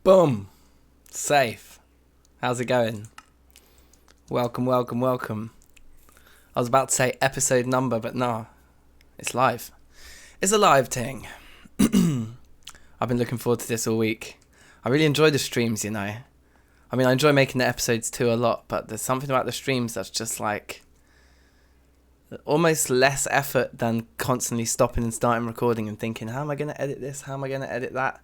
Boom. Safe. How's it going? Welcome, welcome, welcome. I was about to say episode number, but no. It's live. It's a live thing. I've been looking forward to this all week. I really enjoy the streams, you know. I mean, I enjoy making the episodes too a lot, but there's something about the streams that's just like almost less effort than constantly stopping and starting recording and thinking, how am I going to edit this? How am I going to edit that?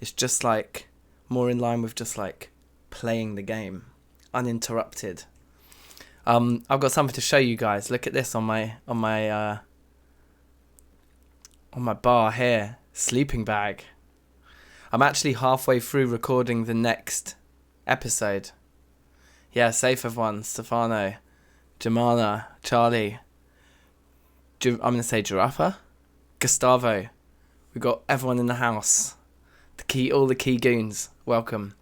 It's just like more in line with just like playing the game uninterrupted. I've got something to show you guys. Look at this on my bar here. Sleeping bag. I'm actually halfway through recording the next episode. Yeah, safe everyone. Stefano, Jemana, Charlie. I'm going to say Giraffa. Gustavo. We got everyone in the house. All the key goons. Welcome.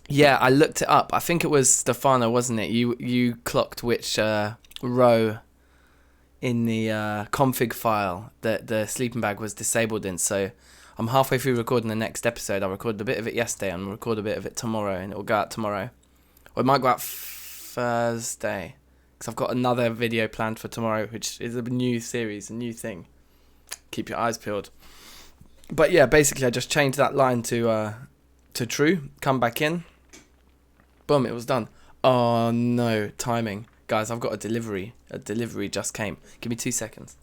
Yeah, I looked it up. I think it was Stefano, wasn't it? You clocked which row in the config file that the sleeping bag was disabled in. So I'm halfway through recording the next episode. I recorded a bit of it yesterday and I'll record a bit of it tomorrow, and it will go out tomorrow. Or it might go out Thursday, because I've got another video planned for tomorrow, which is a new series, a new thing. Keep your eyes peeled. But yeah, basically I just changed that line to true, come back in. Boom, it was done. Oh no, timing. Guys, I've got a delivery. A delivery just came. Give me 2 seconds.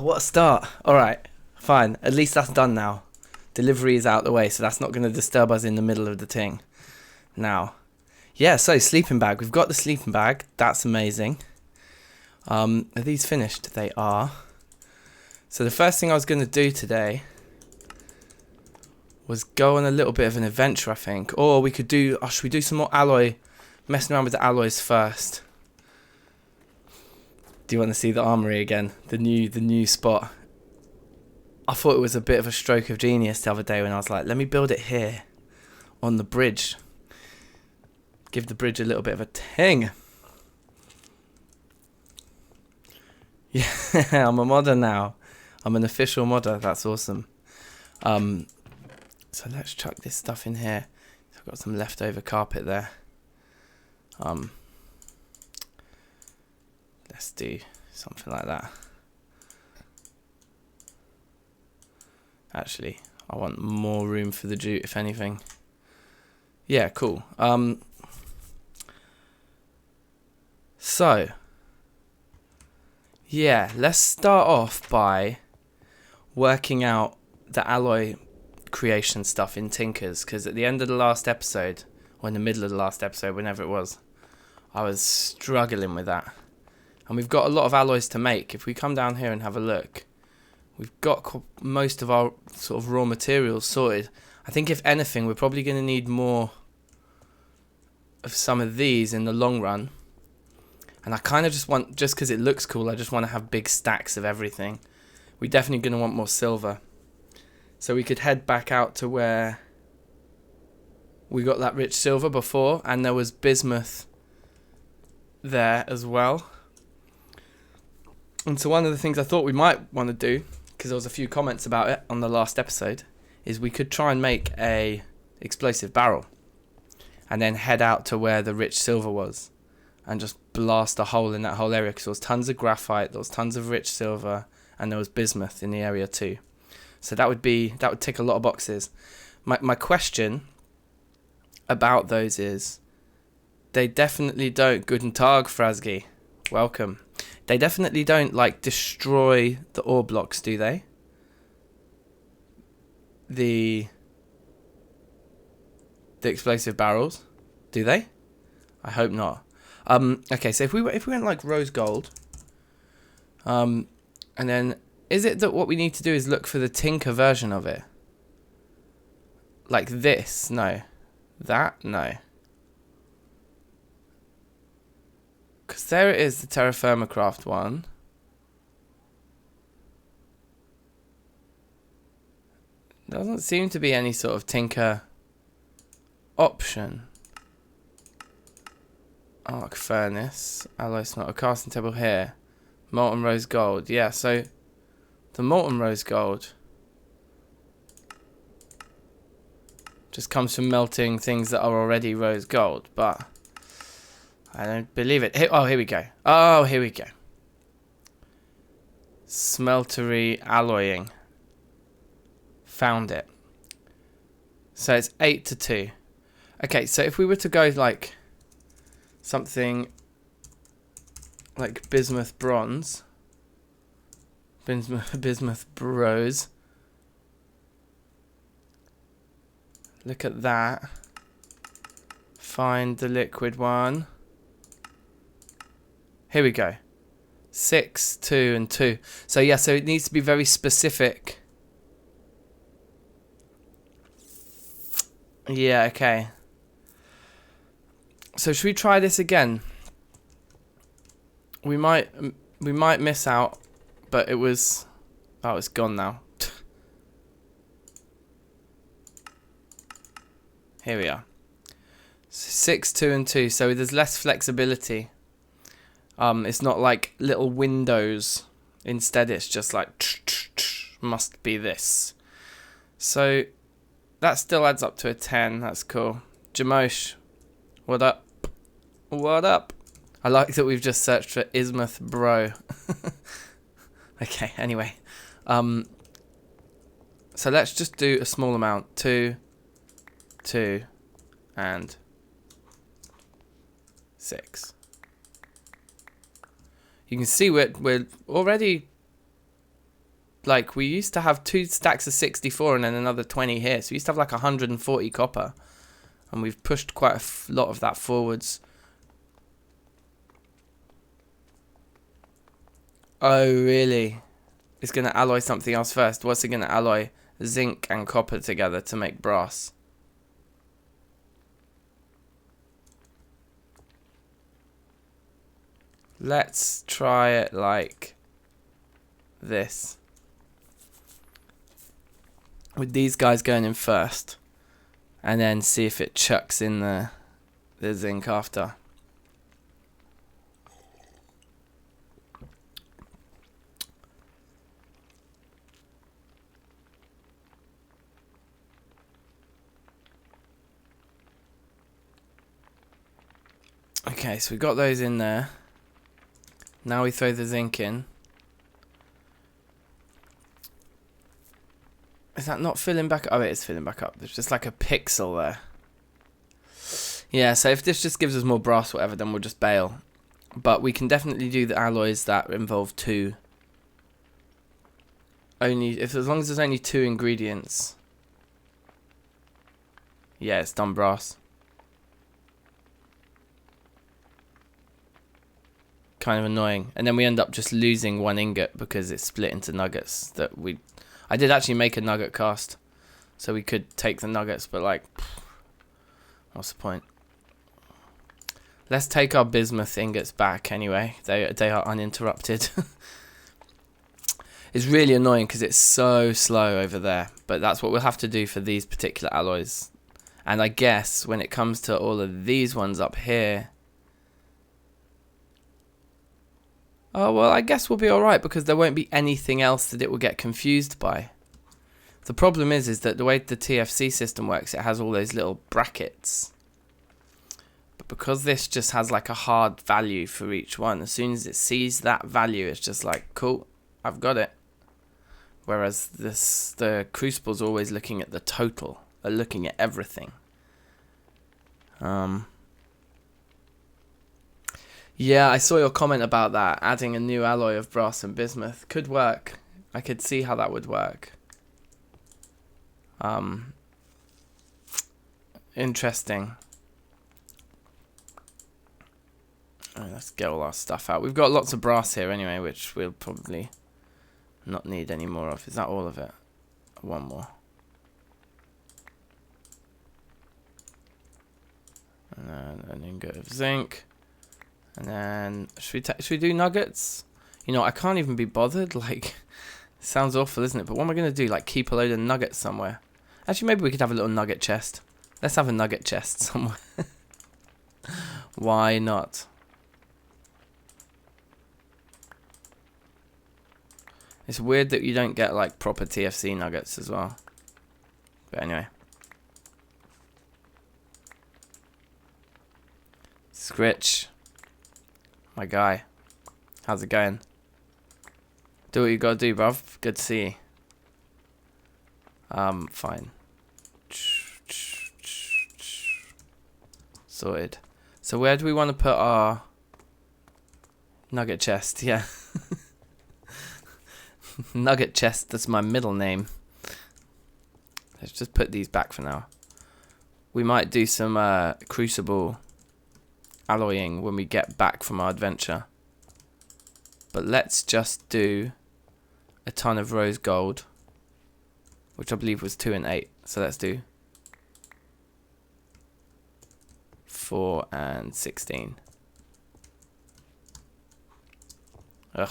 What a start. Alright, fine. At least that's done now. Delivery is out the way, so that's not going to disturb us in the middle of the thing. Now, yeah, so sleeping bag. We've got the sleeping bag. That's amazing. Are these finished? They are. So the first thing I was going to do today was go on a little bit of an adventure, I think. Or we could do, should we do some more alloy, messing around with the alloys first? Do you want to see the armory again? The new spot. I thought it was a bit of a stroke of genius the other day when I was like, let me build it here on the bridge. Give the bridge a little bit of a ting. Yeah, I'm a modder now. I'm an official modder. That's awesome. So let's chuck this stuff in here. I've got some leftover carpet there. Let's do something like that. Actually, I want more room for the jute, if anything. Yeah, cool. So, yeah, let's start off by working out the alloy creation stuff in Tinkers, because at the end of the last episode, or in the middle of the last episode, whenever it was, I was struggling with that. And we've got a lot of alloys to make. If we come down here and have a look, we've got most of our sort of raw materials sorted. I think if anything, we're probably going to need more of some of these in the long run. And I kind of just want, just because it looks cool, I just want to have big stacks of everything. We're definitely going to want more silver. So we could head back out to where we got that rich silver before, and there was bismuth there as well. And so one of the things I thought we might want to do, because there was a few comments about it on the last episode, is we could try and make a explosive barrel and then head out to where the rich silver was and just blast a hole in that whole area, because there was tons of graphite, there was tons of rich silver, and there was bismuth in the area too. So that would tick a lot of boxes. My question about those is, They definitely don't. Guten Tag, Frasgi. Welcome. They definitely don't, like, destroy the ore blocks, do they? The explosive barrels, do they? I hope not. Okay, so if we went like rose gold, and then is it that what we need to do is look for the tinker version of it? Like this? No. That? No. Because there it is, the Terrafirmacraft one. Doesn't seem to be any sort of tinker option. Arc furnace, alloy smelter, casting table here. Molten rose gold. Yeah, so the molten rose gold just comes from melting things that are already rose gold, but I don't believe it. Oh, here we go. Oh, here we go. Smeltery alloying. Found it. So it's 8-2. Okay, so if we were to go like something like bismuth bronze, bismuth bros. Look at that. Find the liquid one. Here we go. 6, 2, and 2. So yeah, so it needs to be very specific. Yeah, okay. So should we try this again? We might miss out, but it was... Oh, it's gone now. Here we are. 6, 2, and 2. So there's less flexibility. It's not like little windows. Instead, it's just like must be this. So that still adds up to a 10. That's cool. Jamosh, what up? What up? I like that we've just searched for Ismuth Bro. Okay, anyway. So let's just do a small amount. 2, 2, and 6. You can see we're already, like, we used to have 2 stacks of 64 and then another 20 here. So we used to have like 140 copper. And we've pushed quite a lot of that forwards. Oh, really? It's going to alloy something else first. What's it going to alloy? Zinc and copper together to make brass. Let's try it like this. With these guys going in first. And then see if it chucks in the zinc after. Okay, so we got those in there. Now we throw the zinc in. Is that not filling back up? Oh, it is filling back up. There's just like a pixel there. Yeah, so if this just gives us more brass or whatever, then we'll just bail. But we can definitely do the alloys that involve 2. As long as there's only 2 ingredients. Yeah, it's done brass. Kind of annoying. And then we end up just losing 1 ingot because it's split into nuggets that I did actually make a nugget cast, so we could take the nuggets, but like, what's the point? Let's take our bismuth ingots back anyway. They are uninterrupted. It's really annoying because it's so slow over there, but that's what we'll have to do for these particular alloys. And I guess when it comes to all of these ones up here, oh, well, I guess we'll be alright because there won't be anything else that it will get confused by. The problem is that the way the TFC system works, it has all those little brackets. But because this just has like a hard value for each one, as soon as it sees that value, it's just like, cool, I've got it. Whereas the Crucible's always looking at the total, looking at everything. Yeah, I saw your comment about that. Adding a new alloy of brass and bismuth could work. I could see how that would work. Interesting. Alright, let's get all our stuff out. We've got lots of brass here anyway, which we'll probably not need any more of. Is that all of it? One more. And then an ingot of zinc. And then, should we do nuggets? You know, I can't even be bothered. Like, sounds awful, isn't it? But what am I going to do? Like, keep a load of nuggets somewhere? Actually, maybe we could have a little nugget chest. Let's have a nugget chest somewhere. Why not? It's weird that you don't get, like, proper TFC nuggets as well. But anyway. Scritch. My guy. How's it going? Do what you gotta do, bruv. Good to see you. Fine. Sorted. So where do we want to put our nugget chest? Yeah. Nugget chest, that's my middle name. Let's just put these back for now. We might do some crucible alloying when we get back from our adventure. But let's just do a ton of rose gold, which I believe was 2 and 8. So let's do 4 and 16. Ugh.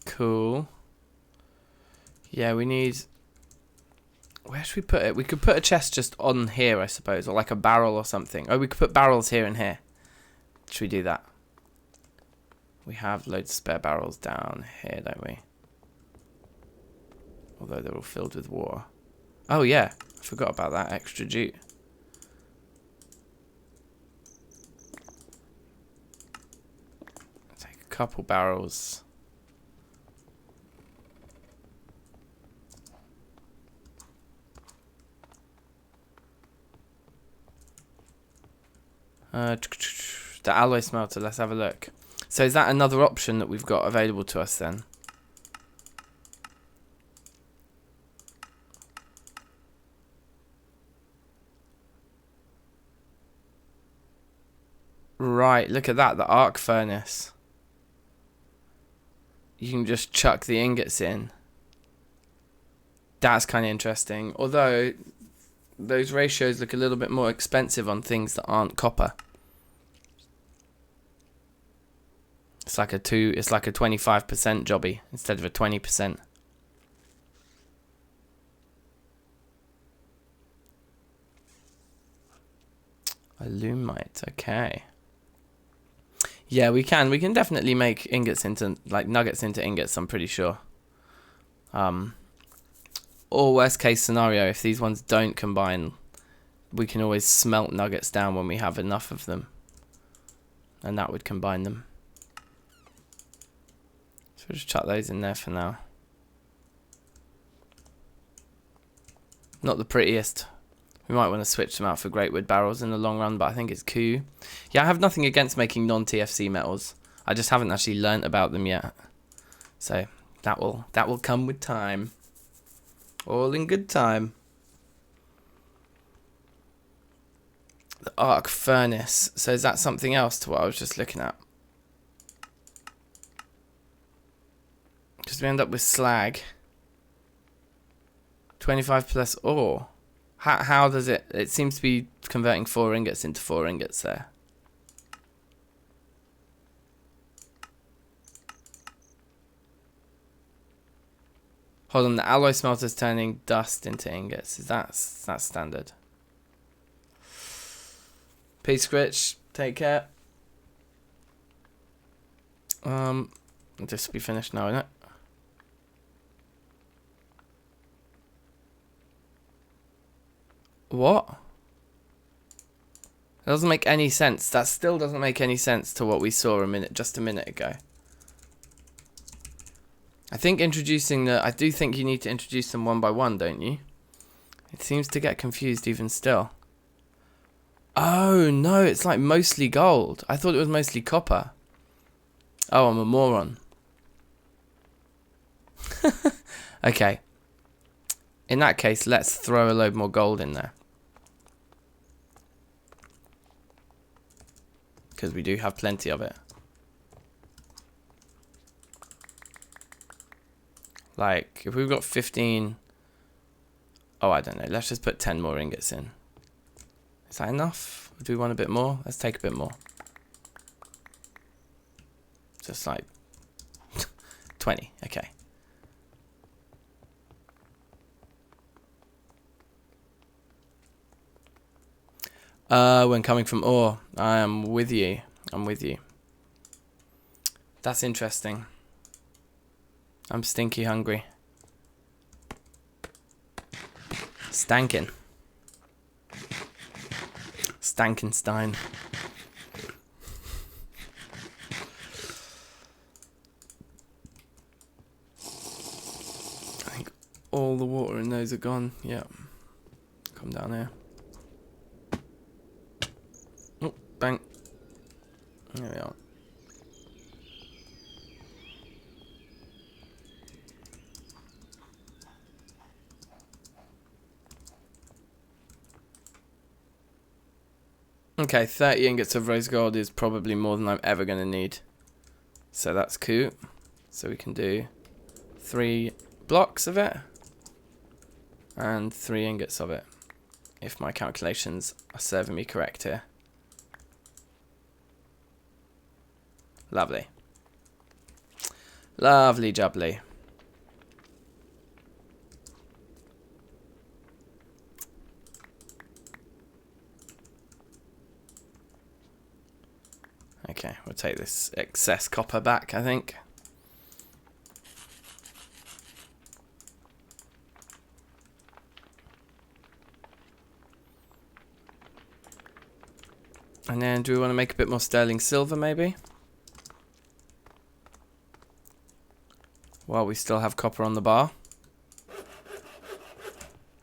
Cool. Yeah, we need... Where should we put it? We could put a chest just on here, I suppose, or like a barrel or something. Oh, we could put barrels here and here. Should we do that? We have loads of spare barrels down here, don't we? Although they're all filled with water. Oh, yeah. I forgot about that extra jute. Take a couple barrels. The alloy smelter, let's have a look. So is that another option that we've got available to us then? Right, look at that, the arc furnace. You can just chuck the ingots in. That's kind of interesting. Although, those ratios look a little bit more expensive on things that aren't copper. It's like a 25% jobby instead of a 20%. Alumite, okay. Yeah, we can definitely make ingots into, like, nuggets into ingots, I'm pretty sure. Or worst case scenario, if these ones don't combine, we can always smelt nuggets down when we have enough of them. And that would combine them. So we'll just chuck those in there for now. Not the prettiest. We might want to switch them out for great wood barrels in the long run, but I think it's cool. Yeah, I have nothing against making non-TFC metals. I just haven't actually learnt about them yet. So that will come with time. All in good time. The arc furnace. So is that something else to what I was just looking at? Because we end up with slag. 25 plus ore. How does it... It seems to be converting 4 ingots into 4 ingots there. Hold on, the alloy smelter's turning dust into ingots. That's standard. Peace, Scritch. Take care. This will be finished now, isn't it? What? It doesn't make any sense. That still doesn't make any sense to what we saw just a minute ago. I think I do think you need to introduce them one by one, don't you? It seems to get confused even still. Oh, no, it's like mostly gold. I thought it was mostly copper. Oh, I'm a moron. Okay. In that case, let's throw a load more gold in there. Because we do have plenty of it. Like, if we've got 15... Oh, I don't know. Let's just put 10 more ingots in. Is that enough? Or do we want a bit more? Let's take a bit more. Just like 20. Okay. When coming from ore, I am with you. I'm with you. That's interesting. I'm stinky hungry. Stankin'. DankNStein. I think all the water in those are gone. Yeah. Come down here. Oh, bang. There we are. Okay, 30 ingots of rose gold is probably more than I'm ever going to need. So that's cool. So we can do 3 blocks of it. And 3 ingots of it. If my calculations are serving me correct here. Lovely. Lovely jubbly. Okay, we'll take this excess copper back, I think. And then do we want to make a bit more sterling silver maybe? While we still have copper on the bar.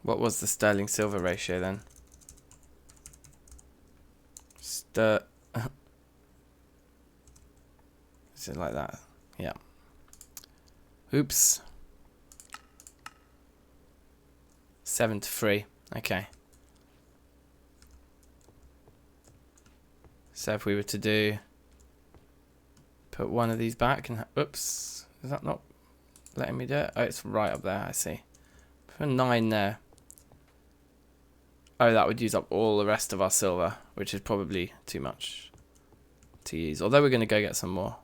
What was the sterling silver ratio then? Is it like that? Yeah. Oops. 7-3. Okay. So if we were to put one of these back and oops, is that not letting me do it? Oh, it's right up there. I see. Put a 9 there. Oh, that would use up all the rest of our silver, which is probably too much to use. Although we're going to go get some more.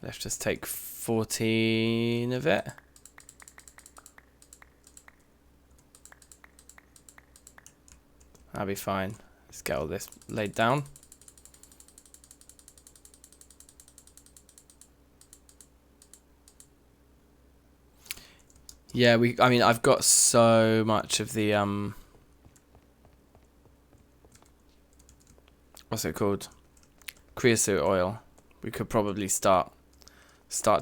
Let's just take 14 of it. That'll be fine. Let's get all this laid down. Yeah, I mean, I've got so much of the, what's it called? Creosote oil. We could probably start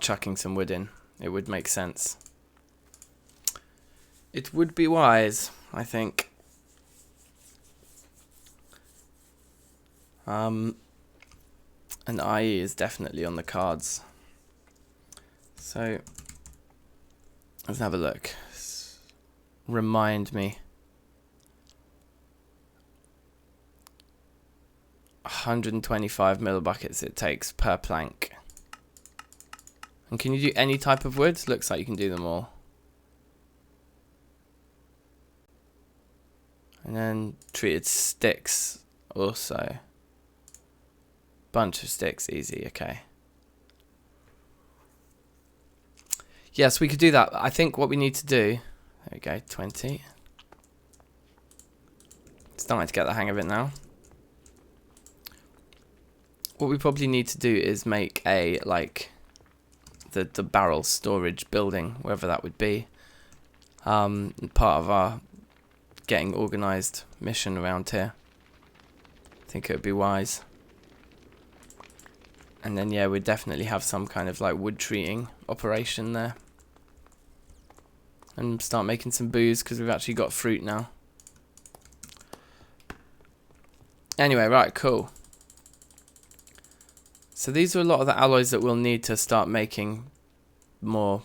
chucking some wood in. It would make sense. It would be wise, I think. An IE is definitely on the cards. So, let's have a look. Remind me. 125 millibuckets it takes per plank. And can you do any type of wood? Looks like you can do them all. And then treated sticks also. Bunch of sticks, easy, okay. Yes, we could do that. I think what we need to do, there we go, 20. Starting to get the hang of it now. What we probably need to do is make a, like, the barrel storage building, wherever that would be. Part of our getting organised mission around here. I think it would be wise. And then yeah, we'd definitely have some kind of like wood treating operation there. And start making some booze because we've actually got fruit now. Anyway, right, cool. So these are a lot of the alloys that we'll need to start making more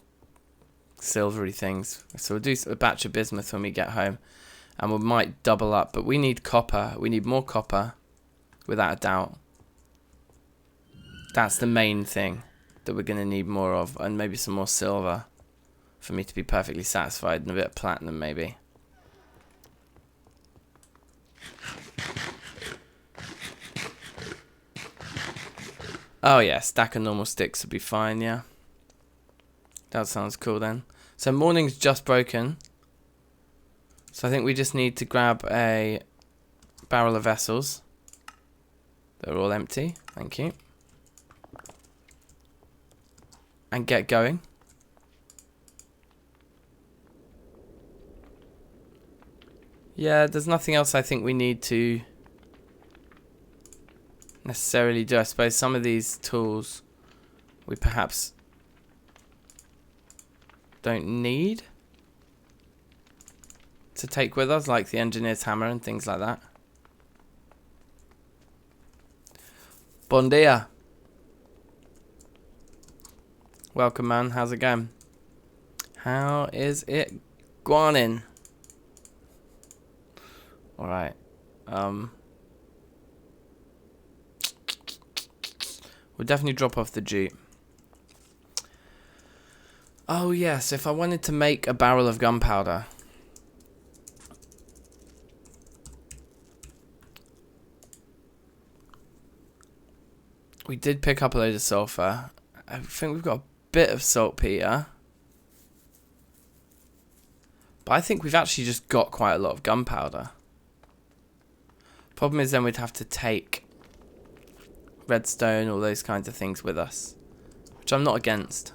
silvery things. So we'll do a batch of bismuth when we get home. And we might double up. But we need copper. We need more copper. Without a doubt. That's the main thing that we're going to need more of. And maybe some more silver. For me to be perfectly satisfied. And a bit of platinum maybe. Oh yeah, stack of normal sticks would be fine, yeah. That sounds cool then. So morning's just broken. So I think we just need to grab a barrel of vessels. They're all empty, thank you. And get going. Yeah, there's nothing else I think we need to necessarily do. I suppose some of these tools we perhaps don't need to take with us, like the engineer's hammer and things like that. Bon dia. Welcome, man. How's it going? How is it going? Alright. We'll definitely drop off the Jeep. Oh yes, if I wanted to make a barrel of gunpowder. We did pick up a load of sulfur. I think we've got a bit of saltpeter. But I think we've actually just got quite a lot of gunpowder. Problem is then we'd have to take redstone, all those kinds of things with us. Which I'm not against.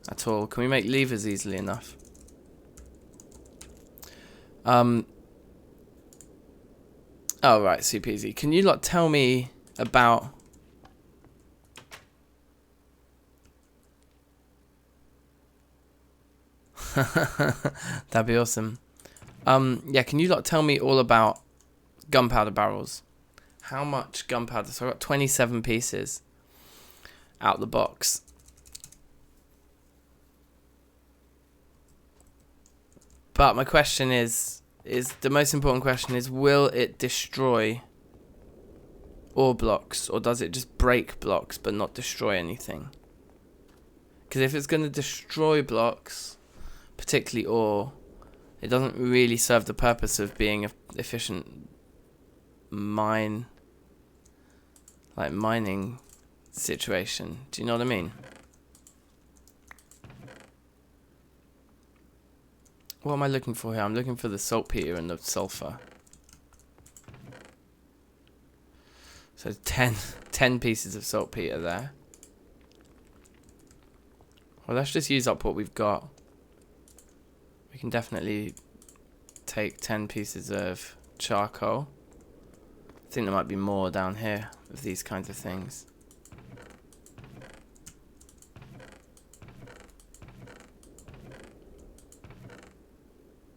At all. Can we make levers easily enough? Oh right, super easy. Can you like tell me about that'd be awesome. Yeah, can you like tell me all about gunpowder barrels? How much gunpowder? So I've got 27 pieces out the box. But my question is the most important question is, will it destroy ore blocks, or does it just break blocks but not destroy anything? Because if it's going to destroy blocks, particularly ore, it doesn't really serve the purpose of being an efficient mining situation. Do you know what I mean? What am I looking for here? I'm looking for the saltpeter and the sulfur. So 10 pieces of saltpeter there. Well, let's just use up what we've got. We can definitely take 10 pieces of charcoal. I think there might be more down here of these kinds of things.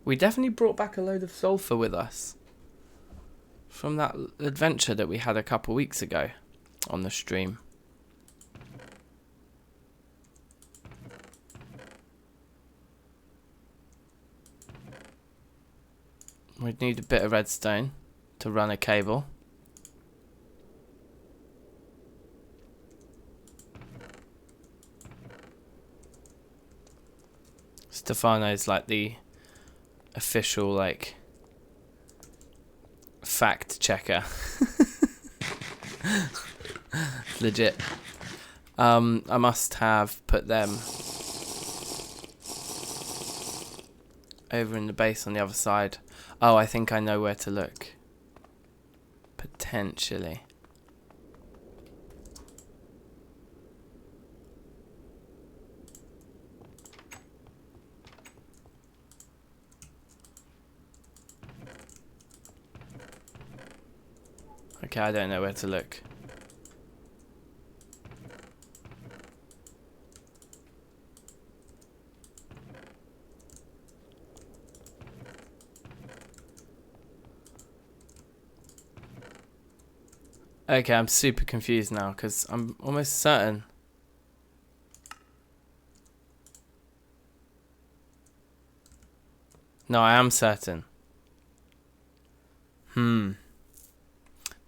We definitely brought back a load of sulfur with us from that adventure that we had a couple weeks ago on the stream. We'd need a bit of redstone to run a cable. Stefano's like the official like fact checker. Legit. I must have put them over in the base on the other side. Oh, I think I know where to look. Potentially. Okay, I don't know where to look. Okay, I'm super confused now because I'm almost certain. No, I am certain.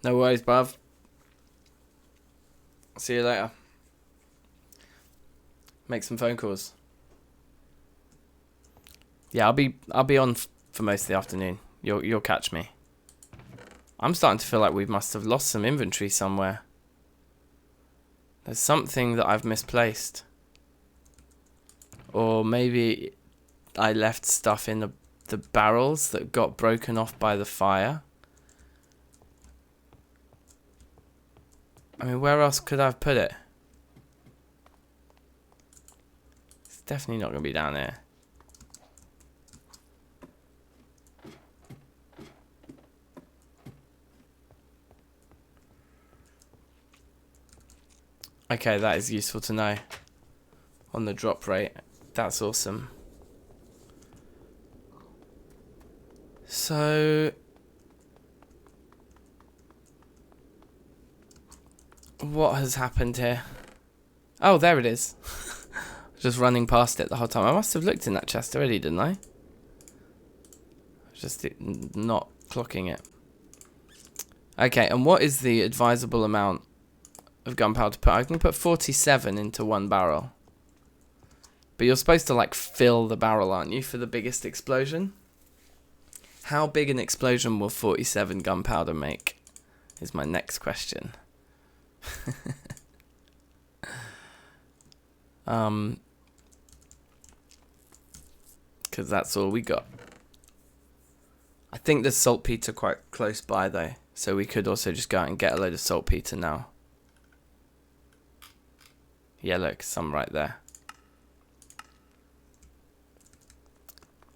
No worries, bruv. See you later. Make some phone calls. Yeah, I'll be on for most of the afternoon. You'll catch me. I'm starting to feel like we must have lost some inventory somewhere. There's something that I've misplaced. Or maybe I left stuff in the barrels that got broken off by the fire. I mean, where else could I have put it? It's definitely not going to be down here. Okay, that is useful to know. On the drop rate. That's awesome. So... what has happened here? Oh, there it is. Just running past it the whole time. I must have looked in that chest already, didn't I? Just not clocking it. Okay, and what is the advisable amount of gunpowder to put? I can put 47 into one barrel. But you're supposed to like fill the barrel, aren't you, for the biggest explosion? How big an explosion will 47 gunpowder make? Is my next question. Because that's all we got. I think there's saltpeter quite close by though, so we could also just go out and get a load of saltpeter now. Yeah, look, some right there.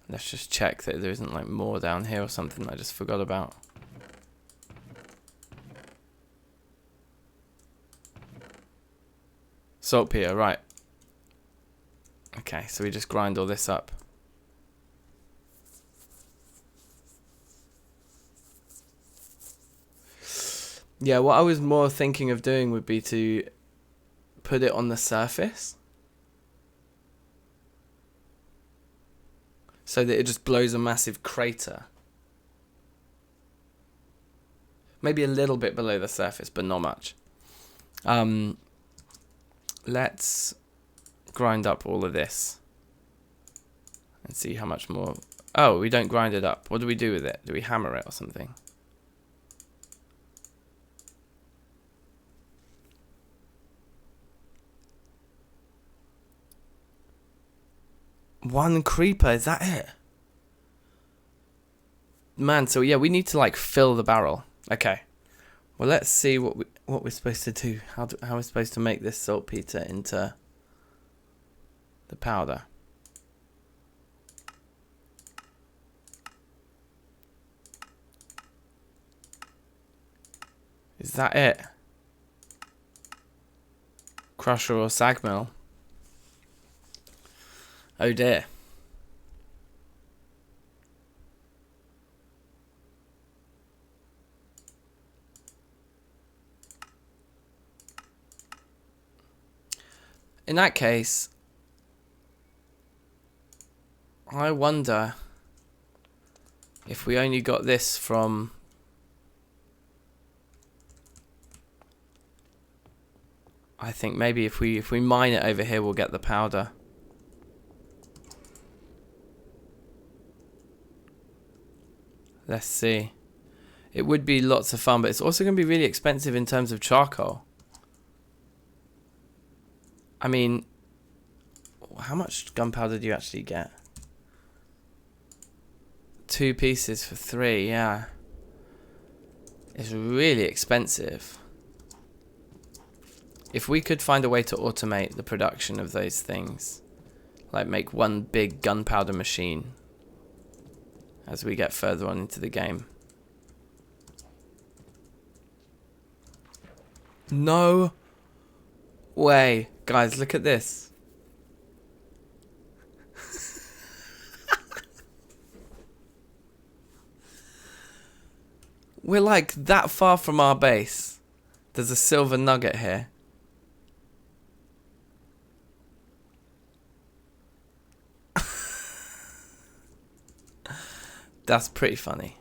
Let's just check that there isn't like more down here or something I just forgot about. Saltpeter, right. Okay, so we just grind all this up. Yeah, what I was more thinking of doing would be to put it on the surface. So that it just blows a massive crater. Maybe a little bit below the surface, but not much. Let's grind up all of this. And see how much more... Oh, we don't grind it up. What do we do with it? Do we hammer it or something? One creeper, is that it? Man, so yeah, we need to like fill the barrel. Okay. Well, let's see what we're supposed to do. How we're supposed to make this saltpeter into the powder. Is that it? Crusher or sag mill? Oh dear. In that case, I wonder if we only got this from... I think maybe if we mine it over here, we'll get the powder. Let's see. It would be lots of fun, but it's also going to be really expensive in terms of charcoal. I mean, how much gunpowder do you actually get? 2 pieces for 3, yeah. It's really expensive. If we could find a way to automate the production of those things, like make one big gunpowder machine as we get further on into the game. No way. Guys, look at this. We're like that far from our base. There's a silver nugget here. That's pretty funny.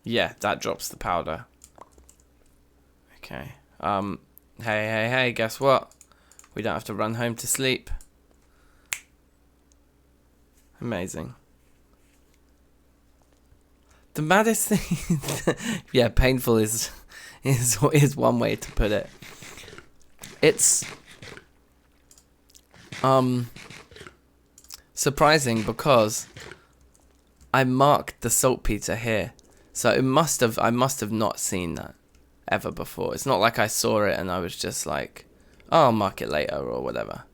Yeah, that drops the powder. Okay. Hey, guess what? We don't have to run home to sleep. Amazing. The maddest thing, yeah, painful is one way to put it. It's surprising because I marked the saltpeter here, so I must have not seen that ever before. It's not like I saw it and I was just like, oh, I'll mark it later or whatever.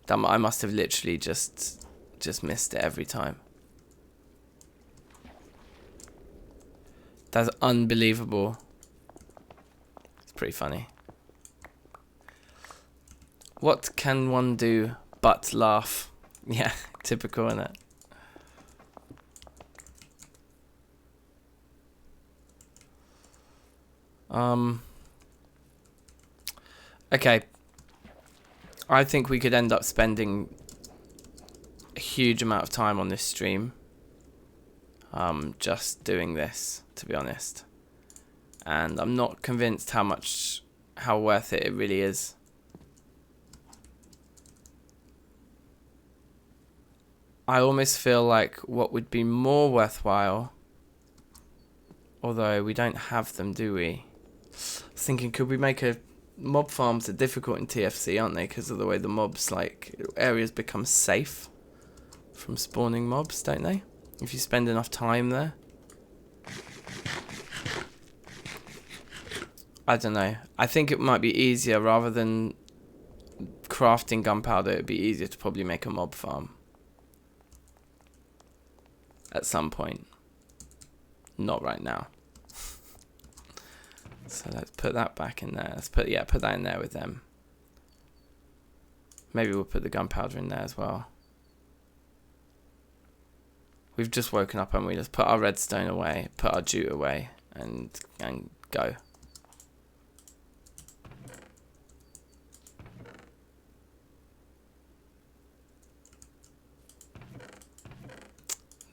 I must have literally just missed it every time. That's unbelievable. It's pretty funny. What can one do but laugh? Yeah, typical, isn't it? Okay. I think we could end up spending a huge amount of time on this stream. Just doing this, to be honest. And I'm not convinced how worth it really is. I almost feel like what would be more worthwhile, although we don't have them, do we? I was thinking, could we make mob farms are difficult in TFC, aren't they? Because of the way the mobs, like, areas become safe from spawning mobs, don't they? If you spend enough time there. I don't know. I think it might be easier, rather than crafting gunpowder, it'd be easier to probably make a mob farm. At some point. Not right now. So let's put that back in there. Let's put that in there with them. Maybe we'll put the gunpowder in there as well. We've just woken up, and we just put our redstone away, put our jute away, and go.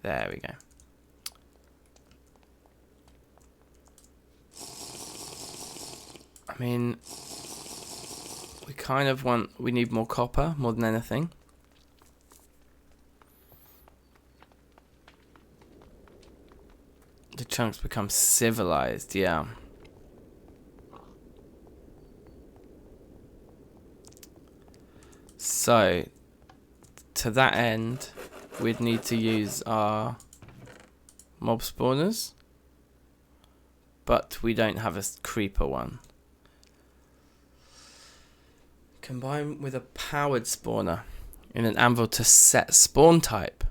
There we go. I mean, we need more copper more than anything. The chunks become civilized, yeah. So, to that end, we'd need to use our mob spawners, but we don't have a creeper one. Combine with a powered spawner in an anvil to set spawn type.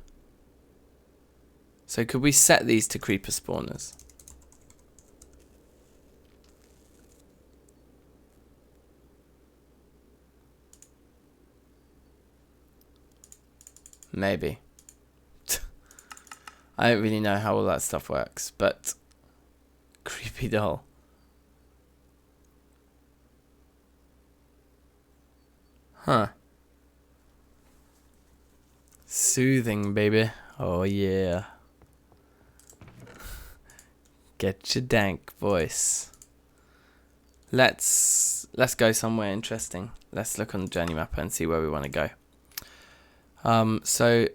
So could we set these to creeper spawners? Maybe. I don't really know how all that stuff works, but creepy doll. Huh. Soothing, baby. Oh yeah. Get your dank voice. Let's go somewhere interesting. Let's look on the journey mapper and see where we want to go. So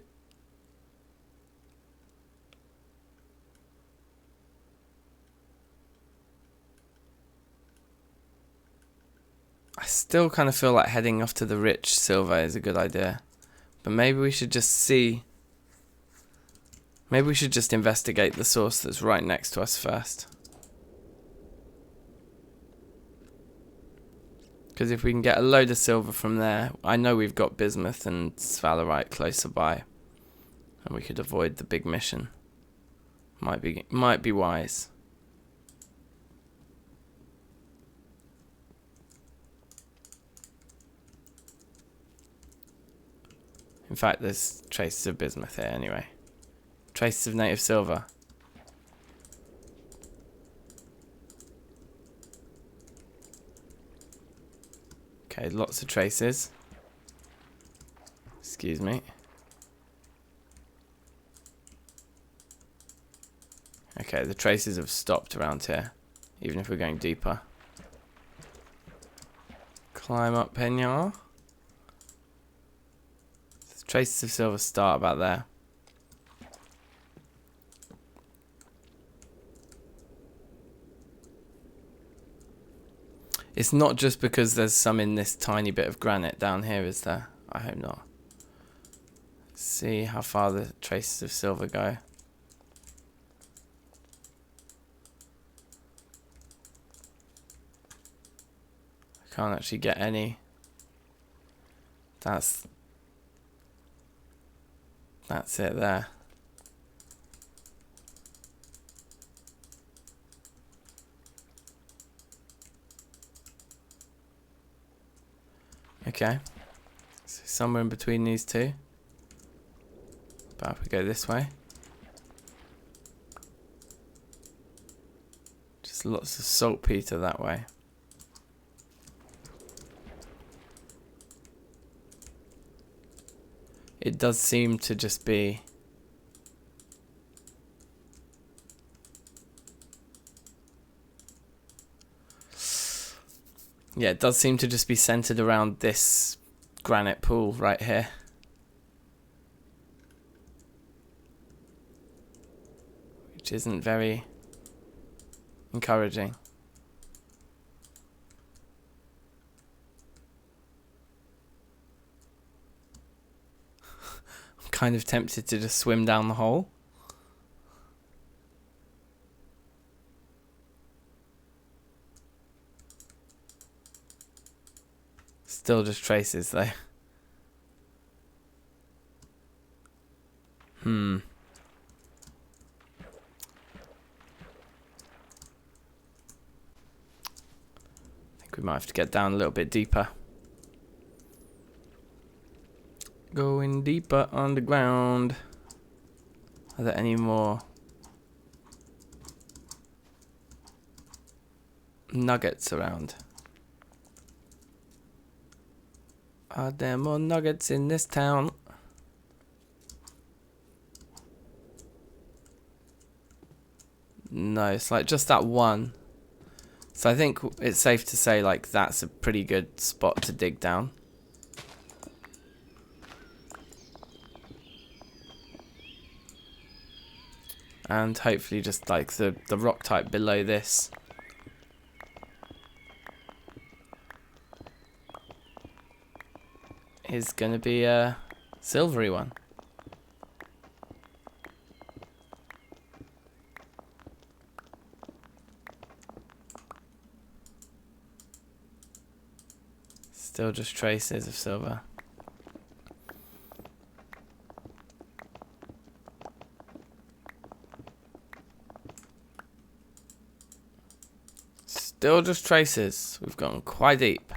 I still kind of feel like heading off to the rich silver is a good idea. But maybe we should just see. Maybe we should just investigate the source that's right next to us first. Because if we can get a load of silver from there, I know we've got bismuth and sphalerite closer by. And we could avoid the big mission. Might be wise. In fact, there's traces of bismuth here anyway. Traces of native silver. Okay, lots of traces. Excuse me. Okay, the traces have stopped around here, even if we're going deeper. Climb up, Penya. The traces of silver start about there. It's not just because there's some in this tiny bit of granite down here, is there? I hope not. Let's see how far the traces of silver go. I can't actually get any. That's it there. Okay, so somewhere in between these two. But if we go this way, just lots of saltpeter that way. It does seem to just be it does seem to just be centered around this granite pool right here. Which isn't very encouraging. I'm kind of tempted to just swim down the hole. Still just traces though. I think we might have to get down a little bit deeper. Going deeper underground. Are there any more nuggets around? Are there more nuggets in this town? No, it's like just that one. So I think it's safe to say like that's a pretty good spot to dig down. And hopefully just like the rock type below this is going to be a silvery one. Still just traces of silver. Still just traces. We've gone quite deep.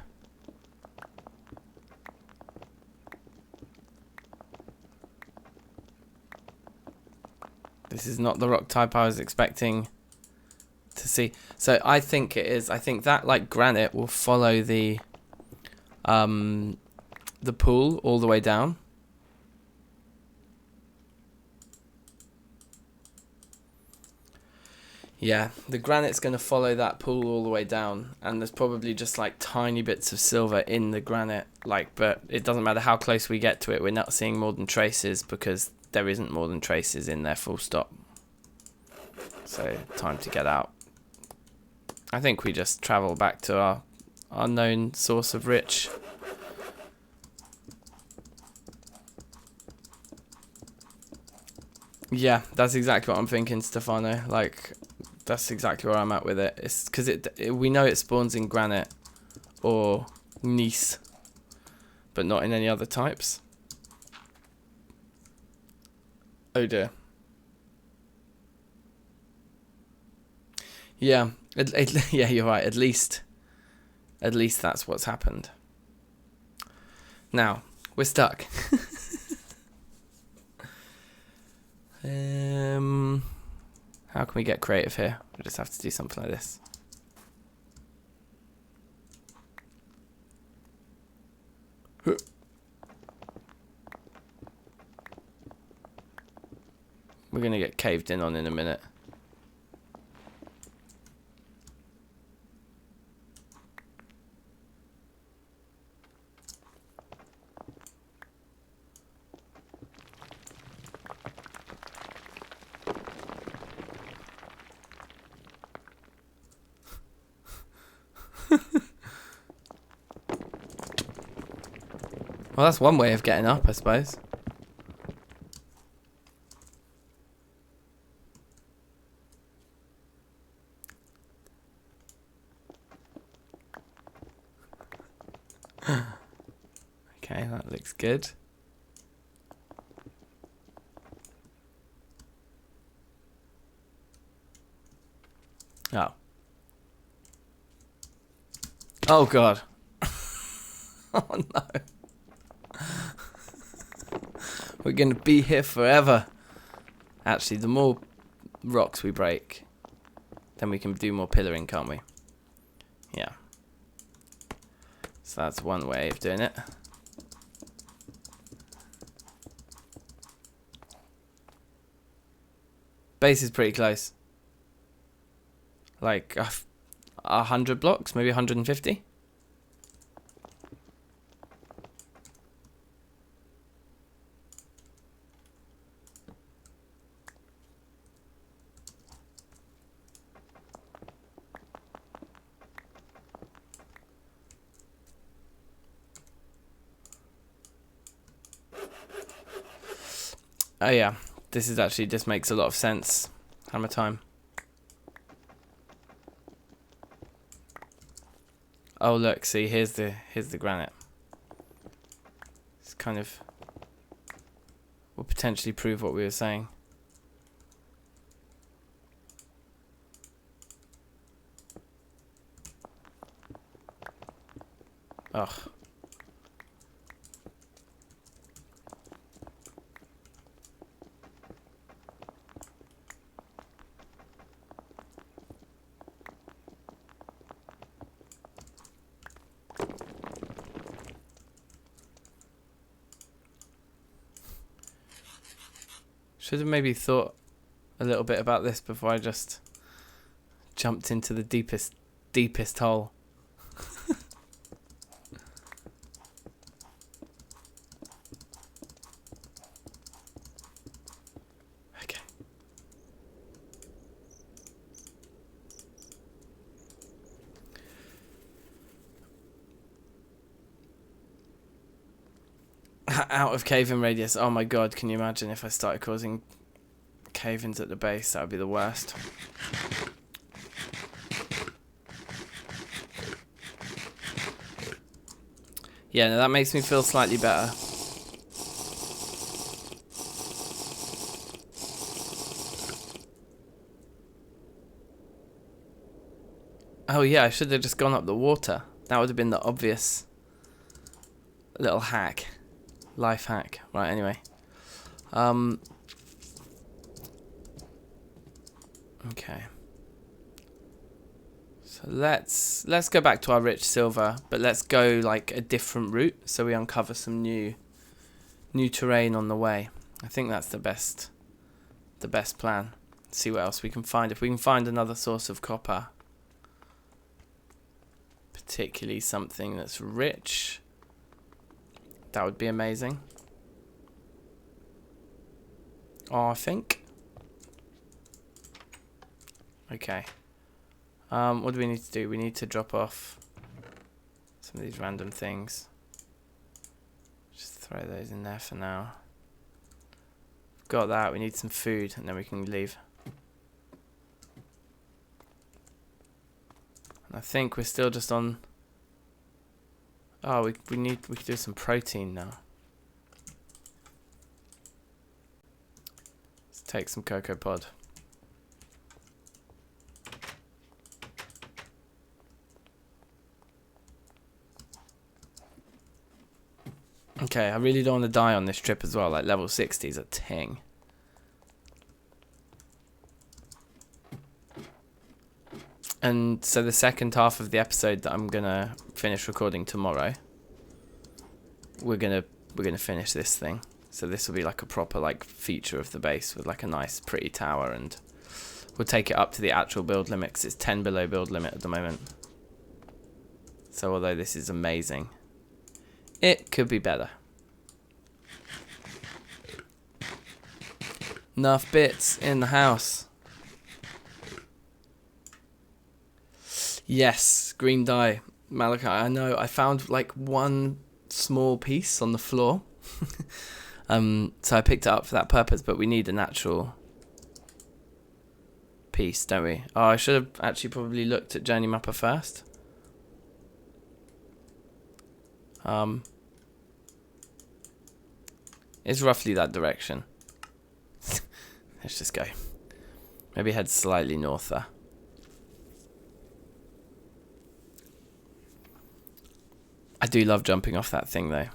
This is not the rock type I was expecting to see. So I think it is. I think that like granite will follow the pool all the way down. Yeah, the granite's going to follow that pool all the way down, and there's probably just like tiny bits of silver in the granite, like, but it doesn't matter how close we get to it, we're not seeing more than traces because there isn't more than traces in there, full stop. So time to get out. I think we just travel back to our unknown source of rich. Yeah, that's exactly what I'm thinking, Stefano. Like, that's exactly where I'm at with it. It's because we know it spawns in granite or gneiss, but not in any other types. Oh dear. Yeah, yeah, you're right. At least that's what's happened. Now we're stuck. How can we get creative here? We just have to do something like this. We're gonna get caved in on in a minute. Well, that's one way of getting up, I suppose. Okay, that looks good. Oh. Oh god. Oh no. We're gonna be here forever. Actually, the more rocks we break, then we can do more pillaring, can't we? Yeah. So that's one way of doing it. Base is pretty close. Like 100 blocks, maybe 150. Oh yeah, this is actually just makes a lot of sense. Hammer time. Oh look, see here's the granite. It's kind of will potentially prove what we were saying. Ugh. Should have maybe thought a little bit about this before I just jumped into the deepest hole. Okay. Out of cave-in radius. Oh my god, can you imagine if I started causing cave-ins at the base? That would be the worst. Yeah, no, that makes me feel slightly better. Oh yeah, I should have just gone up the water. That would have been the obvious little hack. Life hack. Right, anyway. Okay. So let's go back to our rich silver, but let's go like a different route so we uncover some new terrain on the way. I think that's the best plan. See what else we can find. If we can find another source of copper, particularly something that's rich, that would be amazing. Oh, I think. Okay. What do we need to do? We need to drop off some of these random things. Just throw those in there for now. Got that. We need some food, and then we can leave. And I think we're still just on. Oh, we could do some protein now. Let's take some cocoa pod. Okay, I really don't want to die on this trip as well. Like, level 60 is a ting. And so the second half of the episode that I'm gonna finish recording tomorrow, we're gonna finish this thing. So this will be like a proper like feature of the base with like a nice pretty tower, and we'll take it up to the actual build limit 'cause it's 10 below build limit at the moment. So although this is amazing, it could be better. Enough bits in the house. Yes, green dye. Malachi, I know. I found like one small piece on the floor. So I picked it up for that purpose, but we need an actual piece, don't we? Oh, I should have actually probably looked at Journey Mapper first. It's roughly that direction. Let's just go. Maybe head slightly norther. I do love jumping off that thing though.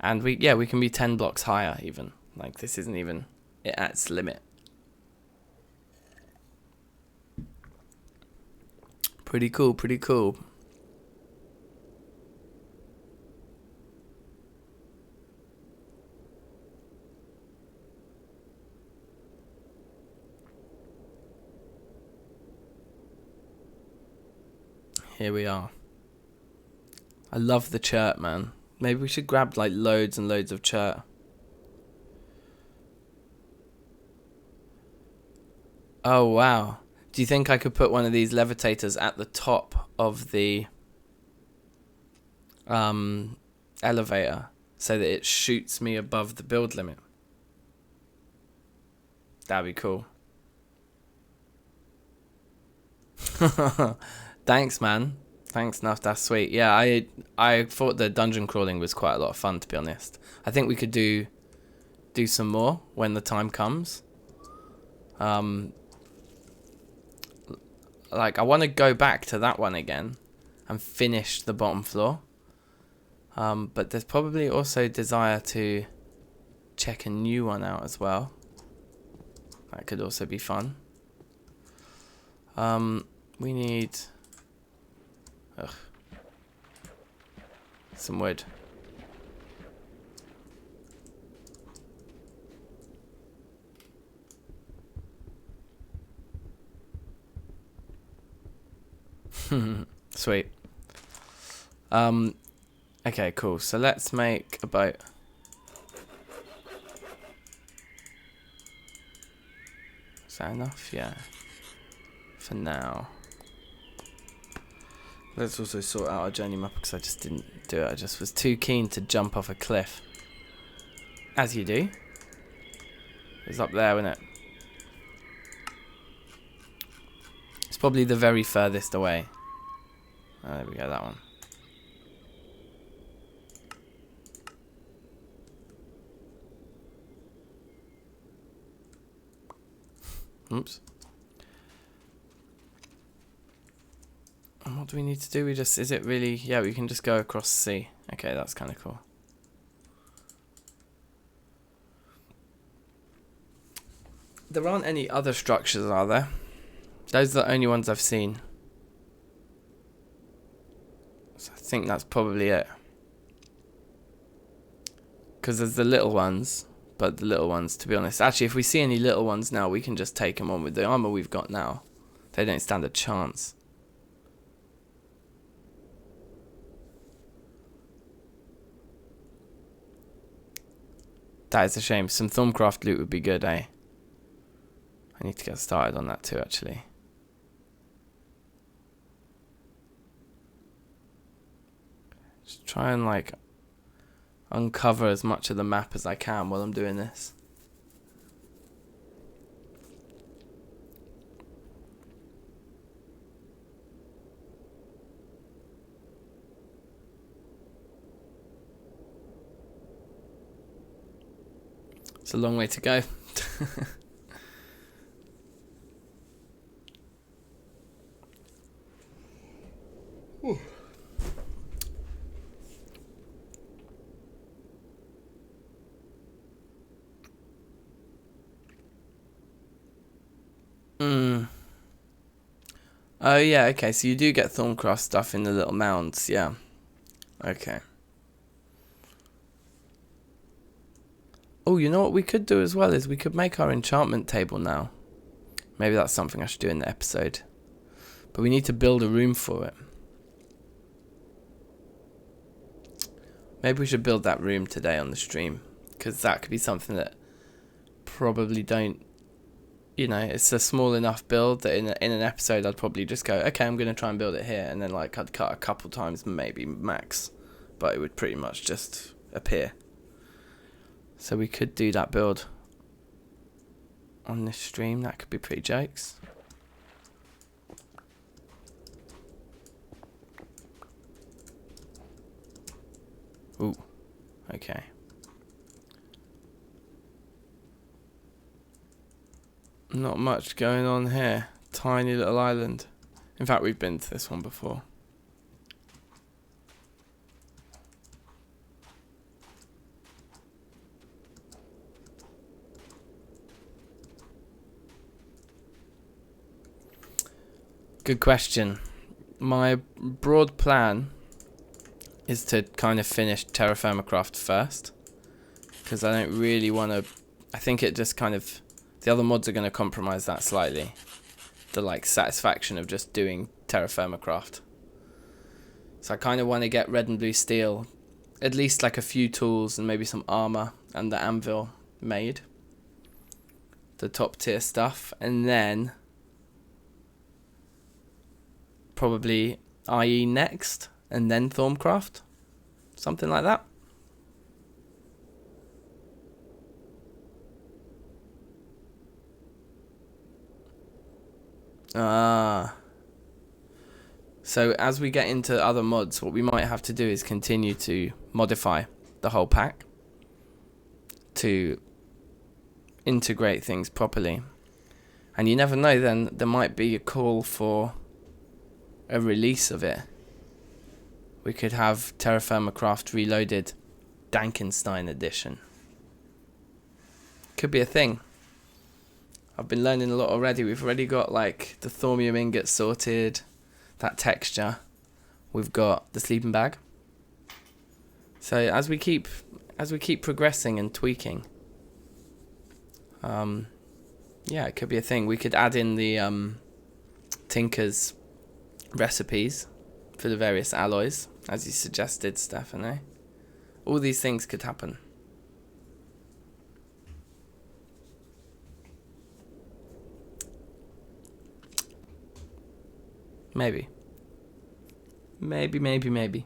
And we can be 10 blocks higher even. Like this isn't even it at its limit. Pretty cool, pretty cool. Here we are. I love the chert, man. Maybe we should grab like loads and loads of chert. Oh wow. Do you think I could put one of these levitators at the top of the elevator so that it shoots me above the build limit? That'd be cool. Thanks, man. Thanks, Nuff. That's sweet. Yeah, I thought the dungeon crawling was quite a lot of fun, to be honest. I think we could do some more when the time comes. Like I want to go back to that one again and finish the bottom floor. But there's probably also desire to check a new one out as well. That could also be fun. We need some wood. Sweet. Okay, cool. So let's make a boat. Is that enough? Yeah. For now. Let's also sort out our journey map because I just didn't do it. I just was too keen to jump off a cliff. As you do. It's up there, isn't it? It's probably the very furthest away. Oh, there we go, that one. Oops. And what do we need to do? Is it really, yeah, we can just go across the sea. Okay, that's kind of cool. There aren't any other structures, are there? Those are the only ones I've seen. So I think that's probably it. Because there's the little ones, but the little ones, to be honest. Actually, if we see any little ones now, we can just take them on with the armor we've got now. They don't stand a chance. That is a shame. Some Thaumcraft loot would be good, eh? I need to get started on that too, actually. Just try and like uncover as much of the map as I can while I'm doing this. It's a long way to go. Mm. Oh yeah, okay, so you do get Thorncraft stuff in the little mounds, yeah. Okay. Oh, you know what we could do as well is we could make our enchantment table now. Maybe that's something I should do in the episode. But we need to build a room for it. Maybe we should build that room today on the stream. Because that could be something that probably don't... You know, it's a small enough build that in an episode I'd probably just go, okay, I'm going to try and build it here. And then like I'd cut a couple times, maybe max. But it would pretty much just appear. So we could do that build on this stream. That could be pretty jokes. Ooh, okay. Not much going on here. Tiny little island. In fact, we've been to this one before. Good question. My broad plan is to kind of finish Terrafirmacraft first. Because I don't really want to... I think it just kind of... The other mods are going to compromise that slightly. The like satisfaction of just doing Terrafirmacraft. So I kind of want to get red and blue steel. At least like a few tools and maybe some armor and the anvil made. The top tier stuff. And then... probably IE next, and then Thorncraft, something like that. So as we get into other mods, what we might have to do is continue to modify the whole pack to integrate things properly. And you never know, then there might be a call for a release of it. We could have Terrafirmacraft Reloaded DankNStein edition. Could be a thing. I've been learning a lot already. We've already got like the thormium ingot sorted, that texture. We've got the sleeping bag. So as we keep progressing and tweaking, yeah, it could be a thing. We could add in the Tinker's recipes for the various alloys, as you suggested, Stephanie. All these things could happen. Maybe. Maybe.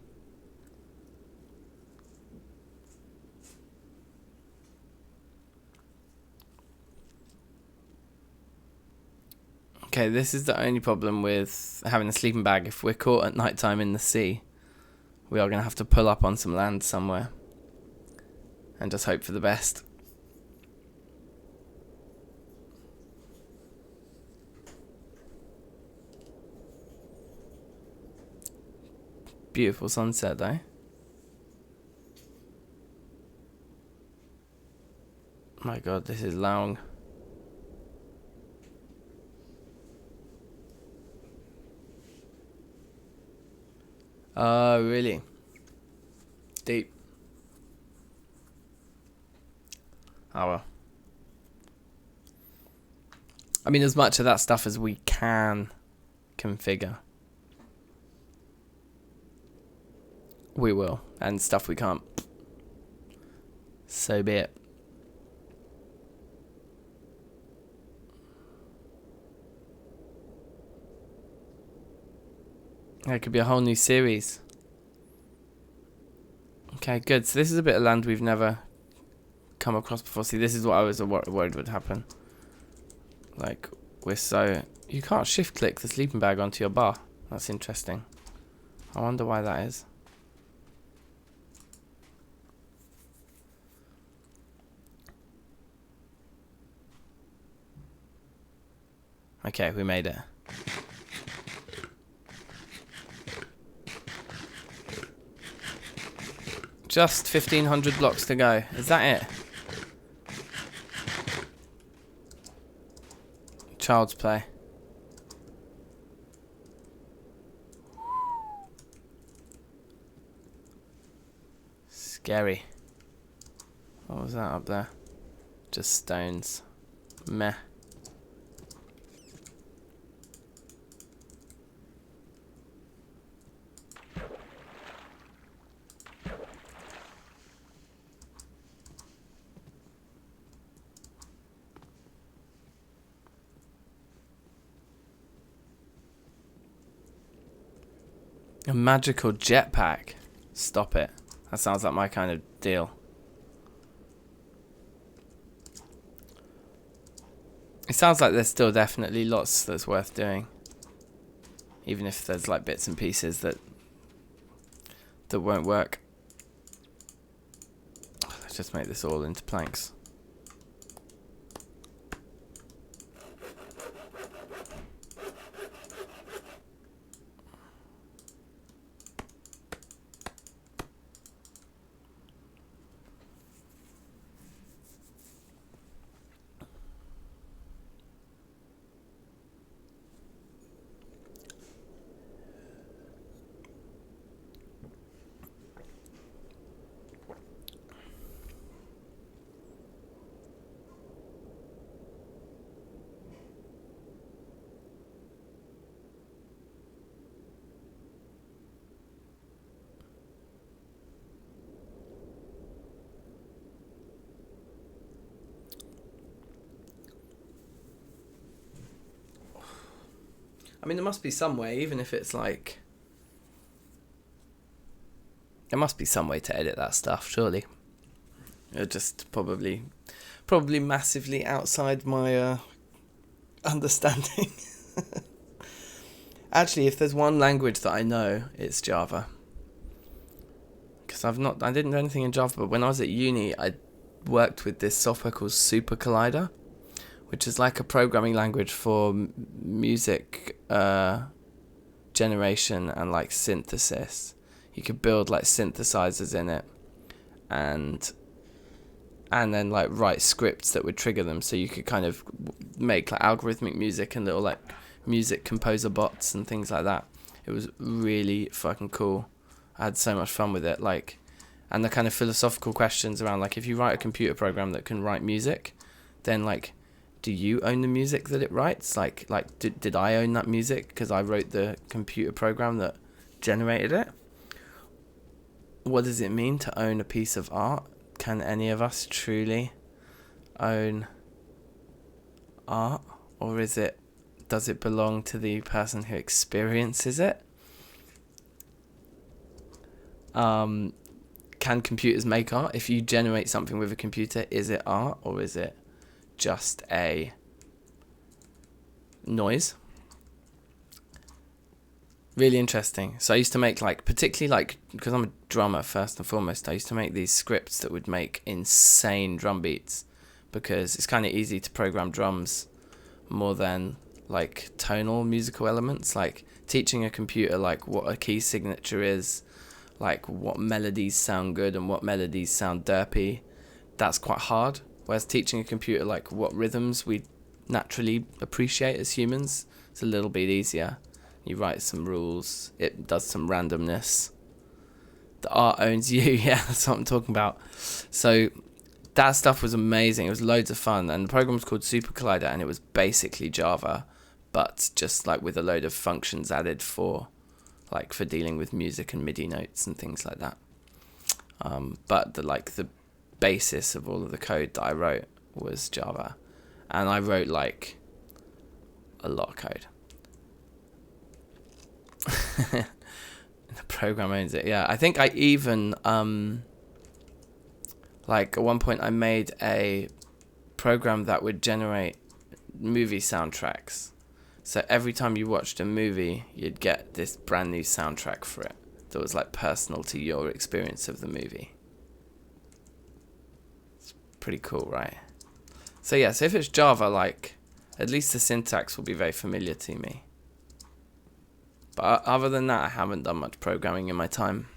Okay, this is the only problem with having a sleeping bag. If we're caught at night time in the sea, we are going to have to pull up on some land somewhere and just hope for the best. Beautiful sunset though. My god, this is long. Oh, really? Deep. Oh well. I mean, as much of that stuff as we can configure, we will. And stuff we can't, so be it. It could be a whole new series. Okay, good. So this is a bit of land we've never come across before. See, this is what I was worried would happen. Like, we're so... You can't shift click the sleeping bag onto your bar. That's interesting. I wonder why that is. Okay, we made it. Just 1,500 blocks to go. Is that it? Child's Play. Scary. What was that up there? Just stones. Meh. A magical jetpack. Stop it. That sounds like my kind of deal. It sounds like there's still definitely lots that's worth doing. Even if there's like bits and pieces that won't work. Let's just make this all into planks. I mean, there must be some way, even if it's like... There must be some way to edit that stuff, surely. It'll just probably massively outside my understanding. Actually, if there's one language that I know, it's Java. Because I didn't know anything in Java, but when I was at uni, I worked with this software called Super Collider, which is like a programming language for music generation and like synthesis. You could build like synthesizers in it, and then like write scripts that would trigger them, so you could kind of make like algorithmic music and little like music composer bots and things like that. It was really fucking cool. I had so much fun with it, like, and the kind of philosophical questions around like, if you write a computer program that can write music, then like, do you own the music that it writes? Like did I own that music because I wrote the computer program that generated it? What does it mean to own a piece of art? Can any of us truly own art, or does it belong to the person who experiences it? Can computers make art? If you generate something with a computer, is it art, or is it just a noise? Really interesting. So I used to make like, particularly like, because I'm a drummer first and foremost, I used to make these scripts that would make insane drum beats, because it's kind of easy to program drums more than like tonal musical elements. Like teaching a computer like what a key signature is, like what melodies sound good and what melodies sound derpy, that's quite hard. Whereas teaching a computer like what rhythms we naturally appreciate as humans, it's a little bit easier. You write some rules, it does some randomness. The art owns you, yeah, that's what I'm talking about. So that stuff was amazing. It was loads of fun, and the program was called Super Collider, and it was basically Java, but just like with a load of functions added for dealing with music and MIDI notes and things like that. But the basis of all of the code that I wrote was Java, and I wrote like a lot of code. The program owns it. Yeah, I think I even at one point I made a program that would generate movie soundtracks. So every time you watched a movie, you'd get this brand new soundtrack for it that was like personal to your experience of the movie. It's pretty cool, right? So yeah, so if it's Java, like, at least the syntax will be very familiar to me. But other than that, I haven't done much programming in my time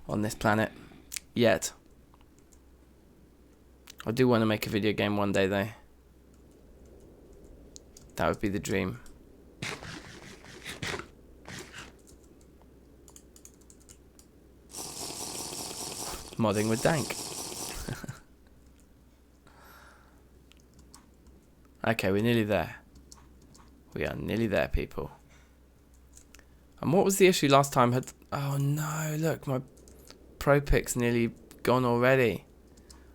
on this planet yet. I do want to make a video game one day though. That would be the dream. Modding with Dank. Okay, we're nearly there. We are nearly there, people. And what was the issue last time? Oh no, look, my Pro Pick's nearly gone already.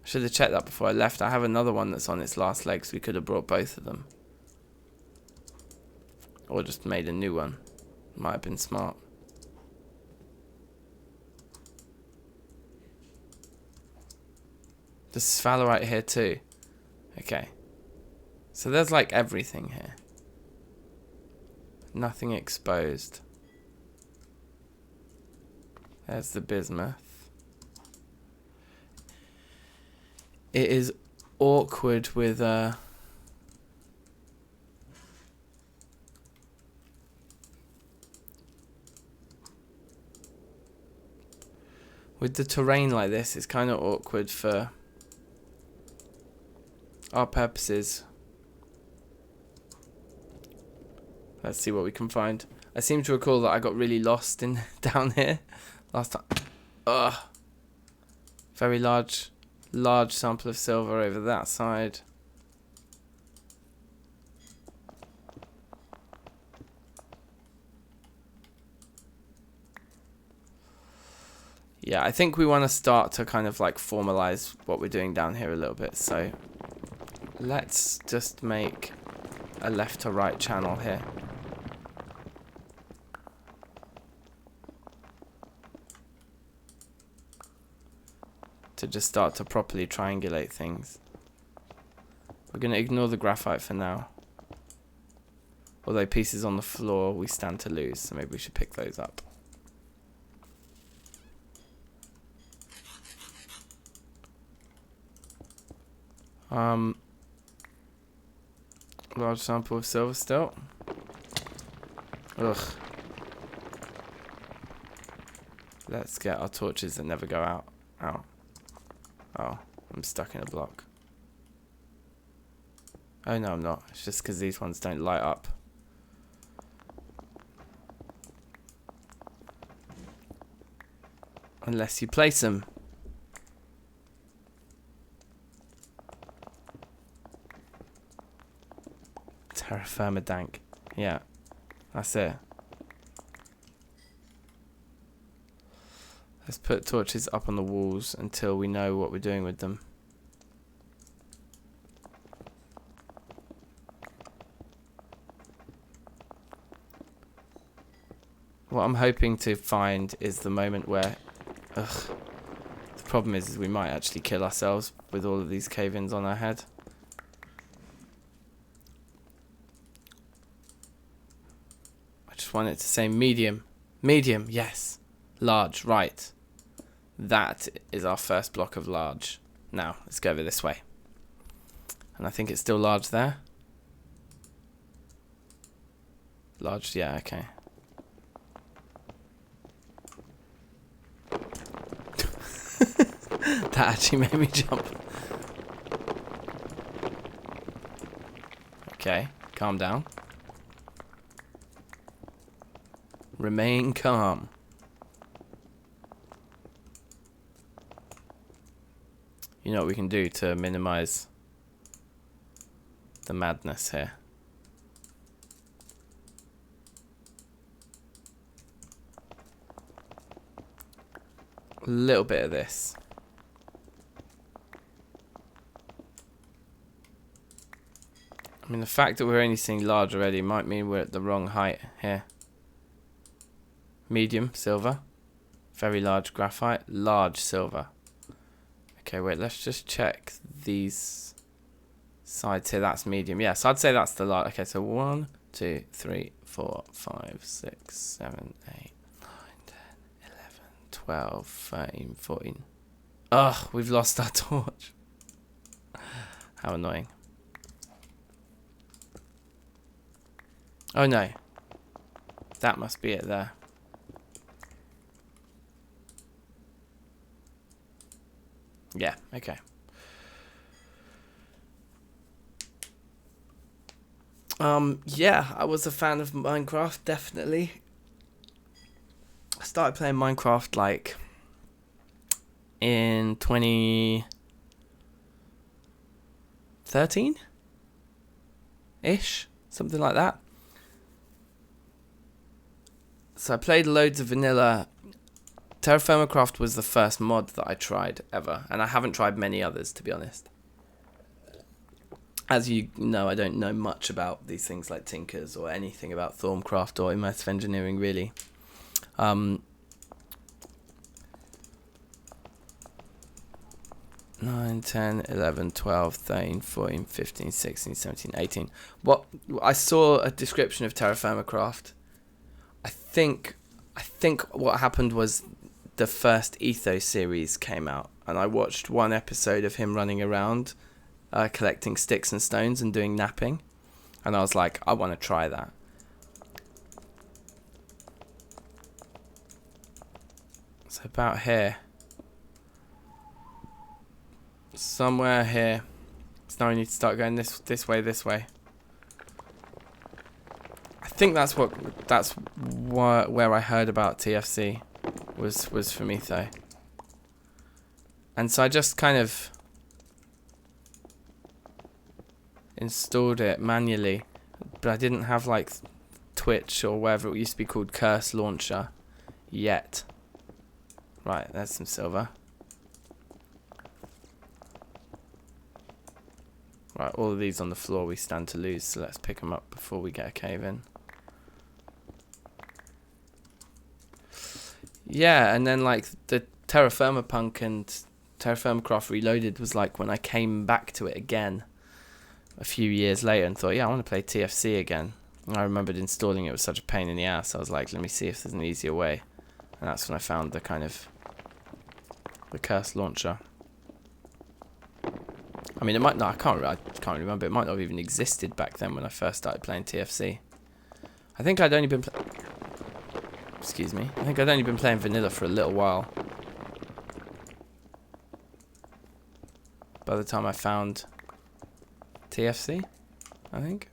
I should have checked that before I left. I have another one that's on its last legs. We could have brought both of them. Or just made a new one. Might have been smart. There's sphalerite here too. Okay. So there's like everything here. Nothing exposed. There's the bismuth. It is awkward with the terrain like this. It's kind of awkward for our purposes. Let's see what we can find. I seem to recall that I got really lost in down here last time. Ugh. Very large sample of silver over that side. Yeah, I think we want to start to kind of like formalize what we're doing down here a little bit. So let's just make a left to right channel here. To just start to properly triangulate things. We're going to ignore the graphite for now. Although pieces on the floor we stand to lose, so maybe we should pick those up. Large sample of silver still. Ugh. Let's get our torches that never go out. Oh, I'm stuck in a block. Oh no, I'm not. It's just because these ones don't light up. Unless you place them. Terrafirmacraft. Yeah, that's it. Let's put torches up on the walls until we know what we're doing with them. What I'm hoping to find is the moment where... Ugh. The problem is we might actually kill ourselves with all of these cave-ins on our head. I just want it to say medium. Medium, yes. Large, right. That is our first block of large. Now, let's go over this way. And I think it's still large there. Large, yeah, okay. That actually made me jump. Okay, calm down. Remain calm. You know what we can do to minimize the madness here? A little bit of this. I mean, the fact that we're only seeing large already might mean we're at the wrong height here. Medium, silver. Very large graphite, large silver. Okay, wait, let's just check these sides here. That's medium. Yes, I'd say that's the large. Okay, so 1, 2, 3, 4, 5, 6, 7, 8, 9, 10, 11, 12, 13, 14. Ugh, we've lost our torch. How annoying. Oh no. That must be it there. Yeah, okay. Yeah, I was a fan of Minecraft, definitely. I started playing Minecraft like in 2013 ish, something like that. So I played loads of vanilla. Terrafirmacraft was the first mod that I tried ever, and I haven't tried many others, to be honest. As you know, I don't know much about these things like Tinkers or anything about Thaumcraft or immersive engineering, really. 9, 10, 11, 12, 13, 14, 15, 16, 17, 18. What I saw a description of Terrafirmacraft. I think what happened was the first Ethos series came out, and I watched one episode of him running around collecting sticks and stones and doing napping, and I was like, I want to try that. So about here, somewhere here. So now I need to start going this way. I think that's where I heard about TFC was from Etho. And so I just kind of installed it manually, but I didn't have like Twitch or whatever it used to be called, Curse Launcher, yet. Right, there's some silver. Right, all of these on the floor we stand to lose, so let's pick them up before we get a cave in. Yeah, and then like the Terrafirmapunk and Terrafirmacraft Reloaded was like when I came back to it again a few years later and thought, yeah, I want to play TFC again. And I remembered installing it was such a pain in the ass. I was like, let me see if there's an easier way. And that's when I found the kind of the Curse Launcher. I mean, it might not. I can't remember. It might not have even existed back then when I first started playing TFC. I think I'd only been. Excuse me. I think I'd only been playing vanilla for a little while. By the time I found TFC, I think.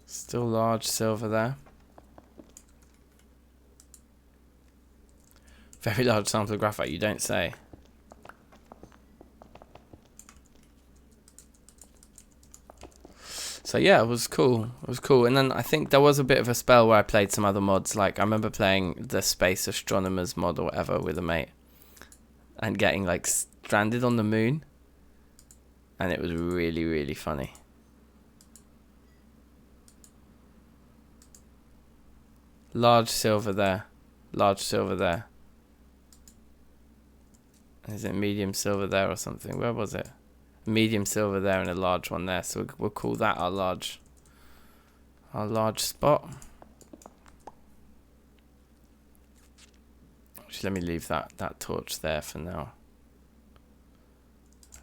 Still large silver there. Very large sample of graphite, you don't say. So yeah, it was cool. It was cool. And then I think there was a bit of a spell where I played some other mods. Like I remember playing the Space Astronomers mod or whatever with a mate. And getting like stranded on the moon. And it was really, really funny. Large silver there. Large silver there. Is it medium silver there or something? Where was it? Medium silver there and a large one there. So we'll call that our large spot. Actually, let me leave that torch there for now.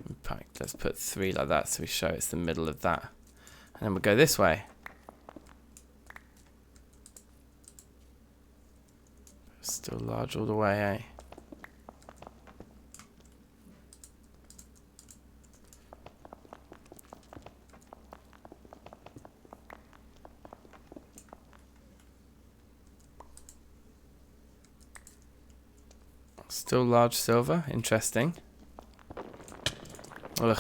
In fact, let's put 3 like that so we show it's the middle of that. And then we'll go this way. Still large all the way, eh? Still large silver, interesting. Ugh.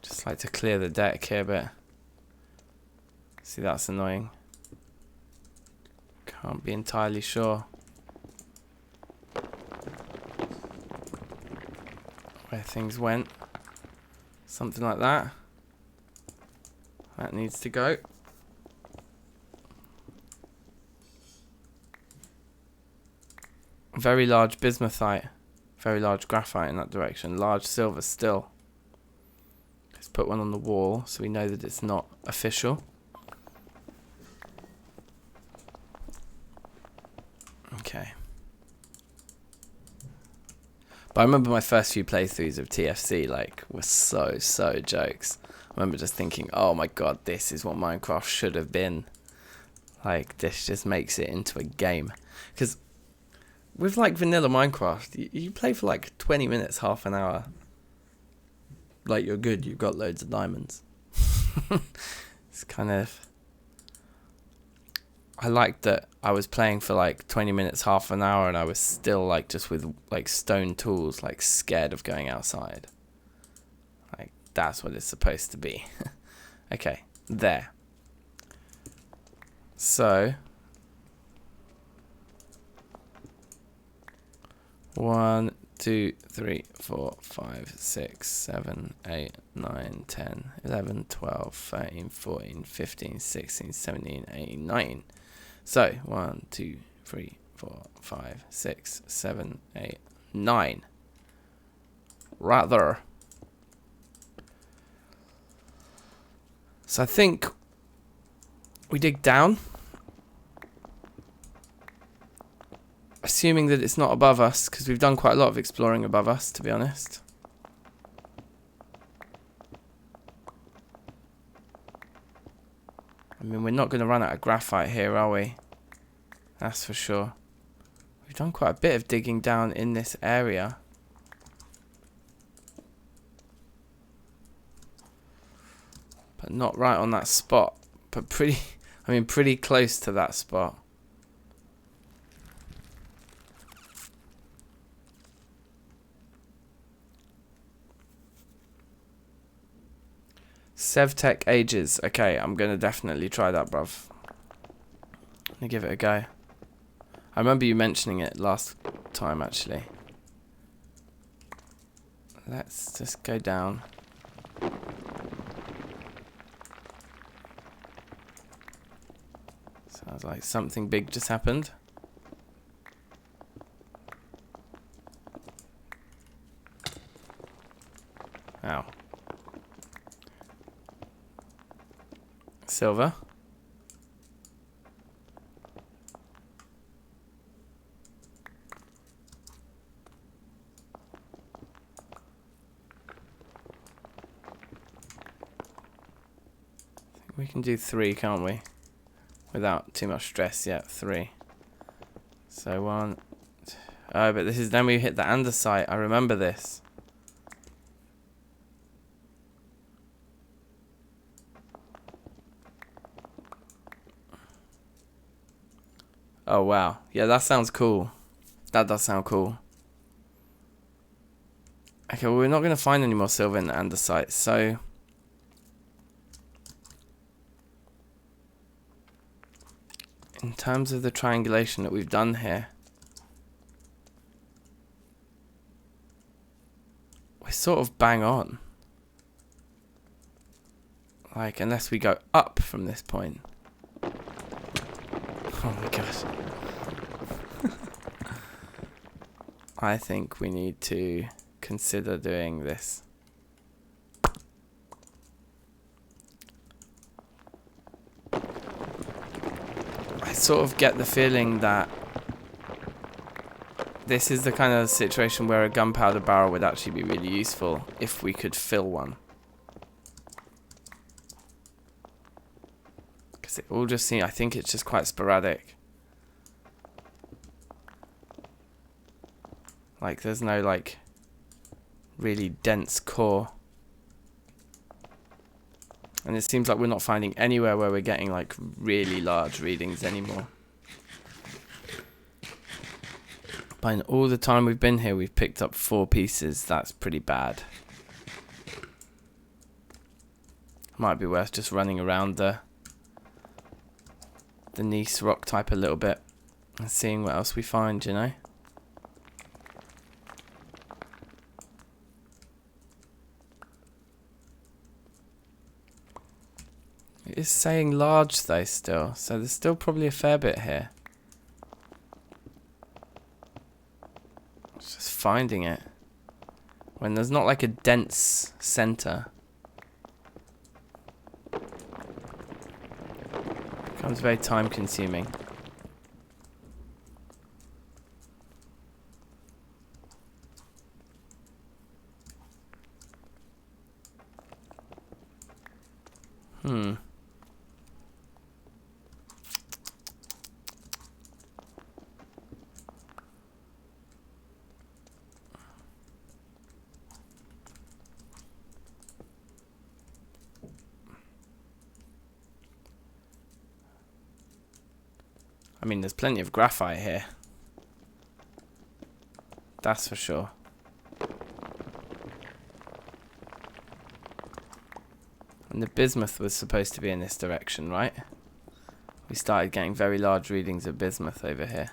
Just like to clear the deck here a bit. See, that's annoying. Can't be entirely sure where things went. Something like that. That needs to go. Very large bismuthite. Very large graphite in that direction. Large silver still. Let's put one on the wall so we know that it's not official. Okay. But I remember my first few playthroughs of TFC like were so jokes. I remember just thinking, oh my god, this is what Minecraft should have been. Like, this just makes it into a game. Because with like vanilla Minecraft, you play for like 20 minutes, half an hour. Like, you're good, you've got loads of diamonds. It's kind of... I liked that I was playing for like 20 minutes, half an hour, and I was still like just with like stone tools, like scared of going outside. Like, that's what it's supposed to be. Okay, there. So, 1, 2, 3, 4, 5, 6, 7, 8, 9, 10, 11, 12, 13, 14, 15, 16, 17, 18, 19. So, 1, 2, 3, 4, 5, 6, 7, 8, 9. Right there. So I think we dig down. Assuming that it's not above us, because we've done quite a lot of exploring above us, to be honest. I mean, we're not going to run out of graphite here, are we? That's for sure. We've done quite a bit of digging down in this area. But not right on that spot. But pretty close to that spot. SevTech Ages. Okay, I'm going to definitely try that, bruv. Let me give it a go. I remember you mentioning it last time, actually. Let's just go down. Sounds like something big just happened. Ow. Silver. I think we can do 3, can't we? Without too much stress yet. 3. So 1. Oh, but this is then we hit the andesite. I remember this. Oh wow, yeah, that sounds cool. That does sound cool. Okay, well, we're not going to find any more silver in the andesite, so in terms of the triangulation that we've done here, we're sort of bang on. Like, unless we go up from this point. Oh my gosh. I think we need to consider doing this. I sort of get the feeling that this is the kind of situation where a gunpowder barrel would actually be really useful if we could fill one. Because it all just seems, I think it's just quite sporadic. Like, there's no, like, really dense core. And it seems like we're not finding anywhere where we're getting, like, really large readings anymore. But in all the time we've been here, we've picked up 4 pieces. That's pretty bad. Might be worth just running around the gneiss rock type a little bit and seeing what else we find, you know? It is saying large though still, so there's still probably a fair bit here. It's just finding it when there's not like a dense center. Becomes very time consuming. Hmm. I mean, there's plenty of graphite here. That's for sure. And the bismuth was supposed to be in this direction, right? We started getting very large readings of bismuth over here.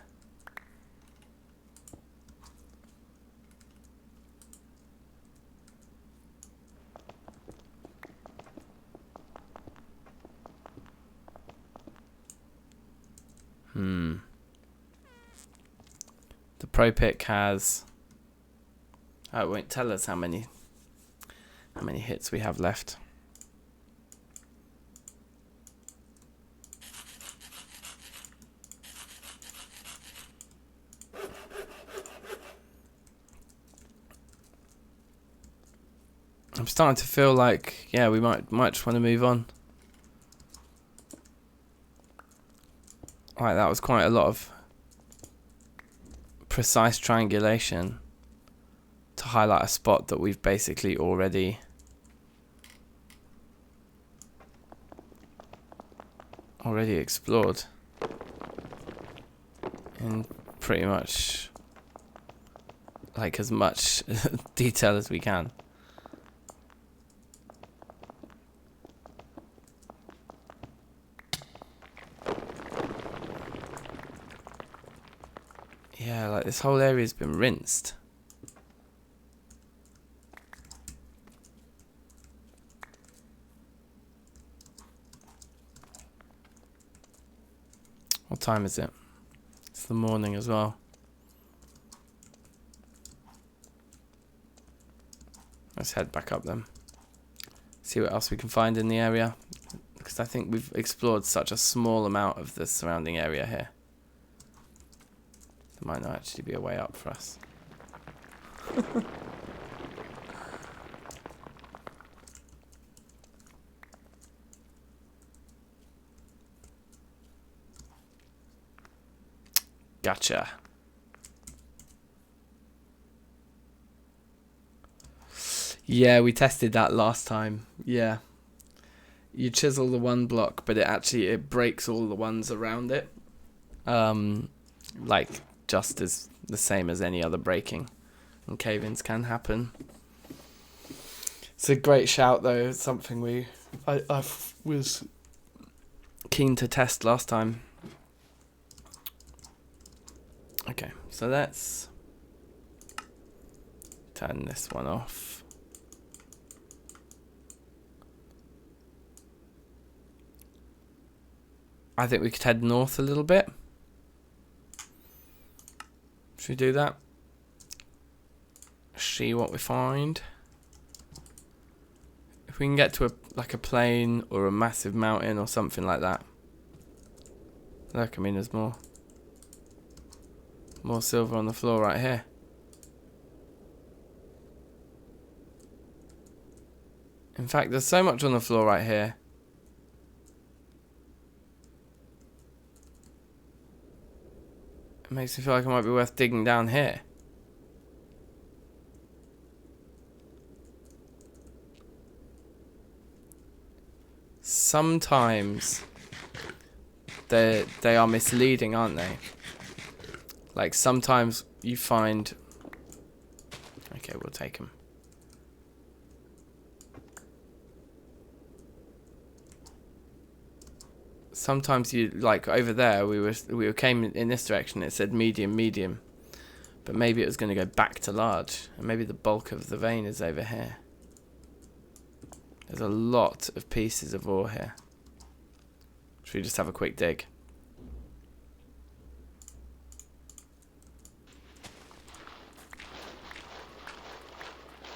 The Pro Pick has... Oh, it won't tell us how many hits we have left. I'm starting to feel like, yeah, we might just want to move on. Alright, that was quite a lot of precise triangulation to highlight a spot that we've basically already explored in pretty much like as much detail as we can. Yeah, like this whole area's been rinsed. What time is it? It's the morning as well. Let's head back up then. See what else we can find in the area. Because I think we've explored such a small amount of the surrounding area here. There might not actually be a way up for us. Gotcha. Yeah, we tested that last time. Yeah. You chisel the one block, but it breaks all the ones around it. Like just as the same as any other breaking. And cave-ins can happen. It's a great shout though. It's something I was keen to test last time. Okay, so let's turn this one off. I think we could head north a little bit. Should we do that? See what we find. If we can get to a plain or a massive mountain or something like that. Look, I mean, there's more silver on the floor right here. In fact, there's so much on the floor right here. It makes me feel like it might be worth digging down here. Sometimes they are misleading, aren't they? Like sometimes you find... Okay, we'll take them. Sometimes you, like over there, we came in this direction. It said medium, but maybe it was going to go back to large, and maybe the bulk of the vein is over here. There's a lot of pieces of ore here. Should we just have a quick dig?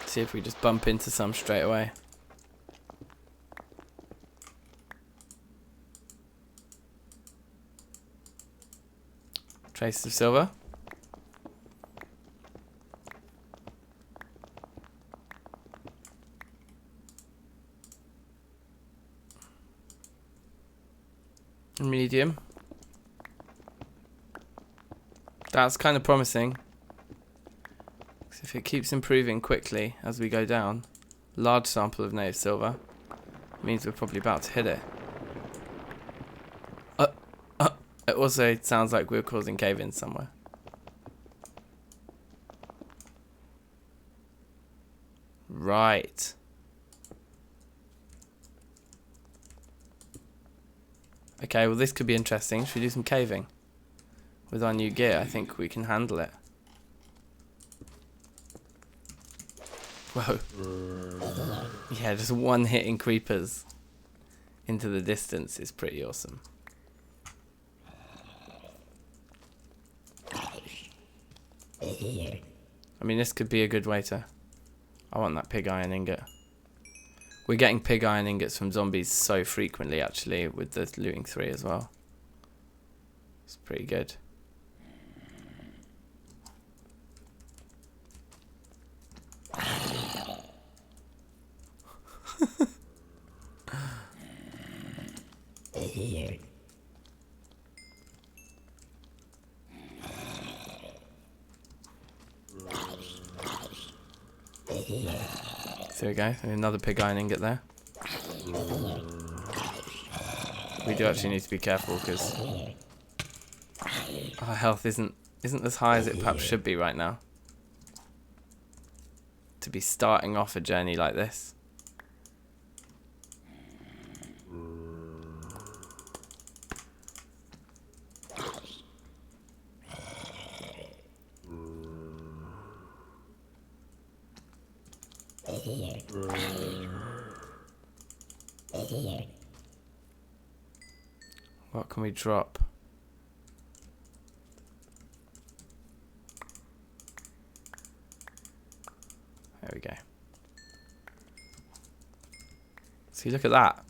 See if we just bump into some straight away. Trace of silver. Medium. That's kind of promising. If it keeps improving quickly as we go down, large sample of native silver, means we're probably about to hit it. It also sounds like we're causing cave-ins somewhere. Right. Okay, well this could be interesting. Should we do some caving? With our new gear, I think we can handle it. Whoa. Yeah, just one hitting creepers into the distance is pretty awesome. I mean, this could be a good way to... I want that pig iron ingot. We're getting pig iron ingots from zombies so frequently, actually, with the looting 3 as well. It's pretty good. There we go, another pig iron ingot there. We do actually need to be careful because our health isn't as high as it perhaps should be right now. To be starting off a journey like this. What can we drop? There we go. See, look at that.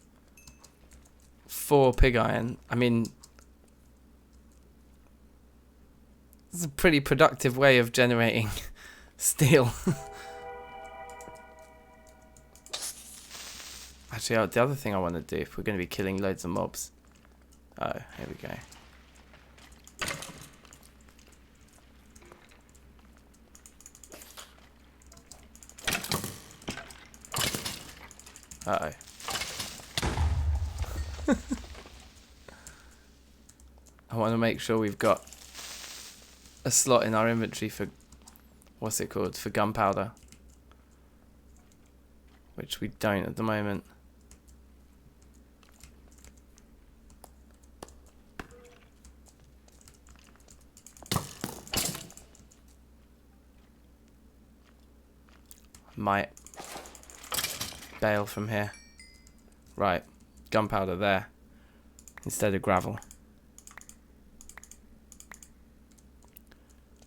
4 pig iron. I mean, it's a pretty productive way of generating steel. Actually, the other thing I want to do, if we're going to be killing loads of mobs. Oh, here we go. Uh-oh. I want to make sure we've got a slot in our inventory for, what's it called, for gunpowder. Which we don't at the moment. Might bail from here. Right, gunpowder there instead of gravel.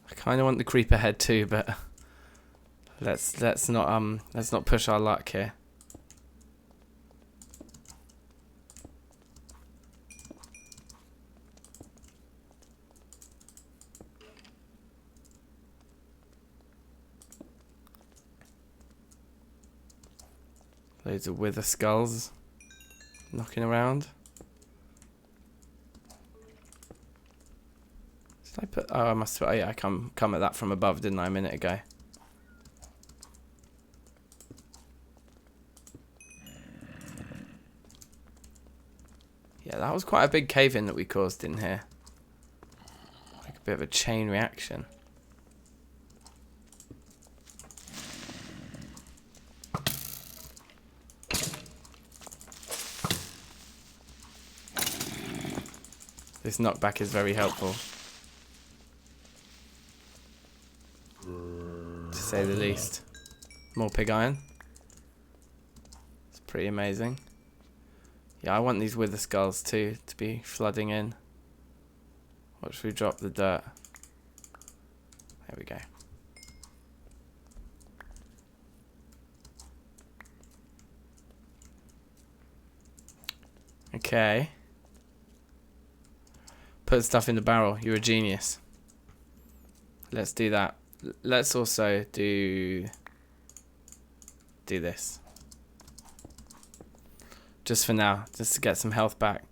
I kind of want the creeper head too, but let's not push our luck here. Loads of wither skulls knocking around. Did I put? Oh, I must. Oh, yeah, I come at that from above, didn't I, a minute ago? Yeah, that was quite a big cave-in that we caused in here. Like a bit of a chain reaction. This knockback is very helpful, to say the least. More pig iron. It's pretty amazing. Yeah, I want these wither skulls too to be flooding in. What should we drop? The dirt. There we go. Okay. Put stuff in the barrel. You're a genius. Let's do that. Let's also do this. Just for now, just to get some health back.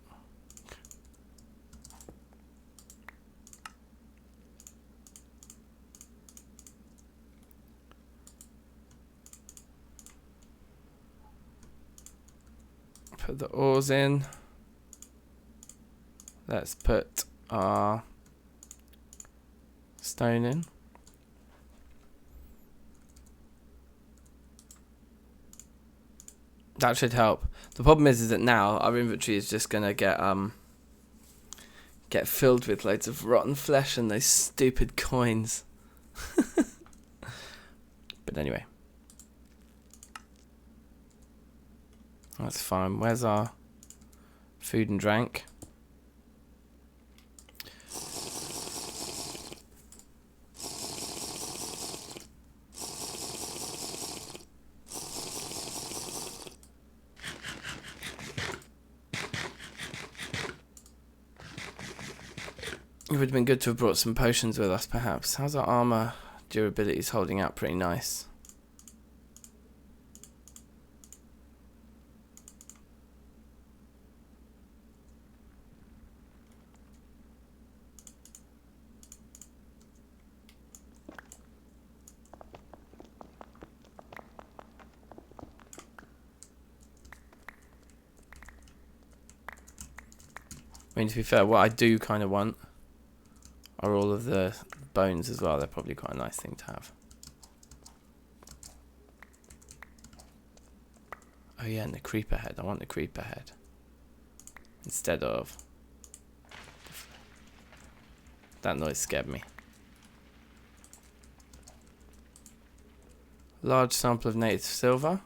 Put the ores in. Let's put our stone in. That should help. The problem is that now our inventory is just gonna get filled with loads of rotten flesh and those stupid coins. But anyway, that's fine. Where's our food and drink? It would have been good to have brought some potions with us, perhaps. How's our armor durability? Is holding out pretty nice. I mean, to be fair, what I do kind of want are all of the bones as well. They're probably quite a nice thing to have. Oh yeah, and the creeper head. I want the creeper head instead of... That noise scared me. Large sample of native silver.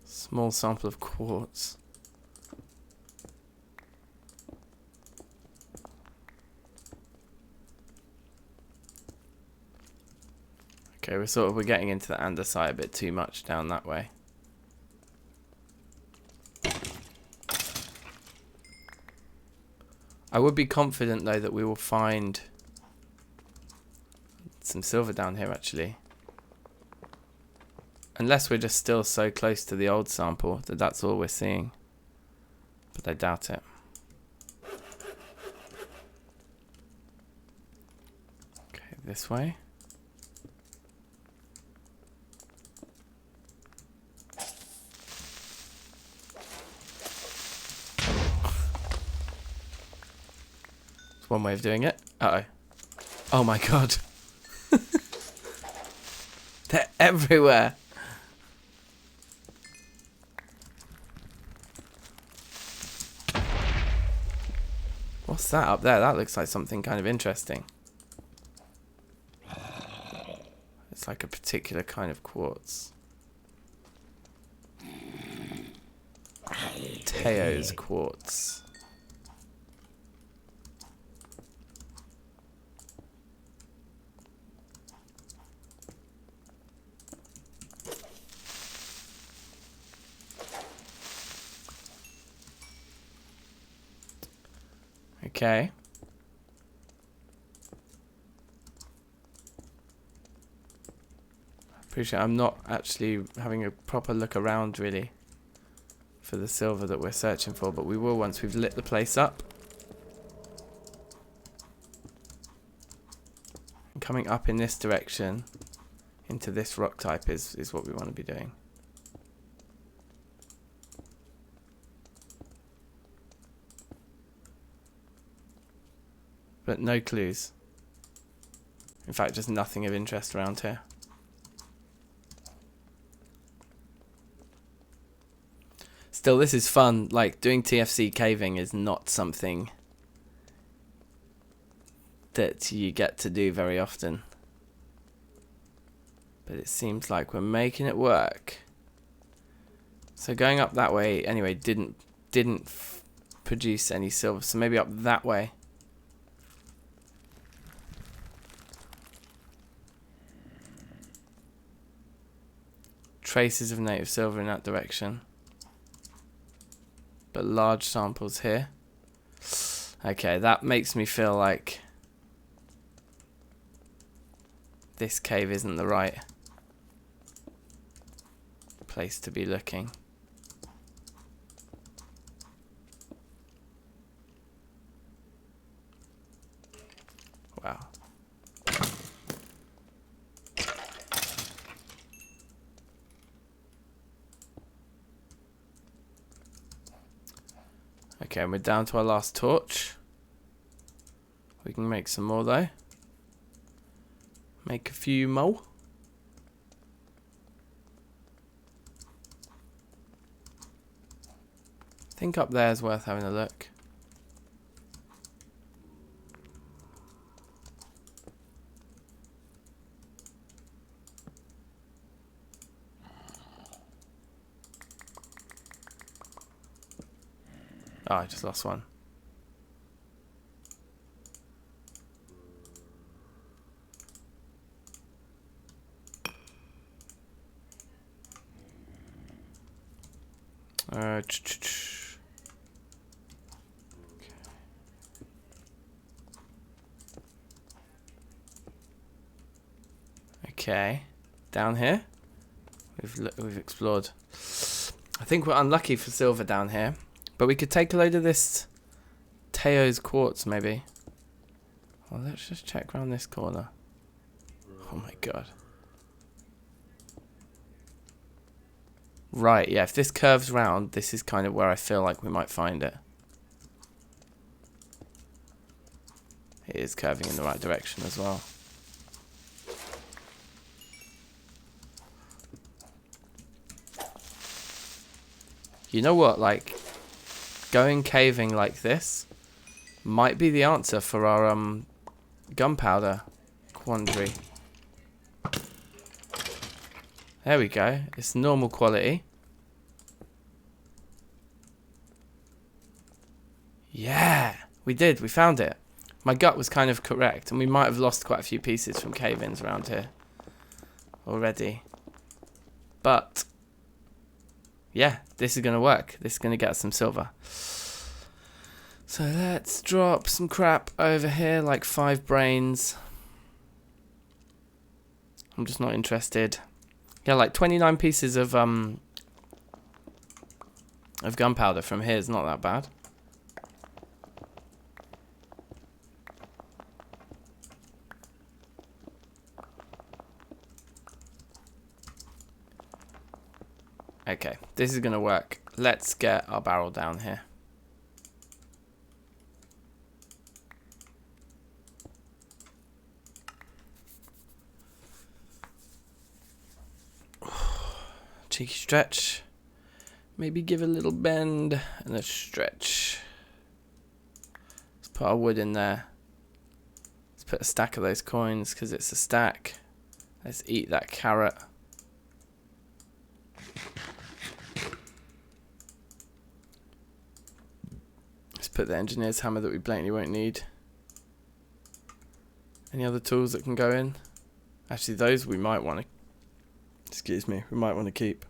Small sample of quartz. Okay, we're getting into the andesite a bit too much down that way. I would be confident though that we will find some silver down here actually. Unless we're just still so close to the old sample that that's all we're seeing. But I doubt it. Okay, this way. One way of doing it. Uh-oh. Oh my god. They're everywhere. What's that up there? That looks like something kind of interesting. It's like a particular kind of quartz. Teo's quartz. Okay. Appreciate I'm not actually having a proper look around really for the silver that we're searching for, but we will once we've lit the place up. And coming up in this direction into this rock type is what we want to be doing. But no clues. In fact, just nothing of interest around here. Still, this is fun. Like, doing TFC caving is not something that you get to do very often. But it seems like we're making it work. So going up that way, anyway, didn't produce any silver. So maybe up that way. Traces of native silver in that direction. But large samples here. Okay, that makes me feel like this cave isn't the right place to be looking. Wow. Okay, we're down to our last torch. We can make some more though. Make a few more. I think up there is worth having a look. Oh, I just lost one. Okay, down here we've explored. I think we're unlucky for silver down here, but we could take a load of this Teo's quartz maybe. Well, let's just check around this corner. Oh my god. Right, yeah, if this curves round, this is kind of where I feel like we might find it. It is curving in the right direction as well. You know what, like, going caving like this might be the answer for our gunpowder quandary. There we go. It's normal quality. Yeah, we did. We found it. My gut was kind of correct, and we might have lost quite a few pieces from cave-ins around here already. But yeah, this is going to work. This is going to get us some silver. So let's drop some crap over here, like 5 brains. I'm just not interested. Yeah, like 29 pieces of gunpowder from here is not that bad. Okay, this is going to work. Let's get our barrel down here. Cheeky stretch. Maybe give a little bend and a stretch. Let's put our wood in there. Let's put a stack of those coins because it's a stack. Let's eat that carrot. Let's put the engineer's hammer that we blatantly won't need. Any other tools that can go in? Actually, those we might want to... Excuse me, we might want to keep.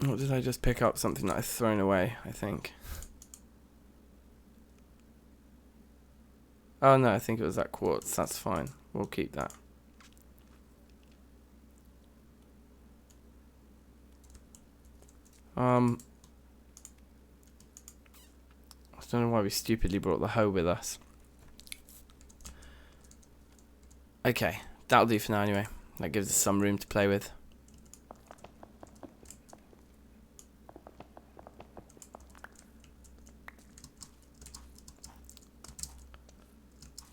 What did I just pick up? Something that I've thrown away, I think. Oh no, I think it was that quartz. That's fine. We'll keep that. I don't know why we stupidly brought the hoe with us. Okay, that'll do for now anyway. That gives us some room to play with.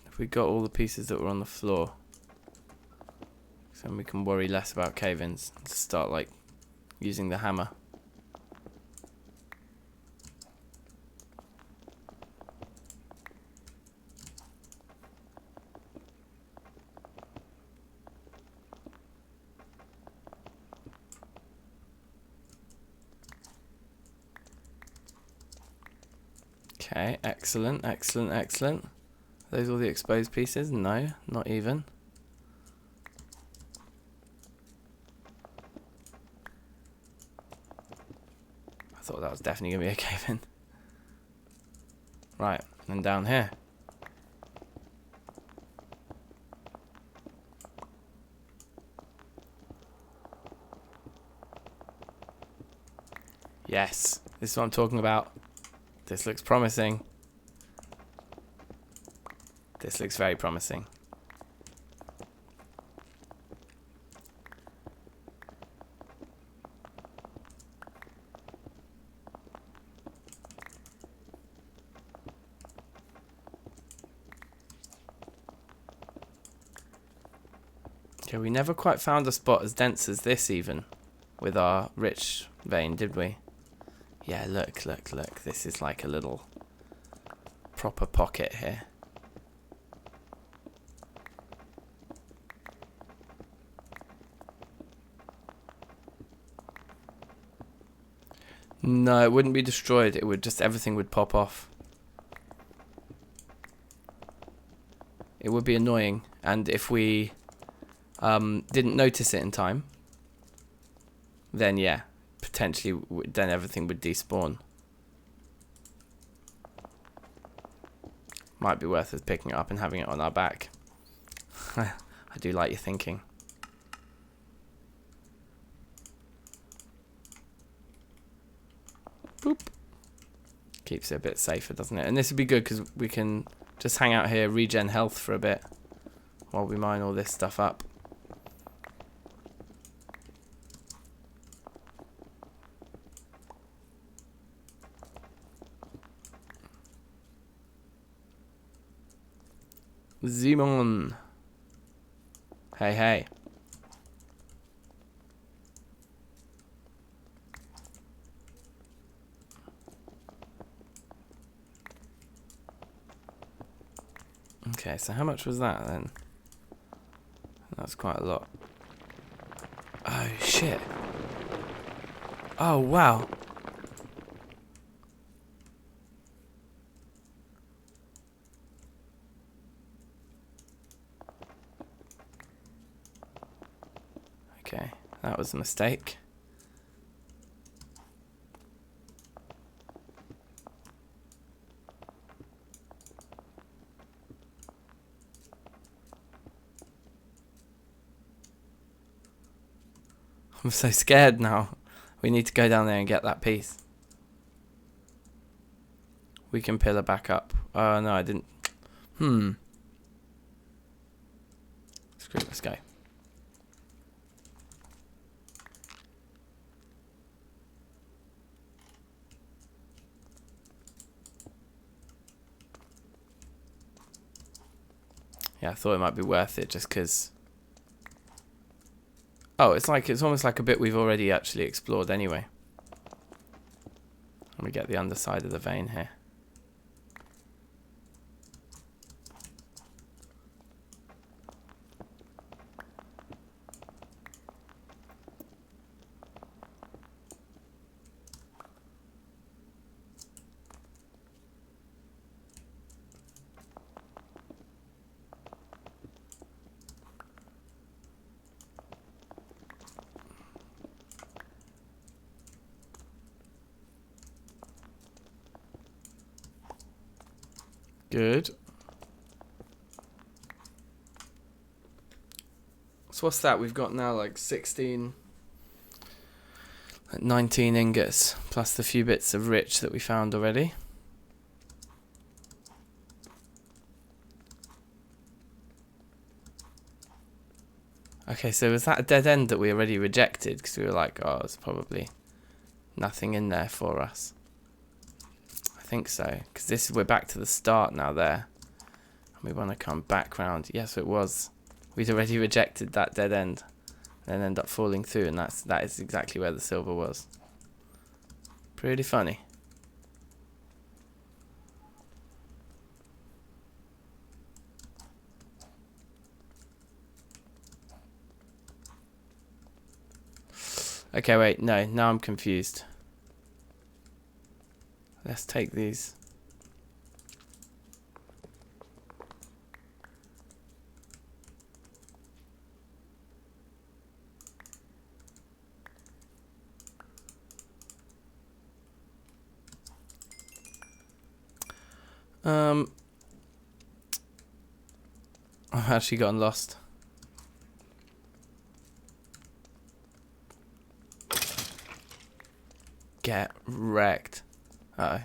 If we got all the pieces that were on the floor, so then we can worry less about cave-ins and start like using the hammer. Okay, excellent, excellent, excellent. Are those all the exposed pieces? No, not even. I thought that was definitely going to be a cave-in. Right, and down here. Yes, this is what I'm talking about. This looks promising. This looks very promising. Okay, we never quite found a spot as dense as this even with our rich vein, did we? Yeah, look, look, look. This is like a little proper pocket here. No, it wouldn't be destroyed. It would just, everything would pop off. It would be annoying. And if we didn't notice it in time, then yeah, potentially then everything would despawn. Might be worth us picking it up and having it on our back. I do like your thinking. Boop. Keeps it a bit safer, doesn't it? And this would be good because we can just hang out here, regen health for a bit while we mine all this stuff up. Zimon. Hey, hey. Okay, so how much was that then? That's quite a lot. Oh, shit. Oh, wow. Okay, that was a mistake. I'm so scared now. We need to go down there and get that piece. We can pillar back up. Oh, no, I didn't. Screw it, let's go. Yeah, I thought it might be worth it just because... Oh, it's almost like a bit we've already actually explored anyway. Let me get the underside of the vein here. Good. So what's that? We've got now like 16, like 19 ingots, plus the few bits of rich that we found already. Okay, so was that a dead end that we already rejected? Because we were like, oh, there's probably nothing in there for us. I think so, because we're back to the start now there. And we want to come back round. Yes, it was. We'd already rejected that dead end. And then end up falling through, and that is exactly where the silver was. Pretty funny. Okay, wait, no, now I'm confused. Let's take these. I've actually gotten lost. Get wrecked. Uh-oh.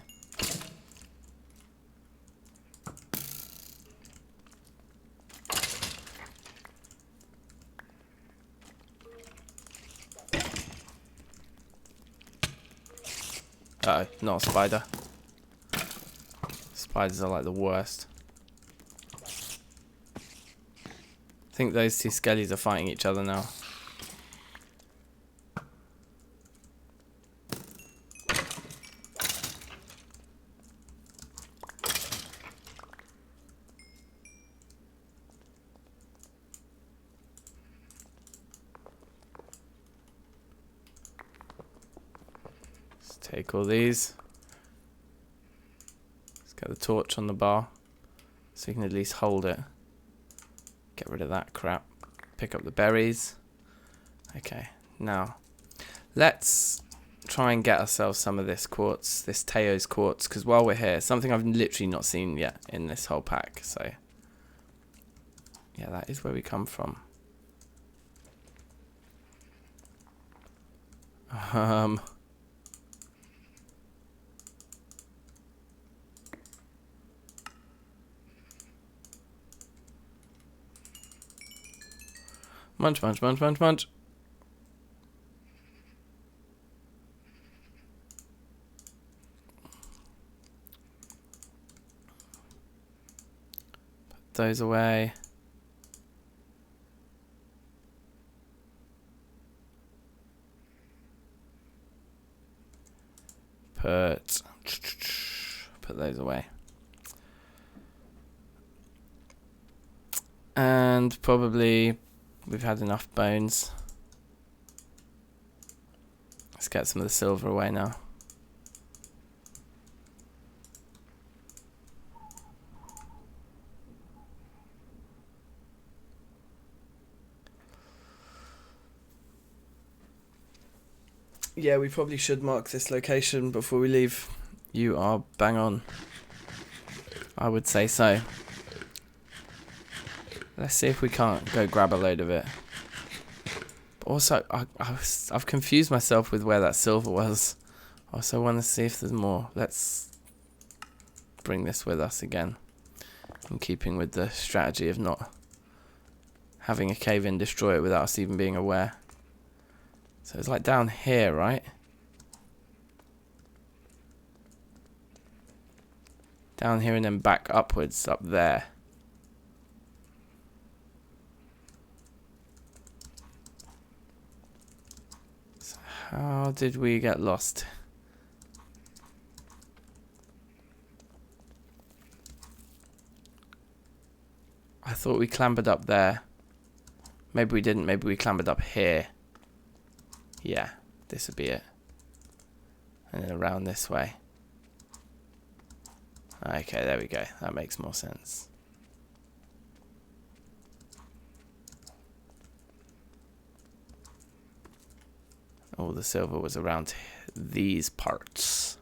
Uh-oh, not a spider. Spiders are like the worst. think those two skellies are fighting each other now. Let's take all these. Let's get the torch on the bar so you can at least hold it. Get rid of that crap. Pick up the berries. Okay, now let's try and get ourselves some of this quartz, this Teo's quartz, because while we're here, something I've literally not seen yet in this whole pack. So yeah, that is where we come from. Munch, munch, munch, munch, munch. Put those away. Put those away. And probably we've had enough bones. Let's get some of the silver away now. Yeah, we probably should mark this location before we leave. You are bang on. I would say so. Let's see if we can't go grab a load of it. But also, I've confused myself with where that silver was. I also want to see if there's more. Let's bring this with us again. In keeping with the strategy of not having a cave-in destroy it without us even being aware. So it's like down here, right? Down here and then back upwards, up there. So how did we get lost? I thought we clambered up there. Maybe we didn't, maybe we clambered up here. Yeah, this would be it. And then around this way. Okay, there we go. That makes more sense. All the silver was around these parts.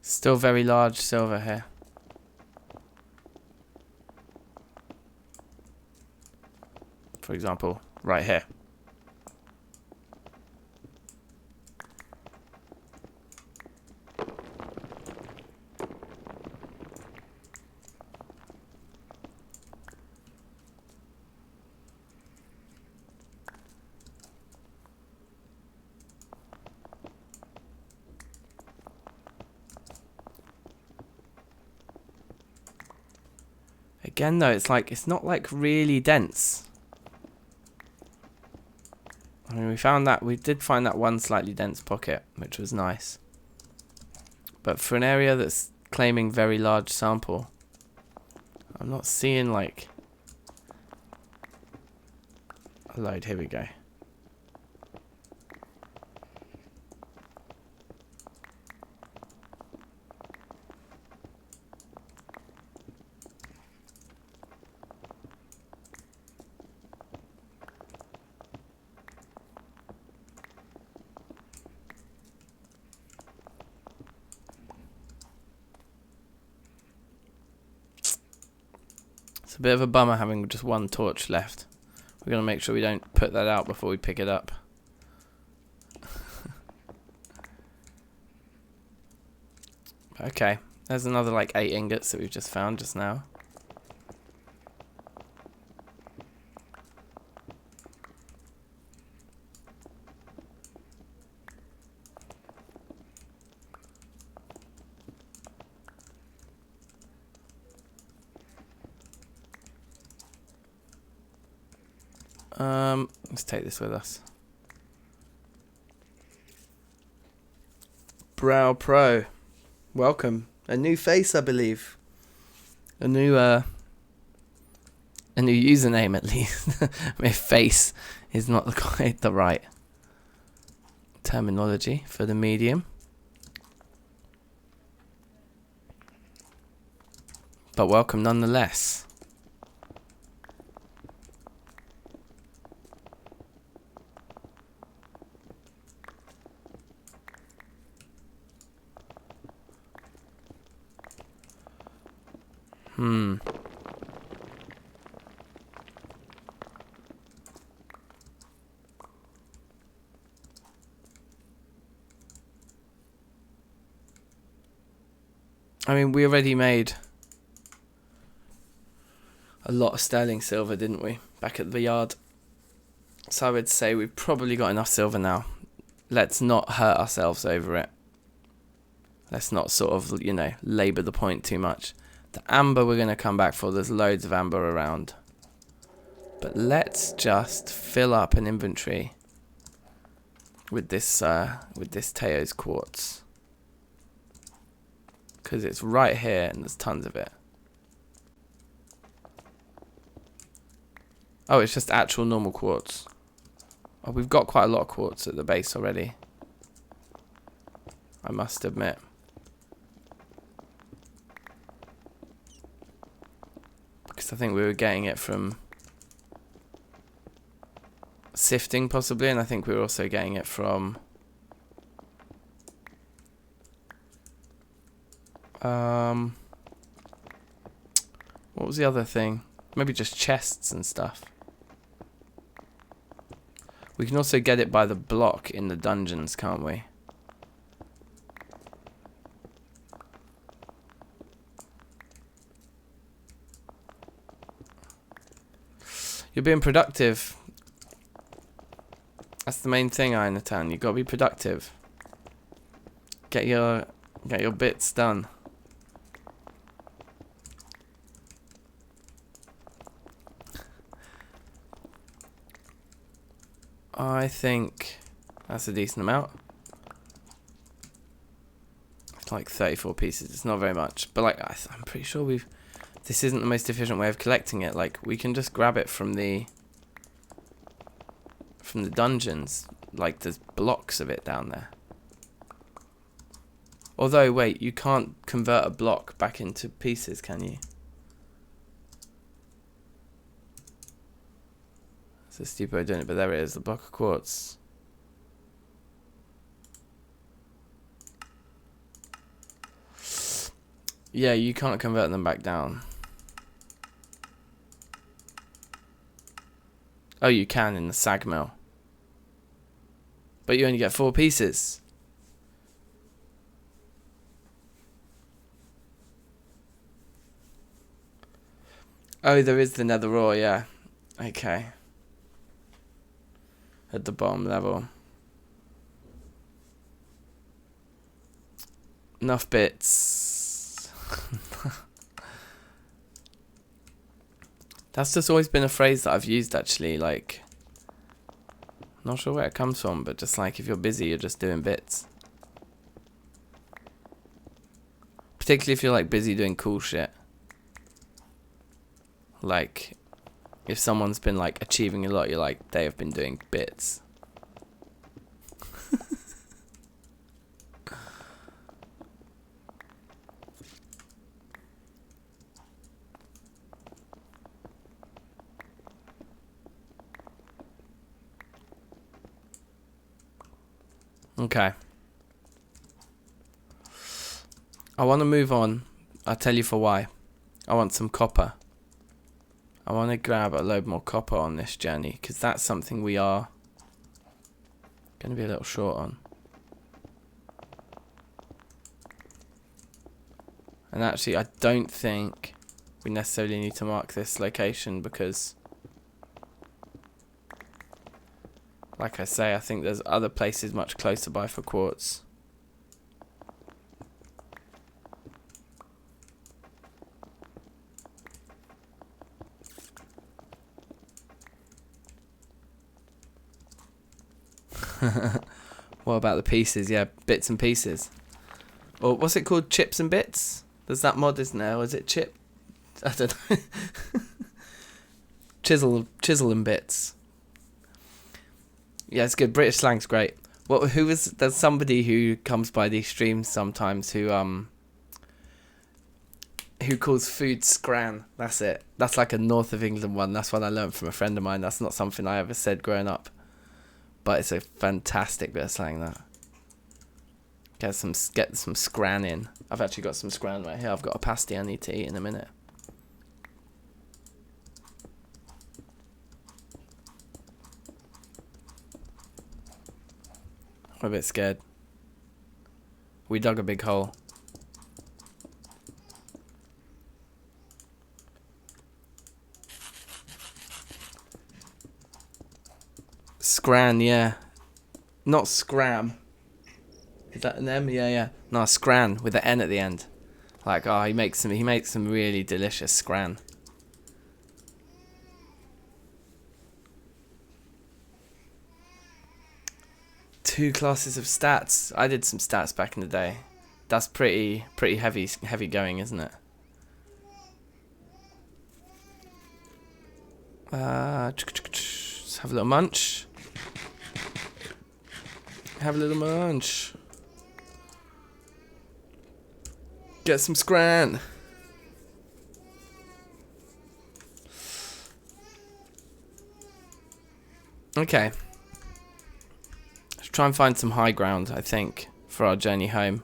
Still very large silver here. For example, right here. Again though, it's not like really dense. I mean, we did find that one slightly dense pocket, which was nice. But for an area that's claiming very large sample, I'm not seeing like a load. Here we go. It's a bit of a bummer having just one torch left. We're going to make sure we don't put that out before we pick it up. Okay, there's another like 8 ingots that we've just found just now. Let's take this with us. Brow Pro, welcome. A new face, I believe. A new username, at least. My face is not quite the right terminology for the medium. But welcome nonetheless. I mean, we already made a lot of sterling silver, didn't we? Back at the yard. So I would say we've probably got enough silver now. Let's not hurt ourselves over it. Let's not sort of, you know, labour the point too much. The amber we're going to come back for. There's loads of amber around. But let's just fill up an inventory with this Teo's quartz. Because it's right here and there's tons of it. Oh, it's just actual normal quartz. Oh, we've got quite a lot of quartz at the base already, I must admit. Because I think we were getting it from sifting possibly, and I think we were also getting it from what was the other thing? Maybe just chests and stuff. We can also get it by the block in the dungeons, can't we? You're being productive. That's the main thing, Ironatown. You've got to be productive. Get your bits done. I think that's a decent amount. It's like 34 pieces. It's not very much, but like I'm pretty sure this isn't the most efficient way of collecting it. Like we can just grab it from the dungeons. Like there's blocks of it down there. Although wait, you can't convert a block back into pieces, can you? It's a stupid way of doing it, but there it is, the block of quartz. Yeah, you can't convert them back down. Oh, you can in the sag mill. But you only get 4 pieces. Oh, there is the nether ore, yeah. Okay. At the bottom level. Enough bits. That's just always been a phrase that I've used actually, like, not sure where it comes from, but just like if you're busy, you're just doing bits. Particularly if you're like busy doing cool shit. Like, if someone's been like achieving a lot, you're like, they have been doing bits. Okay. I want to move on. I'll tell you for why. I want some copper. I want to grab a load more copper on this journey, because that's something we are going to be a little short on. And actually, I don't think we necessarily need to mark this location, because, like I say, I think there's other places much closer by for quartz. What about the pieces? Yeah, bits and pieces. Or what's it called? Chips and bits? There's that mod, isn't there? Or is it chip? I don't know. Chisel and bits. Yeah, it's good. British slang's great. There's somebody who comes by these streams sometimes who calls food scran. That's it. That's like a north of England one. That's one I learned from a friend of mine. That's not something I ever said growing up. But it's a fantastic bit of slang, that. Get some scran in. I've actually got some scran right here. I've got a pasty I need to eat in a minute. I'm a bit scared. We dug a big hole. Scran, yeah. Not scram. Is that an M? Yeah. No, scran with an N at the end. Like, oh, he makes some really delicious scran. Two classes of stats. I did some stats back in the day. That's pretty heavy going, isn't it? Let's have a little munch. Have a little munch. Get some scran. Okay. Let's try and find some high ground, I think, for our journey home.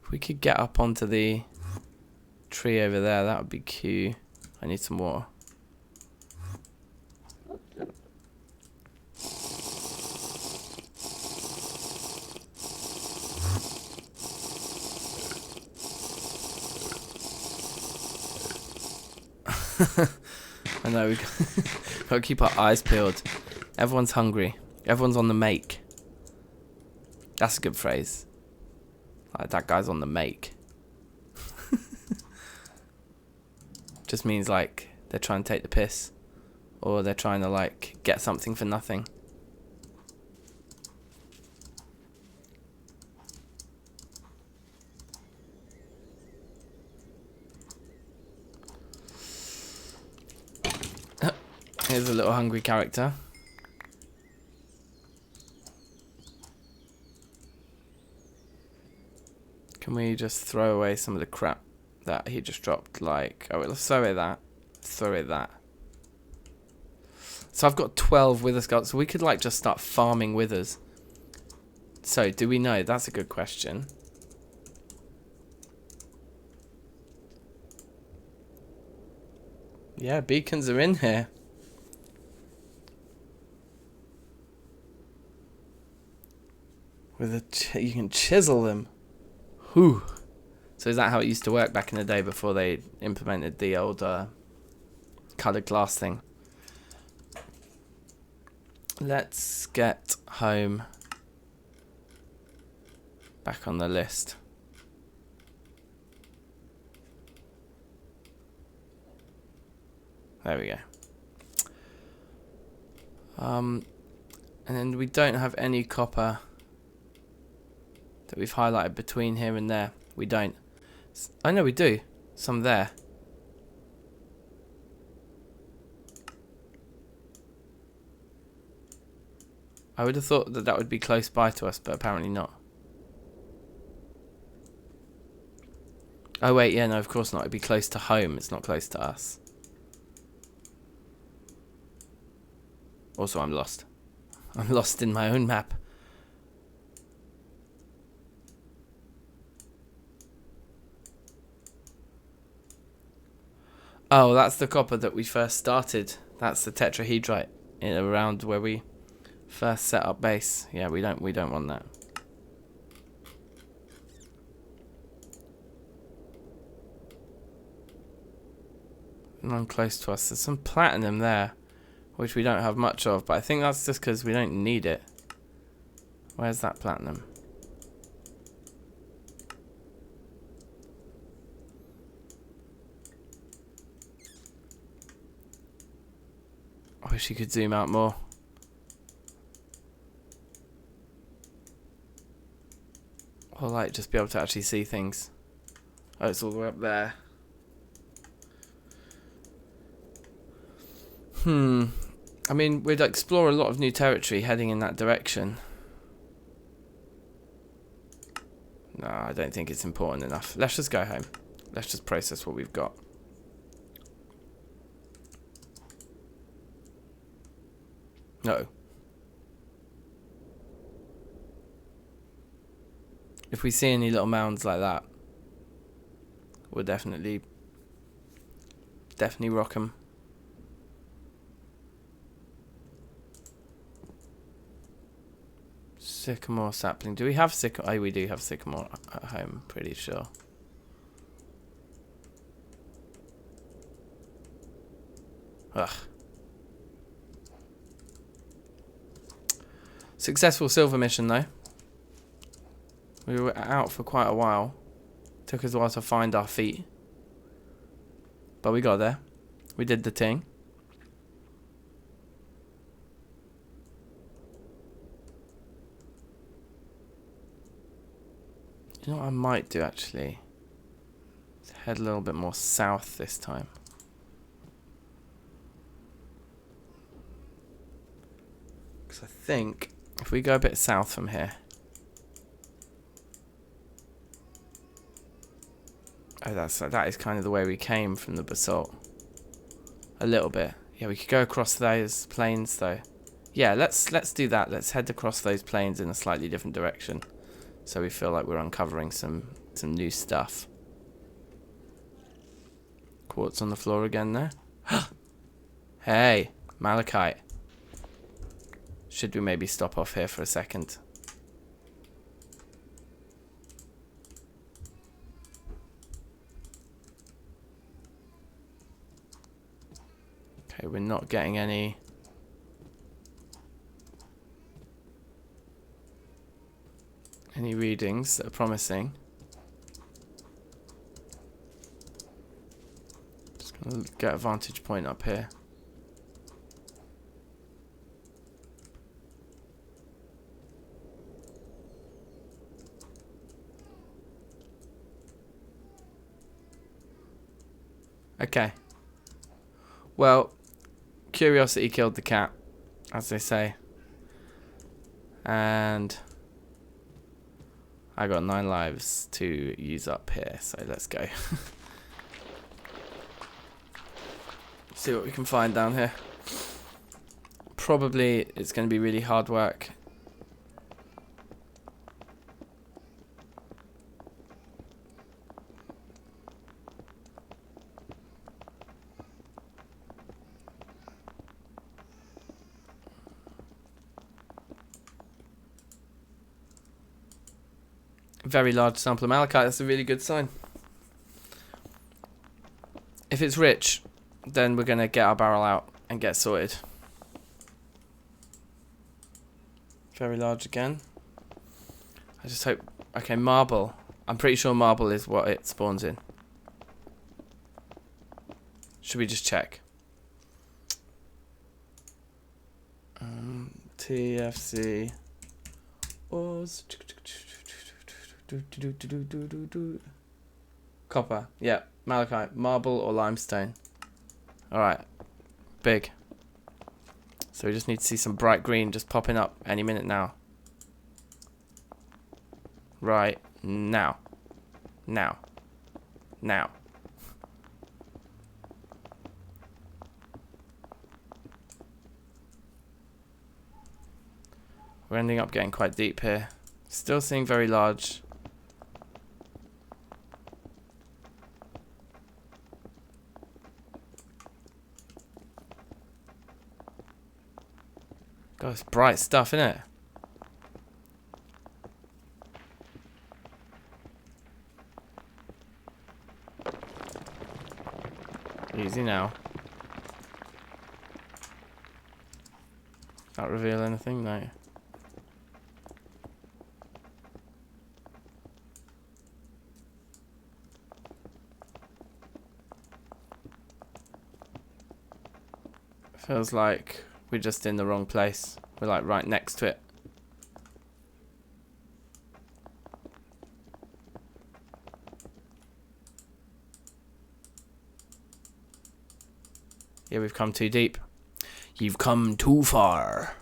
If we could get up onto the tree over there, that would be cute. I need some water. I know, we've got to keep our eyes peeled. Everyone's hungry. Everyone's on the make. That's a good phrase. Like, that guy's on the make. Just means, like, they're trying to take the piss. Or they're trying to, like, get something for nothing. Here's a little hungry character. Can we just throw away some of the crap that he just dropped? Like, oh, let's throw away that. Throw away that. So I've got 12 wither skulls. So we could, like, just start farming withers. So, do we know? That's a good question. Yeah, beacons are in here. You can chisel them. Whew. So is that how it used to work back in the day before they implemented the old coloured glass thing? Let's get home back on the list. There we go. And then we don't have any copper that we've highlighted between here and there. We don't. I know we do. Some there. I would have thought that that would be close by to us, but apparently not. Oh wait, yeah, no, of course not. It'd be close to home. It's not close to us. Also, I'm lost. I'm lost in my own map. Oh, that's the copper that we first started. That's the tetrahedrite around where we first set up base. Yeah, we don't want that. None close to us. There's some platinum there, which we don't have much of, but I think that's just because we don't need it. Where's that platinum? I wish you could zoom out more. Or like just be able to actually see things. Oh, it's all the way up there. I mean, we'd explore a lot of new territory heading in that direction. No, I don't think it's important enough. Let's just go home. Let's just process what we've got. No. If we see any little mounds like that, we'll definitely rock them. Sycamore sapling. Do we have sycamore? Oh, we do have sycamore at home, pretty sure. Ugh. Successful silver mission though. We were out for quite a while. Took us a while to find our feet. But we got there. We did the thing. You know what I might do actually? Let's head a little bit more south this time. Because I think if we go a bit south from here. Oh, that is kind of the way we came from the basalt. A little bit. Yeah, we could go across those plains though. Yeah, let's do that. Let's head across those plains in a slightly different direction. So we feel like we're uncovering some new stuff. Quartz on the floor again there. Hey, malachite. Should we maybe stop off here for a second? Okay, we're not getting any readings that are promising. Just gonna get a vantage point up here. Okay. Well, curiosity killed the cat, as they say. And I got 9 lives to use up here, so let's go. See what we can find down here. Probably it's going to be really hard work. Very large sample of malachite, that's a really good sign. If it's rich, then we're going to get our barrel out and get sorted. Very large again. I just hope... Okay, marble. I'm pretty sure marble is what it spawns in. Should we just check? TFC... Ores... Copper, yeah, malachite, marble or limestone. Alright, big. So we just need to see some bright green just popping up any minute now. Right, now. Now. Now. We're ending up getting quite deep here. Still seeing very large. God, it's bright stuff, isn't it? Easy now. Can't reveal anything, no. Feels like we're just in the wrong place. We're like right next to it. Yeah, we've come too deep. You've come too far.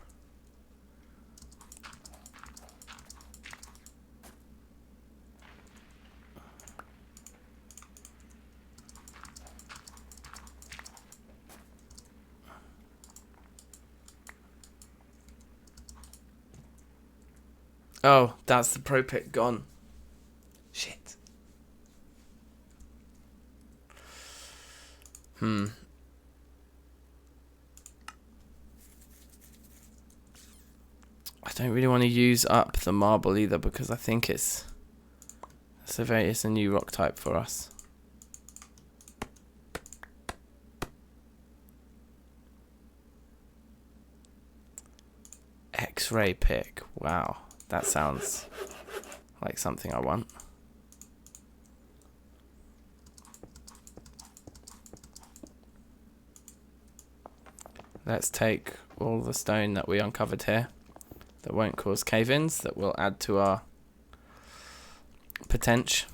Oh, that's the pro pick gone. Shit. I don't really want to use up the marble either because I think it's a new rock type for us. X-ray pick. Wow, that sounds like something I want. Let's take all the stone that we uncovered here that won't cause cave-ins, that will add to our potential.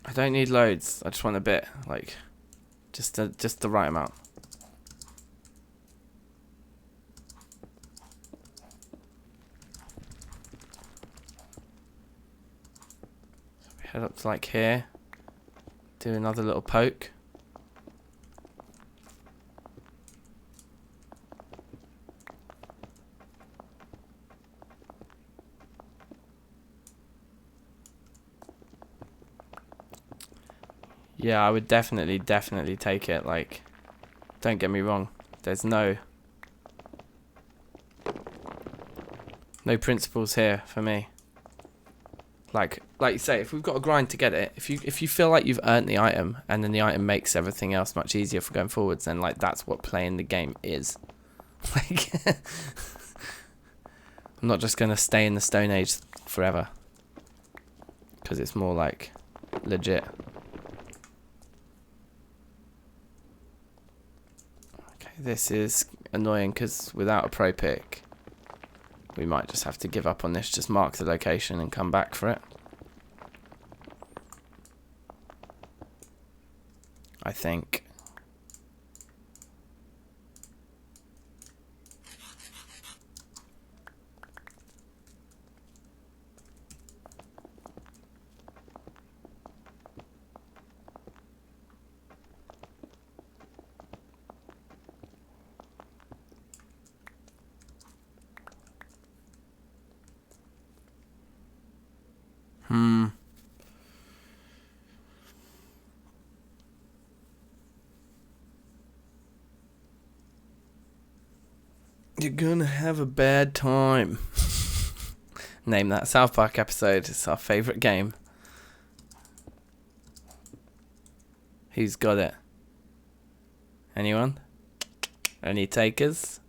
I don't need loads, I just want a bit, like just the right amount. So we head up to like here, do another little poke. Yeah, I would definitely take it. Like, don't get me wrong. There's no principles here for me. Like you say, if we've got a grind to get it, if you feel like you've earned the item and then the item makes everything else much easier for going forwards, then like that's what playing the game is. Like, I'm not just gonna stay in the Stone Age forever because it's more like legit. This is annoying because without a pro pick, we might just have to give up on this, just mark the location and come back for it. I think. You're gonna have a bad time. Name that South Park episode. It's our favourite game. Who's got it? Anyone? Any takers?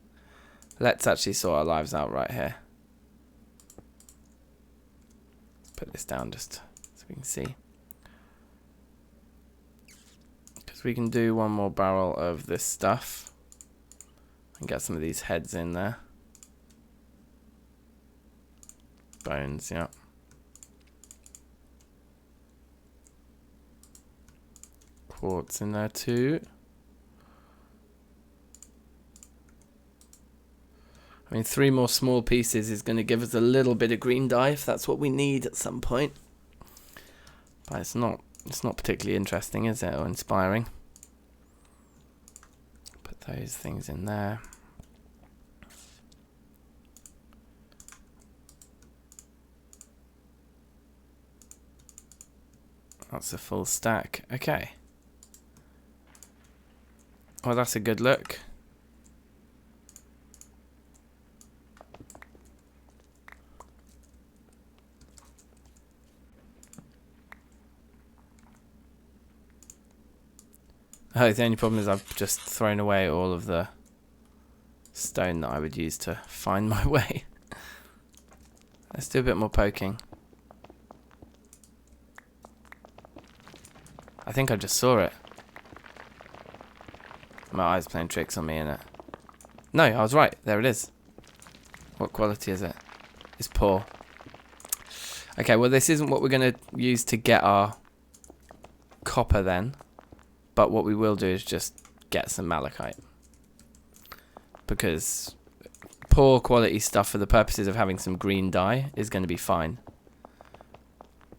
Let's actually sort our lives out right here. Put this down just so we can see. Because we can do one more barrel of this stuff. And get some of these heads in there. Bones, yeah. Quartz in there too. I mean, 3 more small pieces is going to give us a little bit of green dye if that's what we need at some point. But it's not particularly interesting, is it, or inspiring? Put those things in there. That's a full stack. Okay. Well, that's a good look. Oh, the only problem is I've just thrown away all of the stone that I would use to find my way. Let's do a bit more poking. I think I just saw it. My eye's playing tricks on me, innit? No, I was right. There it is. What quality is it? It's poor. Okay, well this isn't what we're going to use to get our copper then. But what we will do is just get some malachite. Because poor quality stuff for the purposes of having some green dye is going to be fine.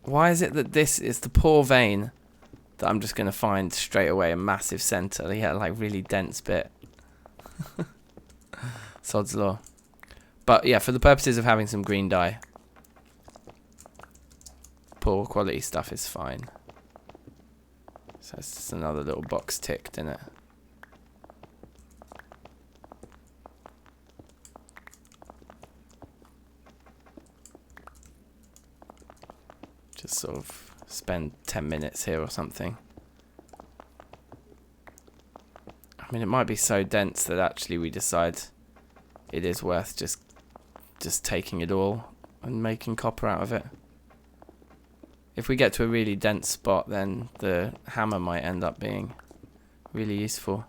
Why is it that this is the poor vein that I'm just going to find straight away a massive centre? Yeah, like really dense bit. Sod's law. But yeah, for the purposes of having some green dye, poor quality stuff is fine. So it's just another little box ticked, isn't it? Just sort of spend 10 minutes here or something. I mean, it might be so dense that actually we decide it is worth just taking it all and making copper out of it. If we get to a really dense spot, then the hammer might end up being really useful.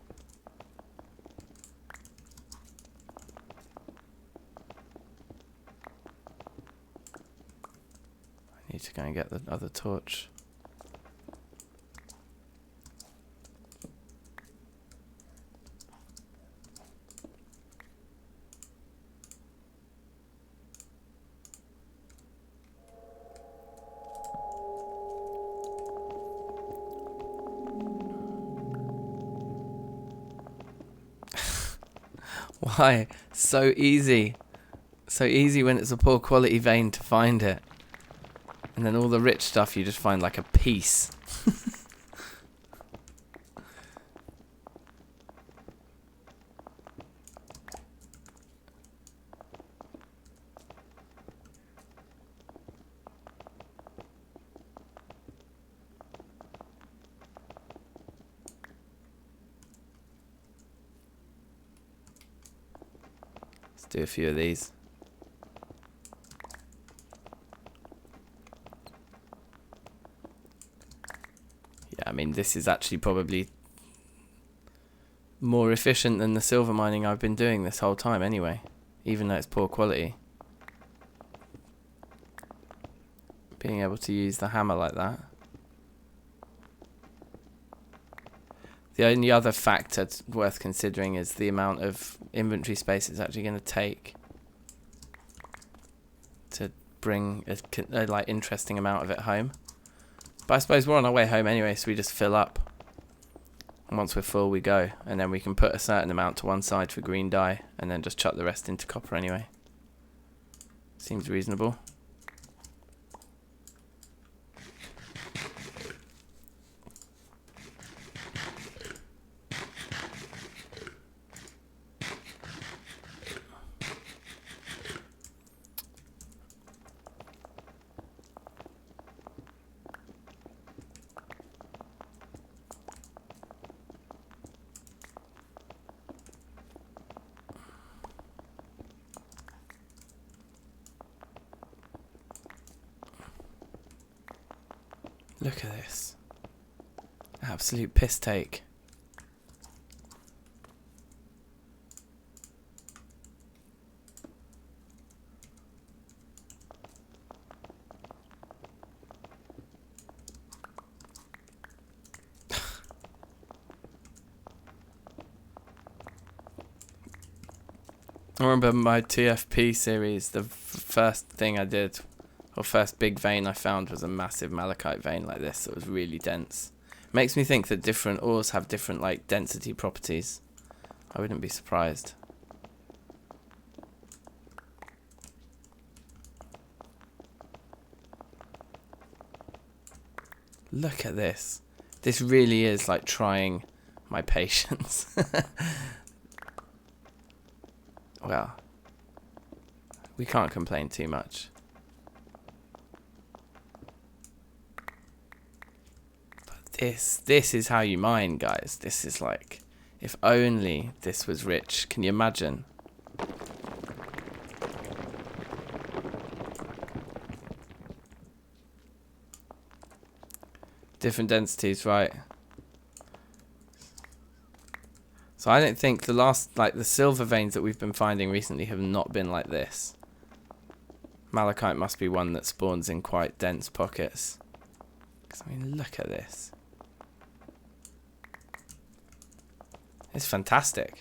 I need to go and get the other torch. Why? So easy. So easy when it's a poor quality vein to find it. And then all the rich stuff you just find like a piece. Let's do a few of these. I mean, this is actually probably more efficient than the silver mining I've been doing this whole time anyway, even though it's poor quality. Being able to use the hammer like that. The only other factor worth considering is the amount of inventory space it's actually going to take to bring a like interesting amount of it home. But I suppose we're on our way home anyway, so we just fill up. And once we're full, we go. And then we can put a certain amount to one side for green dye, and then just chuck the rest into copper anyway. Seems reasonable. Look at this. Absolute piss take. I remember my TFP series, the first thing I did, or first big vein I found, was a massive malachite vein like this that was really dense. Makes me think that different ores have different like density properties. I wouldn't be surprised. Look at this. This really is like trying my patience. Well, we can't complain too much. But this is how you mine, guys. This is like, if only this was rich. Can you imagine? Different densities, right. So I don't think the last, like, the silver veins that we've been finding recently have not been like this. Malachite must be one that spawns in quite dense pockets. 'Cause, I mean, look at this. It's fantastic.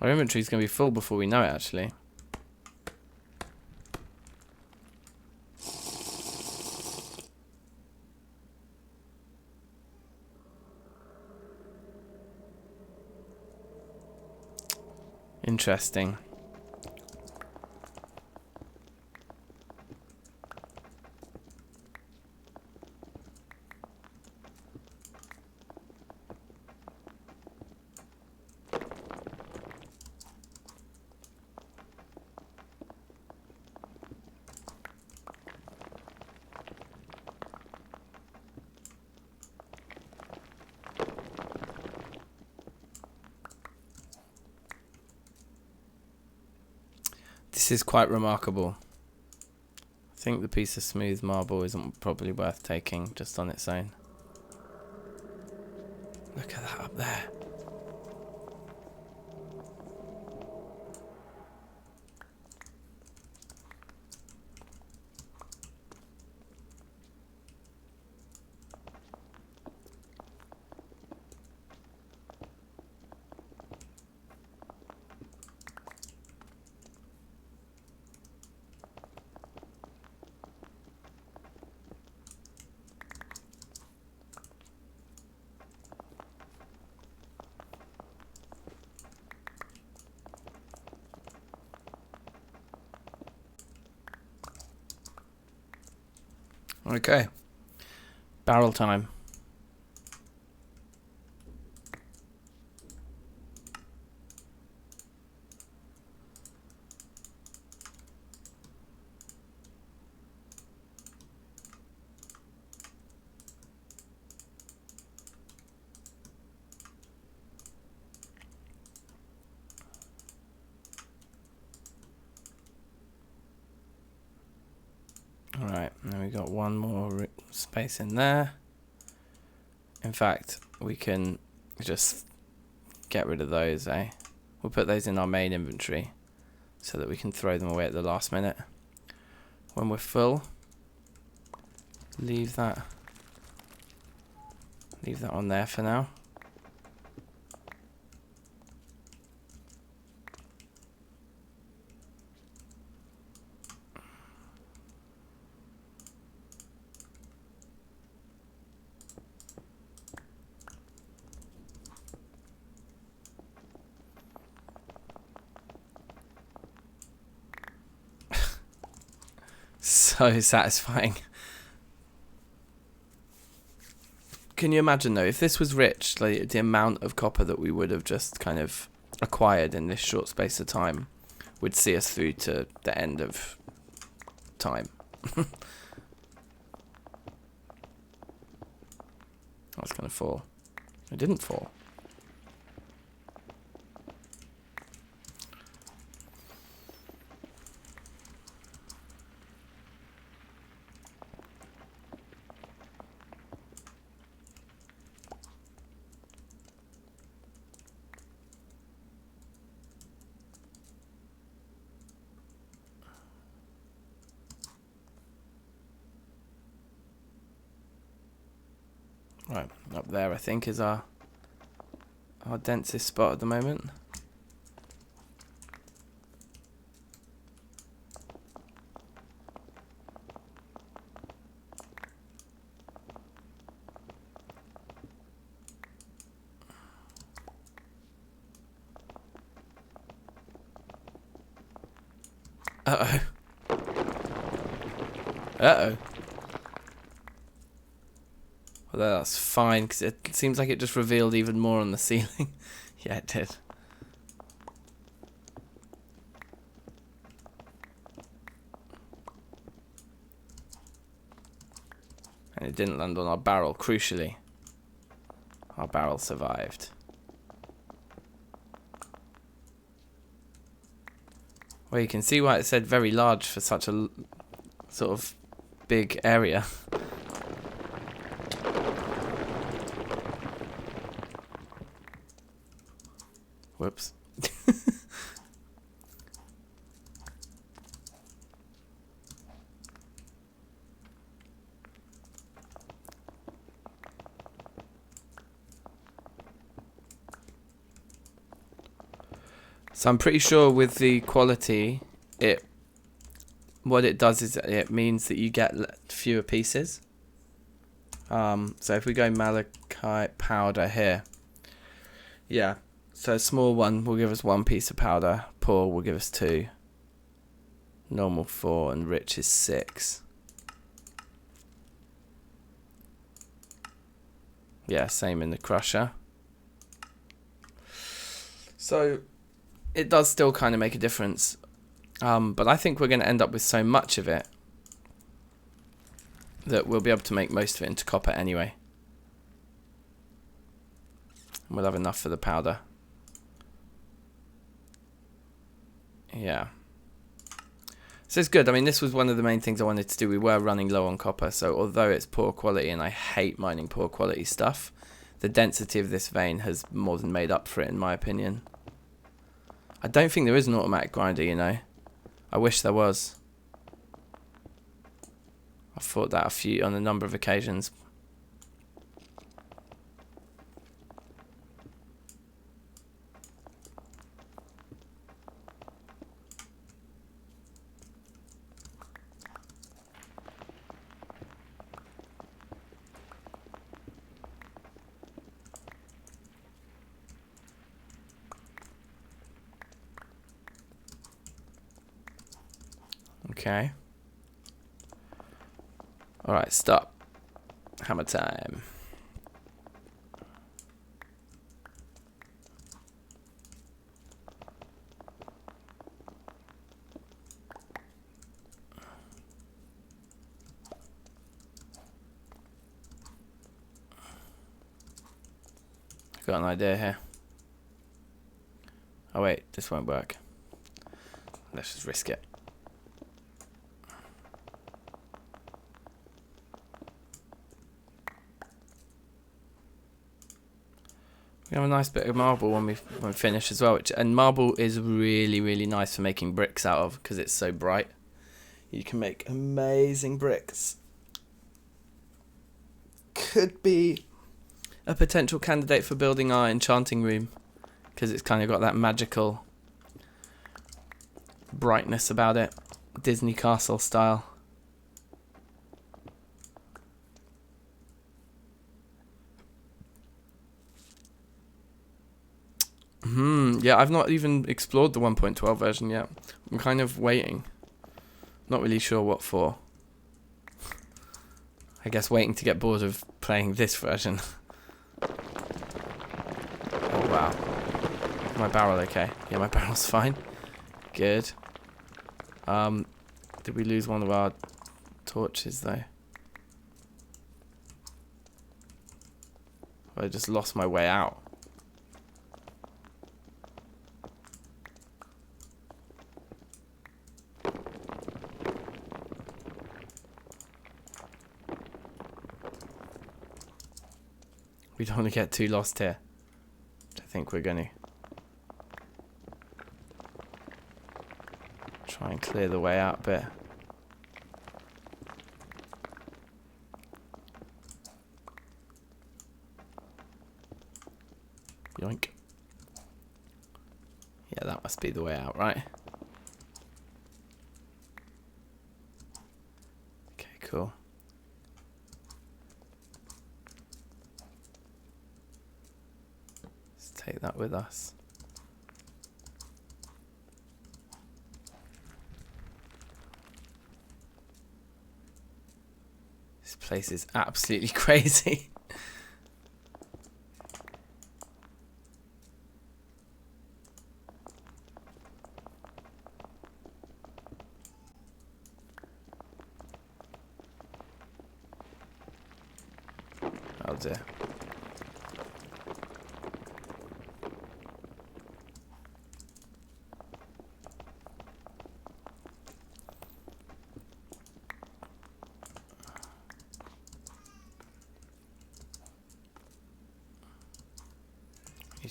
Our inventory's going to be full before we know it, actually. Interesting. This is quite remarkable. I think the piece of smooth marble isn't probably worth taking just on its own. Look at that up there. Okay. Barrel time. Alright, now we got one more space in there. In fact, we can just get rid of those, eh? We'll put those in our main inventory so that we can throw them away at the last minute. When we're full, leave that on there for now. So satisfying. Can you imagine though, if this was rich, like the amount of copper that we would have just kind of acquired in this short space of time would see us through to the end of time. That's gonna fall. It didn't fall. Right, up there I think is our densest spot at the moment. Uh-oh. Uh-oh. Although that's fine, because it seems like it just revealed even more on the ceiling. Yeah, it did. And it didn't land on our barrel, crucially. Our barrel survived. Well, you can see why it said very large for such a sort of big area. Whoops. So I'm pretty sure with the quality, what it does is it means that you get fewer pieces. So if we go malachite powder here, yeah, so a small one will give us 1 piece of powder, poor will give us 2, normal 4, and rich is 6. Yeah, same in the crusher. So it does still kind of make a difference, but I think we're going to end up with so much of it that we'll be able to make most of it into copper anyway. And we'll have enough for the powder. Yeah. So it's good. I mean, this was one of the main things I wanted to do. We were running low on copper, so although it's poor quality, and I hate mining poor quality stuff, the density of this vein has more than made up for it, in my opinion. I don't think there is an automatic grinder, you know. I wish there was. I've thought that on a number of occasions. Okay. Alright, stop. Hammer time. I've got an idea here. Oh wait, this won't work. Let's just risk it. We have a nice bit of marble when we finish as well, and marble is really, really nice for making bricks out of because it's so bright. You can make amazing bricks. Could be a potential candidate for building our enchanting room because it's kind of got that magical brightness about it, Disney castle style. Yeah, I've not even explored the 1.12 version yet. I'm kind of waiting. Not really sure what for. I guess waiting to get bored of playing this version. Oh wow. Is my barrel okay? Yeah, my barrel's fine. Good. Did we lose one of our torches though? I just lost my way out. We don't want to get too lost here. I think we're going to try and clear the way out a bit. Yoink. Yeah, that must be the way out, right? Okay, cool. Take that with us. This place is absolutely crazy. Oh dear.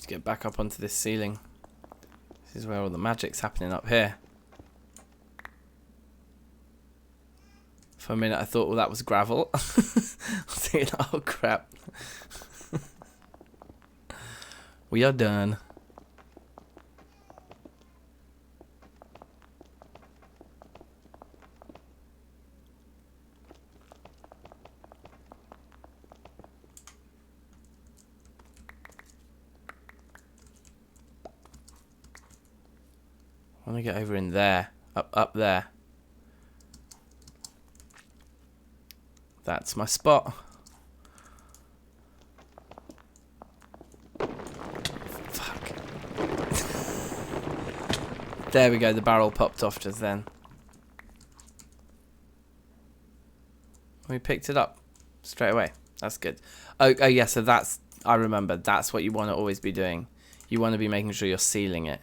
to get back up onto this ceiling. This is where all the magic's happening up here. For a minute I thought, well, that was gravel. I was thinking, oh crap. We are done. I want to get over in there. Up there. That's my spot. Fuck. There we go, the barrel popped off just then. We picked it up straight away. That's good. Oh yeah, so that's, I remember, that's what you want to always be doing. You want to be making sure you're sealing it.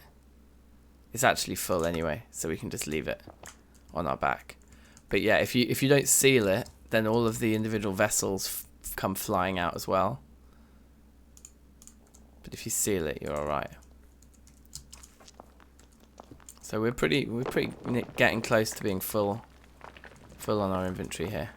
It's actually full anyway, so we can just leave it on our back. But yeah, if you don't seal it, then all of the individual vessels come flying out as well. But if you seal it, you're alright. So we're pretty getting close to being full on our inventory here.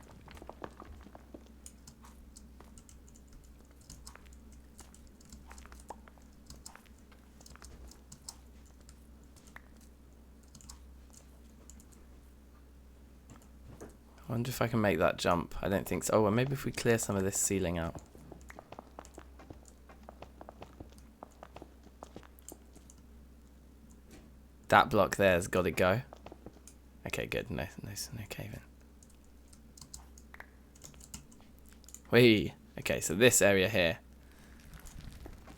I wonder if I can make that jump. I don't think so. Oh, well, maybe if we clear some of this ceiling out. That block there has got to go. Okay, good. No caving. Whee! Okay, so this area here.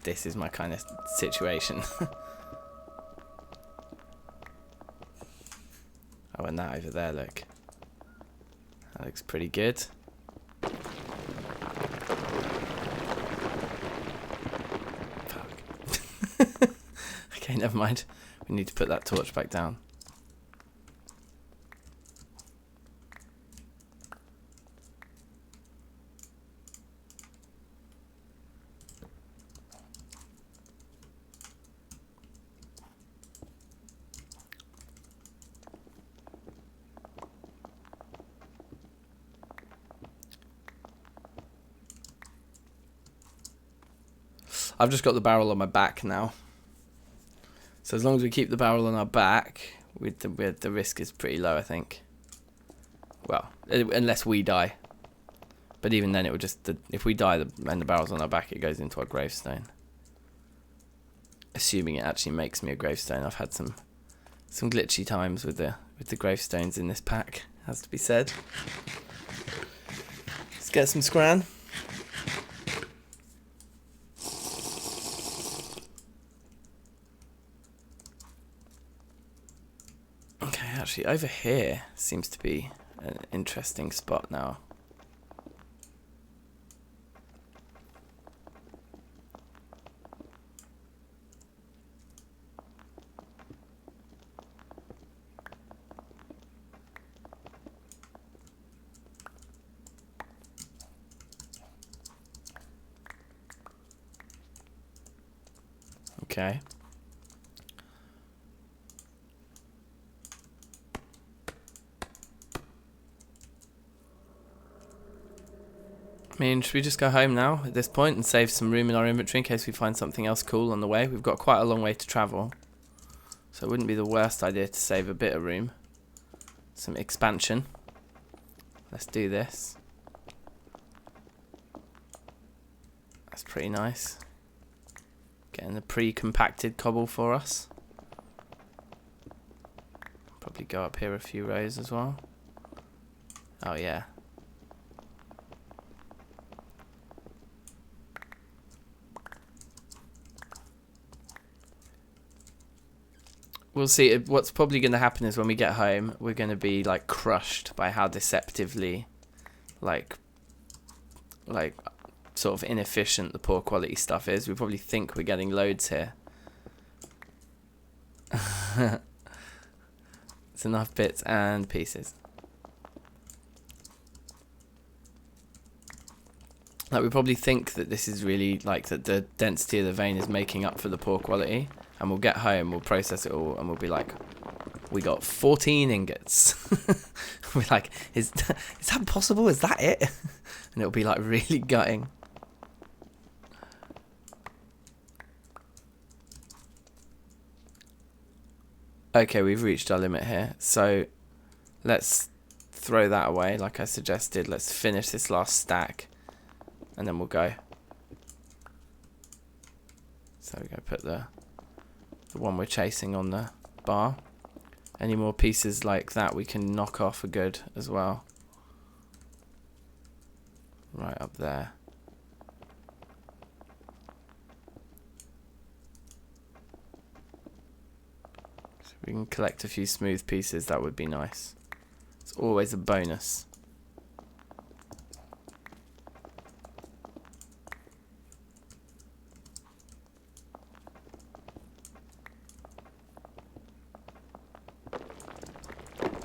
This is my kind of situation. Oh, and that over there, look. That looks pretty good. Fuck. Okay, never mind. We need to put that torch back down. I've just got the barrel on my back now. So as long as we keep the barrel on our back, the risk is pretty low, I think. Well, unless we die. But even then, it would just, if we die and the barrel's on our back, it goes into our gravestone. Assuming it actually makes me a gravestone. I've had some glitchy times with the gravestones in this pack, has to be said. Let's get some scran. Actually, over here seems to be an interesting spot now. Okay. I mean, should we just go home now at this point and save some room in our inventory in case we find something else cool on the way? We've got quite a long way to travel, so it wouldn't be the worst idea to save a bit of room. Some expansion. Let's do this. That's pretty nice. Getting the pre-compacted cobble for us. Probably go up here a few rows as well. Oh yeah. We'll see. What's probably going to happen is when we get home, we're going to be like crushed by how deceptively, like sort of inefficient the poor quality stuff is. We probably think we're getting loads here. It's enough bits and pieces. Like, we probably think that this is really, like, that the density of the vein is making up for the poor quality. And we'll get home, we'll process it all, and we'll be like, we got 14 ingots. We're like, is that possible? Is that it? And it'll be, like, really gutting. Okay, we've reached our limit here. So, let's throw that away, like I suggested. Let's finish this last stack. And then we'll go. So we're going to put the one we're chasing on the bar. Any more pieces like that we can knock off are good as well. Right up there. So we can collect a few smooth pieces, that would be nice. It's always a bonus.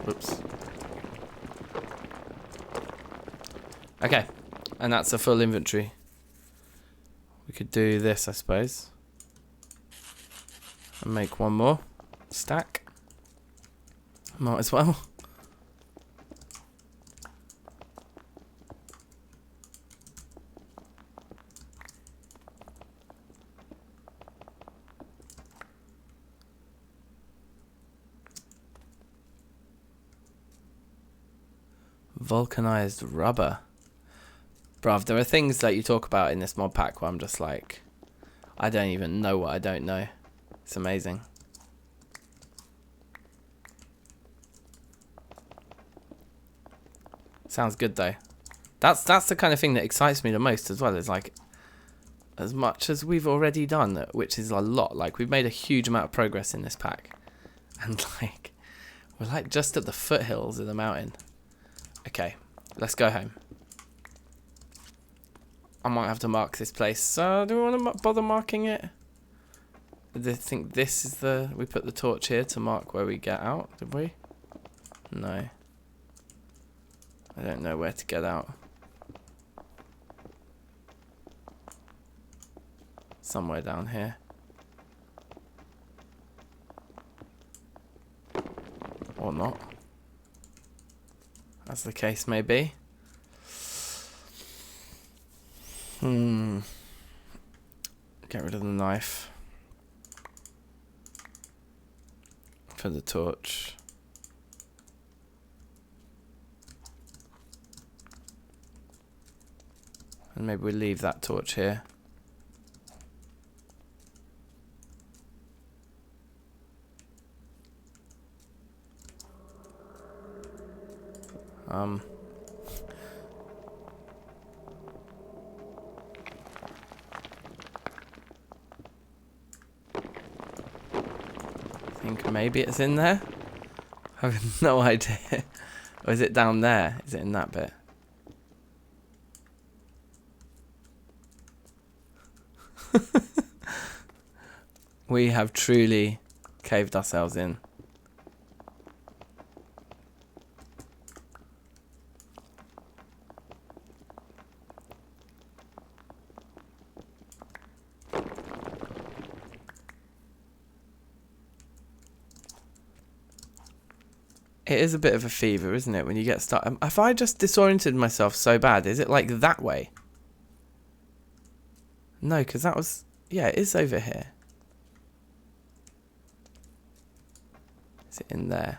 Whoops. Okay, and that's a full inventory. We could do this, I suppose, and make one more stack. Might as well. Vulcanized rubber. Bruv, there are things that you talk about in this mod pack where I'm just like, I don't even know what I don't know. It's amazing. Sounds good though. That's the kind of thing that excites me the most as well. Is like, as much as we've already done, which is a lot. Like, we've made a huge amount of progress in this pack, and like, we're like just at the foothills of the mountain. Okay, let's go home. I might have to mark this place. Do we want to bother marking it? I think this is the... We put the torch here to mark where we get out, did we? No. I don't know where to get out. Somewhere down here. Or not. As the case may be. Get rid of the knife. For the torch. And maybe we leave that torch here. I think maybe it's in there. I have no idea. Or is it down there? Is it in that bit? We have truly caved ourselves in. It is a bit of a fever, isn't it, when you get started? If I just disoriented myself so bad, is it like that way? No, because that was... Yeah, it is over here. Is it in there?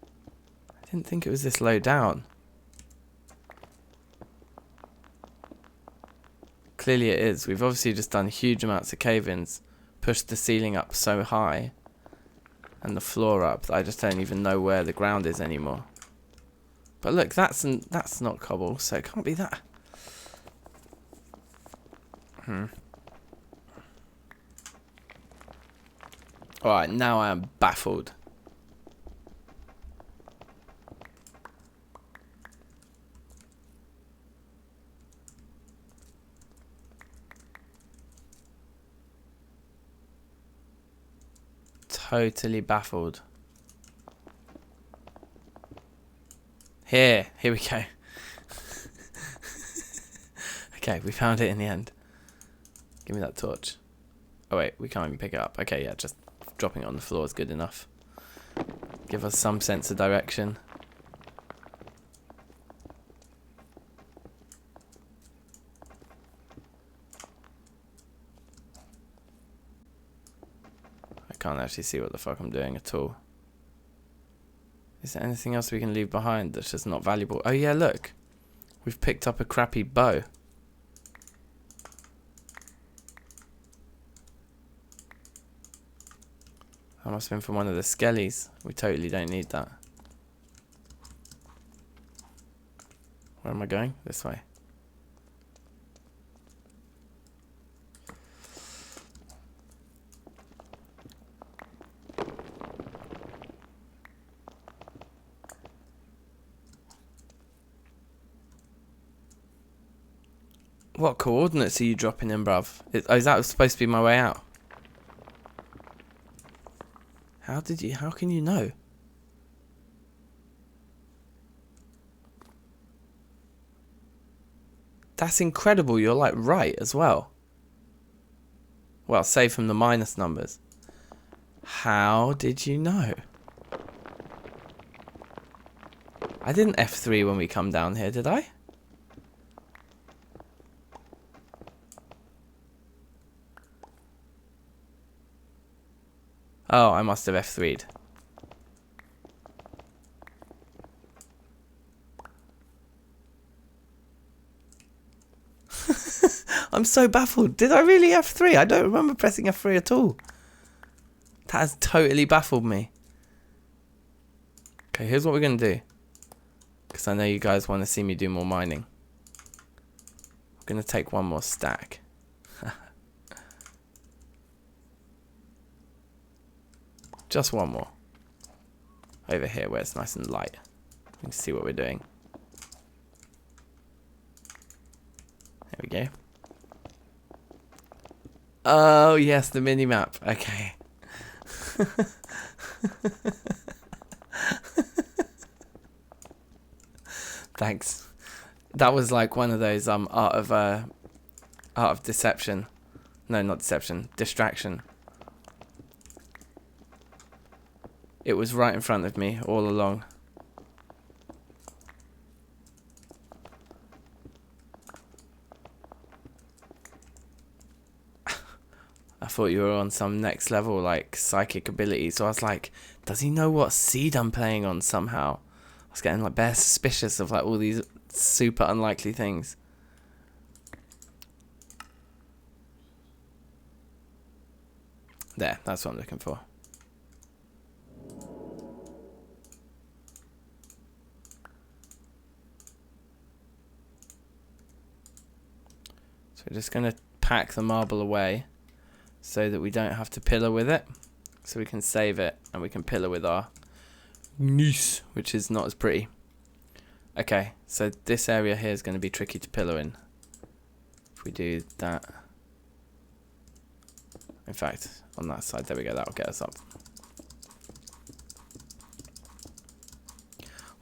I didn't think it was this low down. Clearly it is. We've obviously just done huge amounts of cave-ins, pushed the ceiling up so high, and the floor up, that I just don't even know where the ground is anymore. But look, that's not cobble, so it can't be that. Alright, now I am baffled. Totally baffled. Here we go. Okay, we found it in the end. Give me that torch. Oh wait, we can't even pick it up. Okay, yeah, just dropping it on the floor is good enough. Give us some sense of direction. I can't actually see what the fuck I'm doing at all. Is there anything else we can leave behind that's just not valuable? Oh yeah, look. We've picked up a crappy bow. That must have been from one of the skellies. We totally don't need that. Where am I going? This way. What coordinates are you dropping in, bruv? Is that supposed to be my way out? How can you know? That's incredible, you're like right as well. Well, save from the minus numbers. How did you know? I didn't F3 when we come down here, did I? Oh, I must have F3'd. I'm so baffled. Did I really F3? I don't remember pressing F3 at all. That has totally baffled me. Okay, here's what we're going to do. Because I know you guys want to see me do more mining. I'm going to take one more stack. Just one more. Over here where it's nice and light. We can see what we're doing. There we go. Oh, yes, the mini-map. Okay. Thanks. That was like one of those art of deception. No, not deception. Distraction. It was right in front of me all along. I thought you were on some next level, like, psychic ability. So I was like, does he know what seed I'm playing on somehow? I was getting, like, bare suspicious of, like, all these super unlikely things. There, that's what I'm looking for. So we're just going to pack the marble away so that we don't have to pillar with it. So we can save it and we can pillar with our niece, which is not as pretty. Okay, so this area here is going to be tricky to pillar in. If we do that. In fact, on that side, there we go, that'll get us up.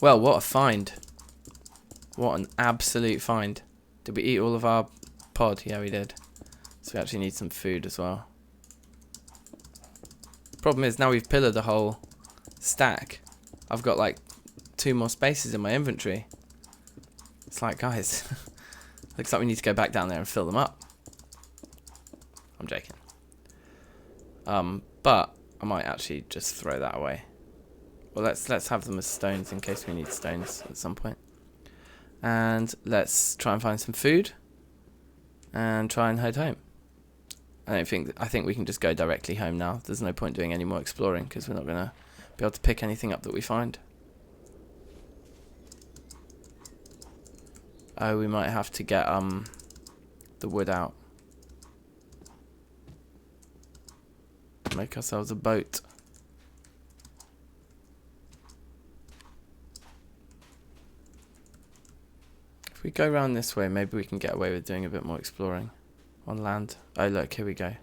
Well, what a find. What an absolute find. Did we eat all of our pod? Yeah, we did. So we actually need some food as well. Problem is, now we've pillared the whole stack. I've got like 2 more spaces in my inventory. It's like, guys, looks like we need to go back down there and fill them up. I'm joking. But I might actually just throw that away. Well, let's have them as stones in case we need stones at some point. And let's try and find some food and try and head home. I think we can just go directly home now. There's no point doing any more exploring because we're not going to be able to pick anything up that we find. Oh, we might have to get the wood out. Make ourselves a boat. If we go around this way, maybe we can get away with doing a bit more exploring on land. Oh look, here we go.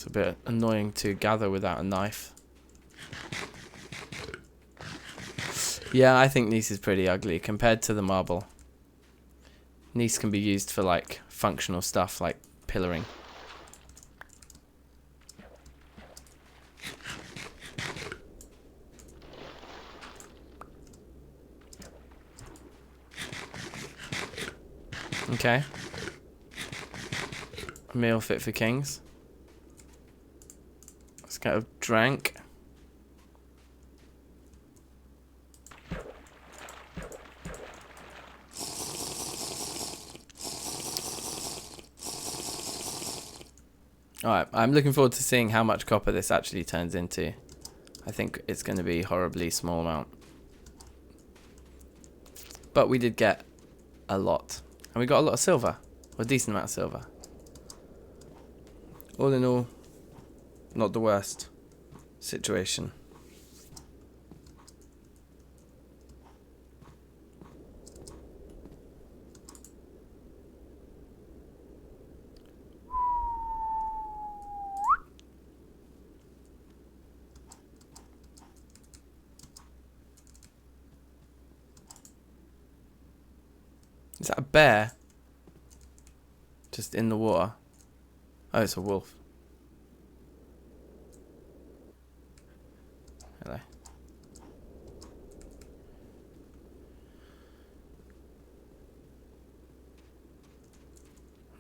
It's a bit annoying to gather without a knife. Yeah, I think Gneiss is pretty ugly compared to the marble. Gneiss can be used for like functional stuff like pillaring. Okay. A meal fit for kings. Let's get a drank. Alright, I'm looking forward to seeing how much copper this actually turns into. I think it's going to be a horribly small amount. But we did get a lot. And we got a lot of silver. Or a decent amount of silver. All in all, not the worst situation. Is that a bear? Just in the water. Oh, it's a wolf. Hello.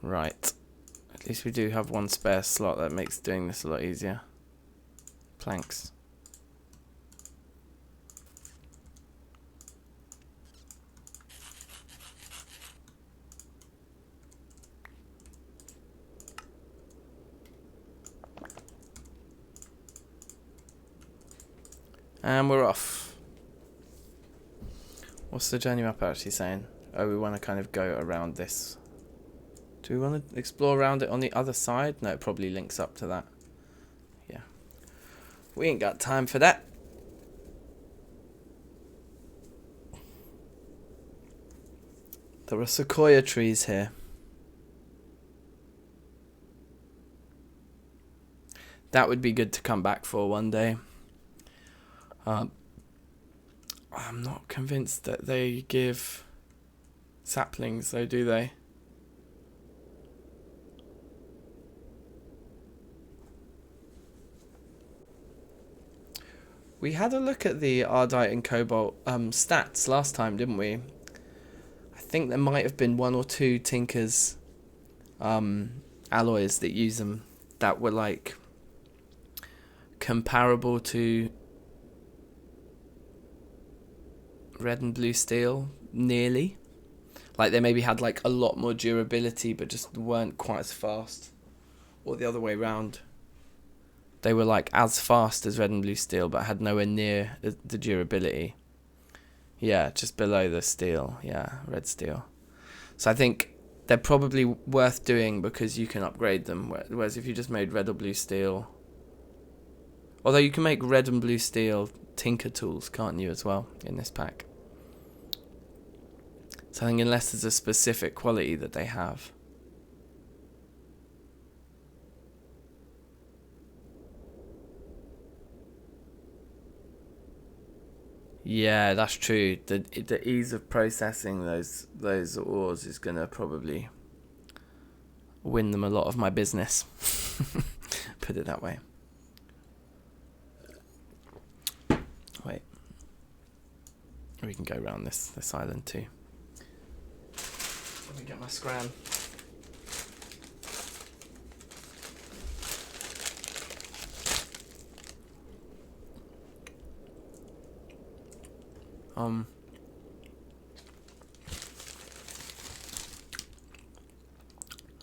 Right. At least we do have one spare slot. That makes doing this a lot easier. Planks. And we're off. What's the journey map actually saying? Oh, we want to kind of go around this. Do we want to explore around it on the other side? No, it probably links up to that. Yeah. We ain't got time for that. There are sequoia trees here. That would be good to come back for one day. I'm not convinced that they give saplings, though, do they? We had a look at the Ardite and Cobalt stats last time, didn't we? I think there might have been one or two Tinker's alloys that use them that were like comparable to red and blue steel, nearly. Like they maybe had like a lot more durability but just weren't quite as fast. Or the other way round. They were like as fast as red and blue steel but had nowhere near the durability. Yeah, just below the steel. Yeah, red steel. So I think they're probably worth doing because you can upgrade them. Whereas if you just made red or blue steel... Although you can make red and blue steel tinker tools, can't you, as well, in this pack? So I think unless there's a specific quality that they have. Yeah, that's true. The ease of processing those ores is gonna probably win them a lot of my business. Put it that way. Wait. We can go around this island too. Let me get my scram.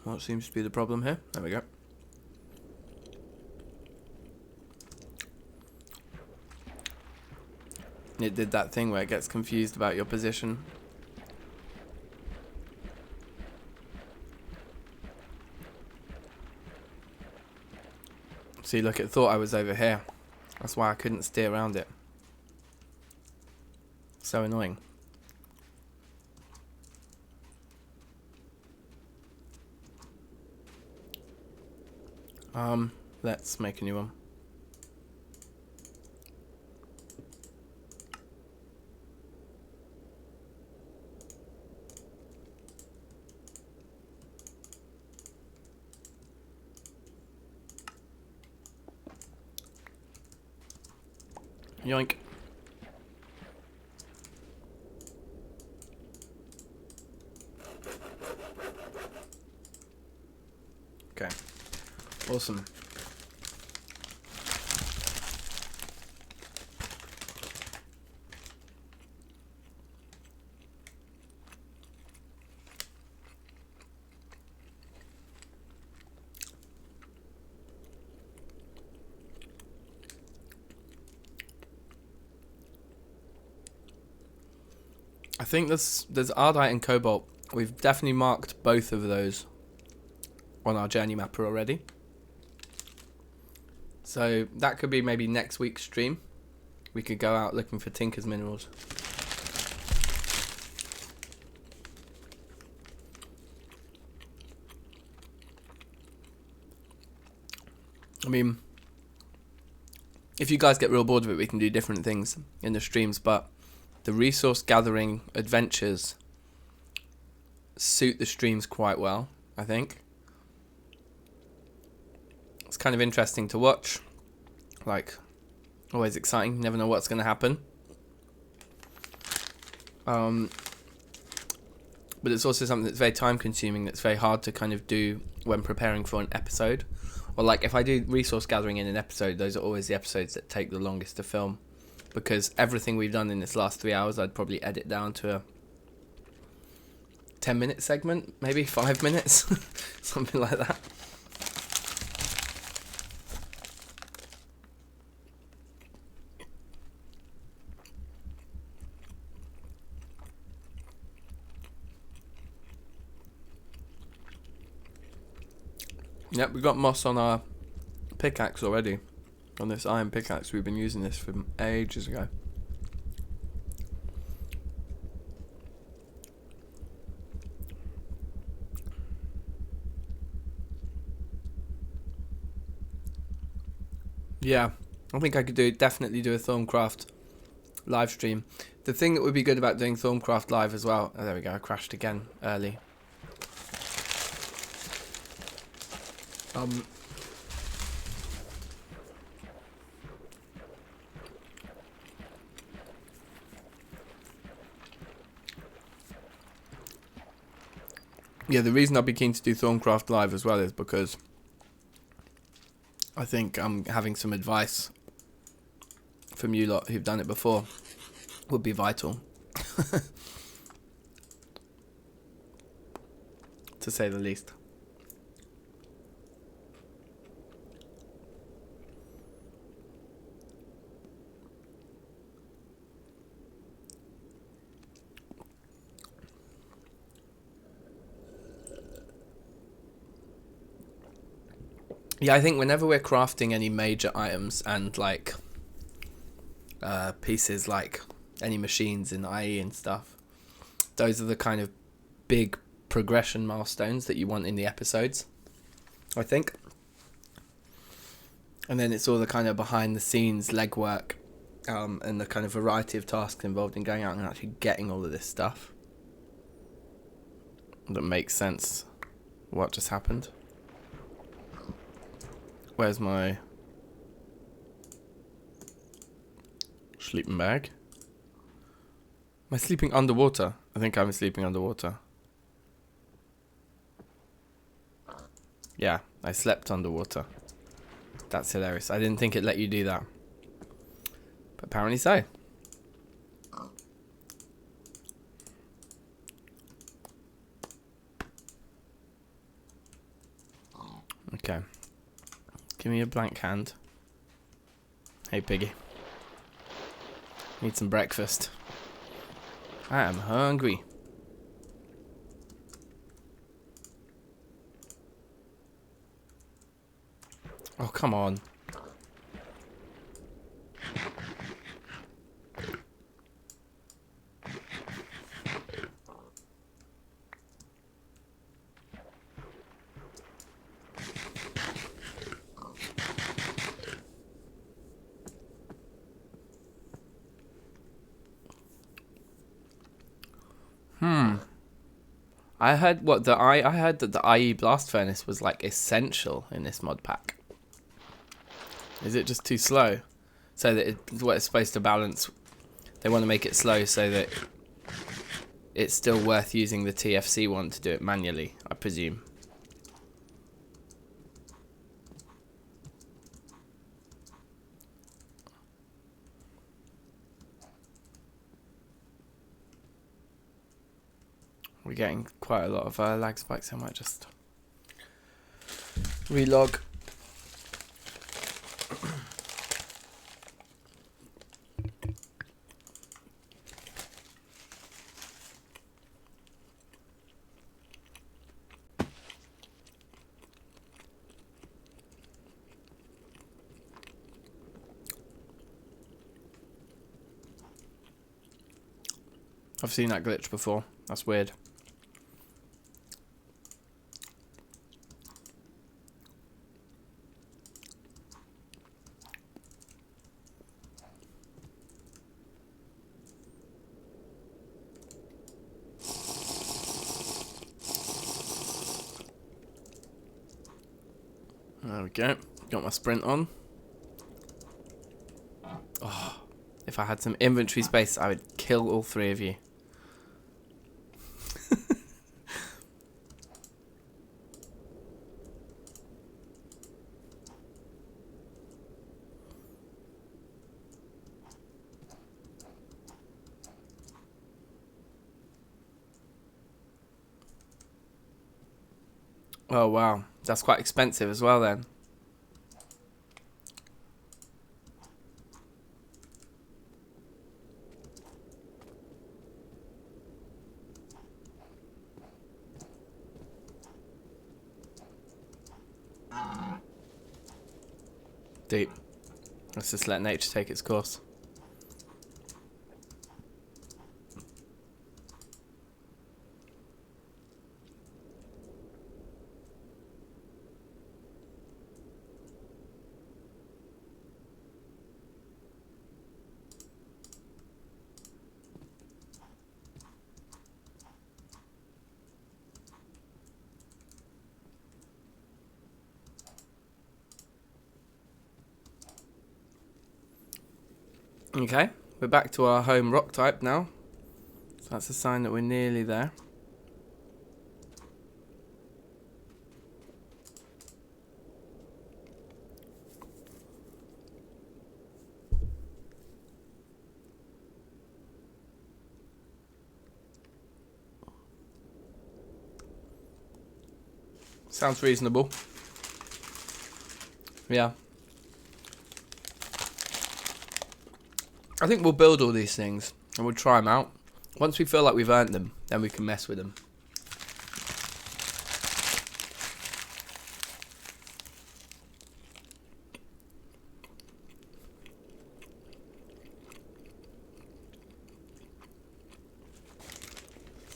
What seems to be the problem here? There we go. It did that thing where it gets confused about your position. See, look, it thought I was over here. That's why I couldn't steer around it. So annoying. Let's make a new one. Yoink. Okay. Awesome. I think there's Ardite and Cobalt. We've definitely marked both of those on our journey mapper already. So that could be maybe next week's stream. We could go out looking for Tinker's minerals. I mean, if you guys get real bored of it, we can do different things in the streams, but the resource gathering adventures suit the streams quite well, I think. It's kind of interesting to watch. Like, always exciting. You never know what's going to happen. But it's also something that's very time consuming, that's very hard to kind of do when preparing for an episode. Or like if I do resource gathering in an episode, those are always the episodes that take the longest to film. Because everything we've done in this last 3 hours, I'd probably edit down to a 10-minute segment, maybe 5 minutes, something like that. Yep, we got moss on our pickaxe already. On this iron pickaxe, we've been using this from ages ago. Yeah, I think I could definitely do a Thorncraft live stream. The thing that would be good about doing Thorncraft live as well. Oh, there we go. I crashed again early. Yeah, the reason I'd be keen to do Thorncraft live as well is because I think having some advice from you lot who've done it before would be vital. To say the least. Yeah, I think whenever we're crafting any major items and like pieces like any machines in IE and stuff, those are the kind of big progression milestones that you want in the episodes, I think. And then it's all the kind of behind the scenes legwork and the kind of variety of tasks involved in going out and actually getting all of this stuff that makes sense. What just happened? Where's my sleeping bag? Am I sleeping underwater? I think I'm sleeping underwater. Yeah, I slept underwater. That's hilarious. I didn't think it let you do that. But apparently so. Okay. Give me a blank hand. Hey, piggy. Need some breakfast. I am hungry. Oh, come on. I heard I heard that the IE blast furnace was like essential in this mod pack. Is it just too slow? So that what it's supposed to balance, they want to make it slow so that it's still worth using the TFC one to do it manually, I presume. We're getting quite a lot of lag spikes, I might just relog. I've seen that glitch before. That's weird. There we go. Got my sprint on. Oh, if I had some inventory space, I would kill all three of you. Oh wow, that's quite expensive as well then. Deep. Let's just let nature take its course. Okay, we're back to our home rock type now. So that's a sign that we're nearly there. Sounds reasonable. Yeah. I think we'll build all these things and we'll try them out. Once we feel like we've earned them, then we can mess with them.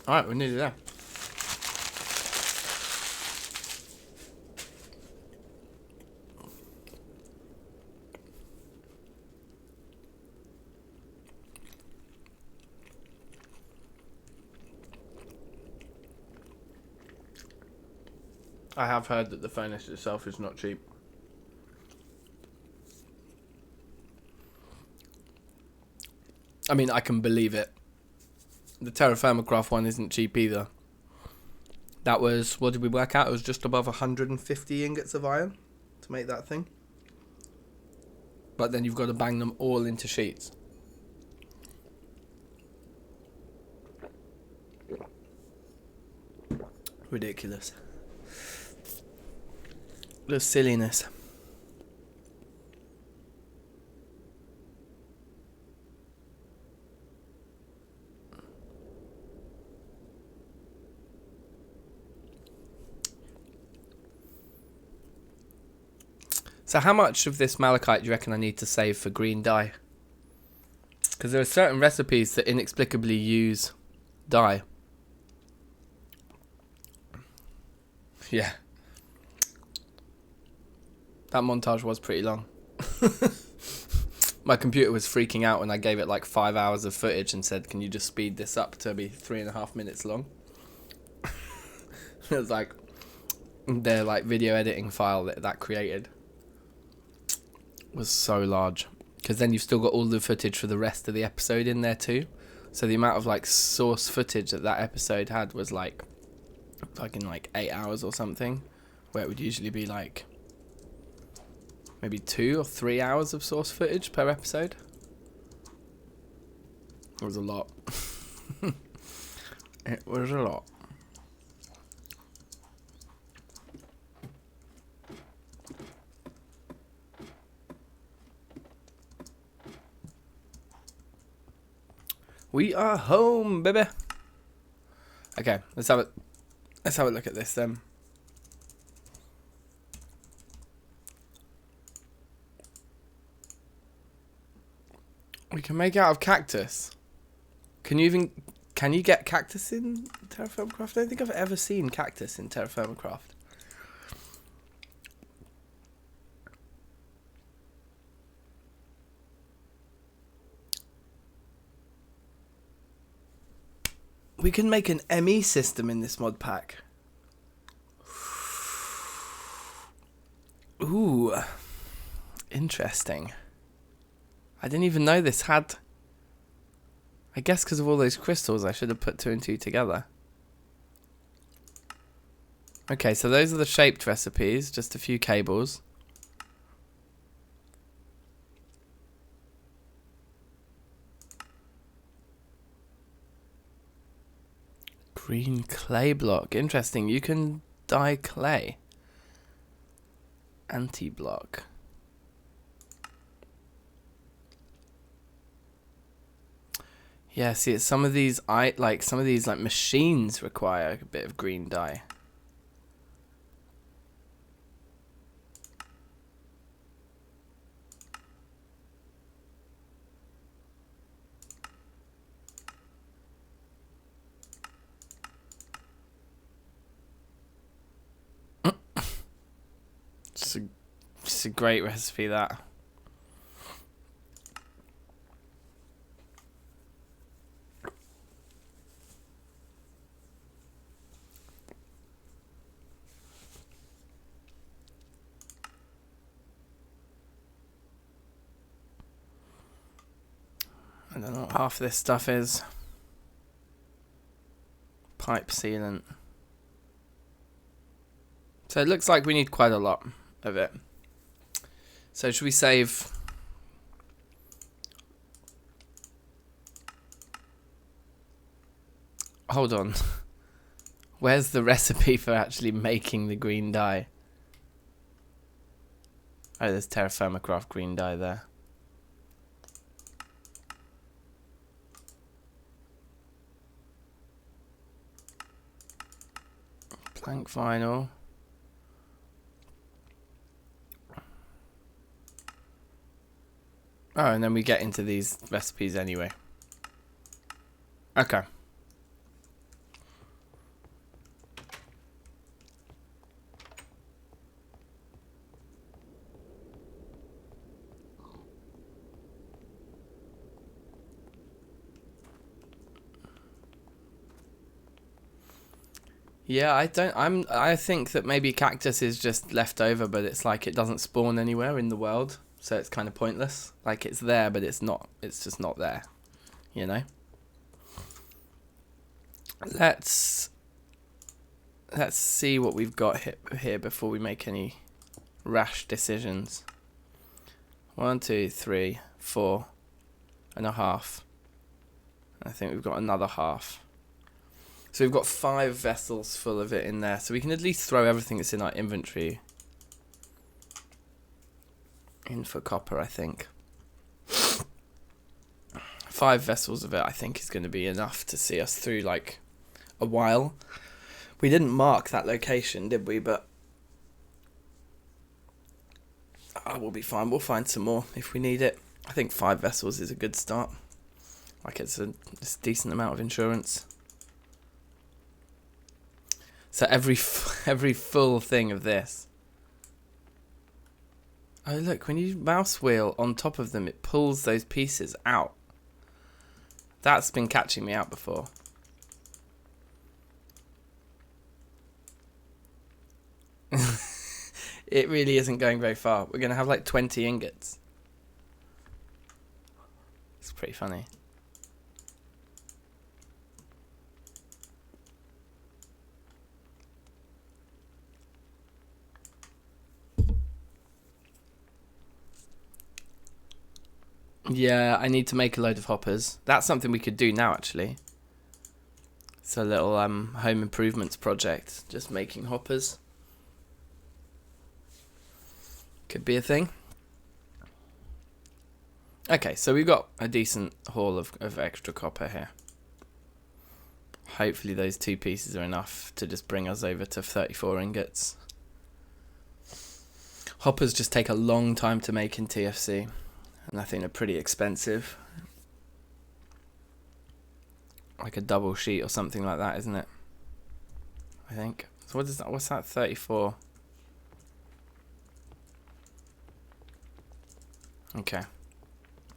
Alright, we're nearly there. I have heard that the furnace itself is not cheap. I mean, I can believe it. The Terrafirmacraft one isn't cheap either. That was, what did we work out? It was just above 150 ingots of iron to make that thing. But then you've got to bang them all into sheets. Ridiculous. The silliness. So how much of this malachite do you reckon I need to save for green dye? Because there are certain recipes that inexplicably use dye. Yeah. That montage was pretty long. My computer was freaking out when I gave it like 5 hours of footage and said, can you just speed this up to be 3.5 minutes long? It was like their like video editing file that created was so large, because then you've still got all the footage for the rest of the episode in there too. So the amount of like source footage that episode had was like fucking like 8 hours or something, where it would usually be like maybe 2 or 3 hours of source footage per episode. It was a lot. It was a lot. We are home, baby. Okay, let's have a look at this then. We can make it out of cactus. Can you get cactus in Terrafirmacraft? I don't think I've ever seen cactus in Terrafirmacraft. We can make an ME system in this mod pack. Ooh, interesting. I didn't even know this had... I guess because of all those crystals, I should have put 2 and 2 together. Okay, so those are the shaped recipes, just a few cables. Green clay block, interesting. You can dye clay. Anti-block. Yeah, see, it's some of these machines require a bit of green dye. It's a great recipe, that. I don't know what half of this stuff is. Pipe sealant. So it looks like we need quite a lot of it. So should we save... Hold on. Where's the recipe for actually making the green dye? Oh, there's Terrafirmacraft green dye there. Plank vinyl. Oh, and then we get into these recipes anyway. Okay. Yeah, I think that maybe cactus is just left over, but it's like it doesn't spawn anywhere in the world, so it's kind of pointless. Like it's there, but it's just not there, you know? Let's see what we've got here before we make any rash decisions. 1, 2, 3, 4 and a half. I think we've got another half. So we've got 5 vessels full of it in there. So we can at least throw everything that's in our inventory in for copper, I think. 5 vessels of it, I think, is going to be enough to see us through, like, a while. We didn't mark that location, did we? But we'll be fine. We'll find some more if we need it. I think 5 vessels is a good start. Like, it's a decent amount of insurance. So every full thing of this. Oh look, when you mouse wheel on top of them, it pulls those pieces out. That's been catching me out before. It really isn't going very far. We're going to have like 20 ingots. It's pretty funny. Yeah, I need to make a load of hoppers. That's something we could do now, actually. It's a little home improvements project, just making hoppers. Could be a thing. Okay, so we've got a decent haul of extra copper here. Hopefully those 2 pieces are enough to just bring us over to 34 ingots. Hoppers just take a long time to make in TFC, and I think they're pretty expensive. Like a double sheet or something like that, isn't it? I think. So what is that? What's that? 34. Okay.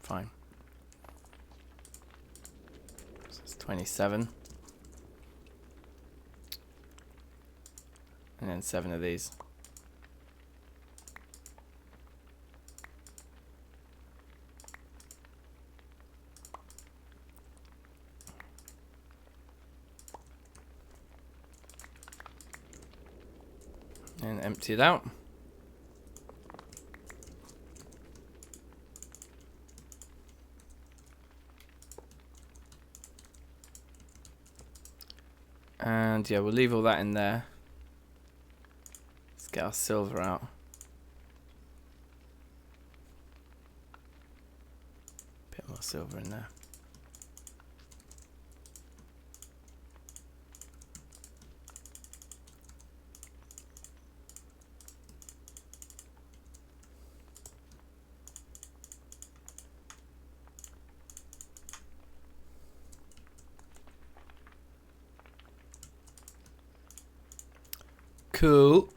Fine. So it's 27. And then 7 of these. And empty it out. And yeah, we'll leave all that in there. Let's get our silver out. Bit more silver in there. Cool.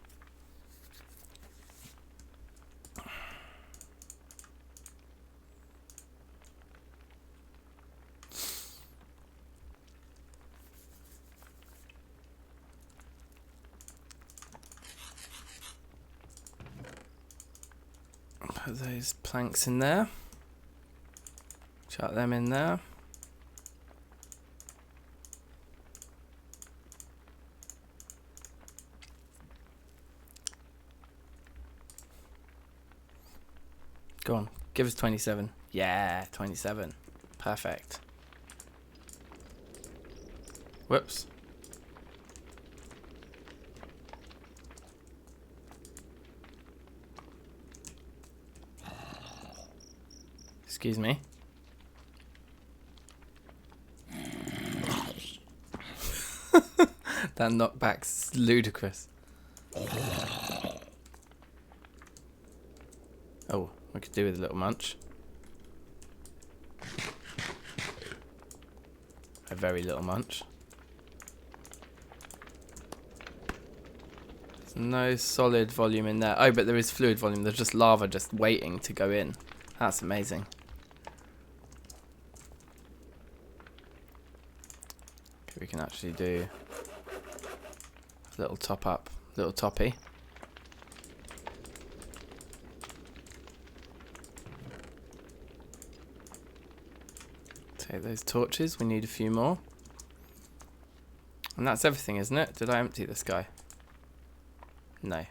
Put those planks in there. Chuck them in there. Go on, give us 27. Yeah, 27. Perfect. Whoops. Excuse me. That knockback's ludicrous. Oh, we could do with a little munch. A very little munch. There's no solid volume in there. Oh, but there is fluid volume. There's just lava just waiting to go in. That's amazing. Okay, we can actually do a little top up, little toppy. Take those torches, we need a few more. And that's everything, isn't it? Did I empty this guy? No.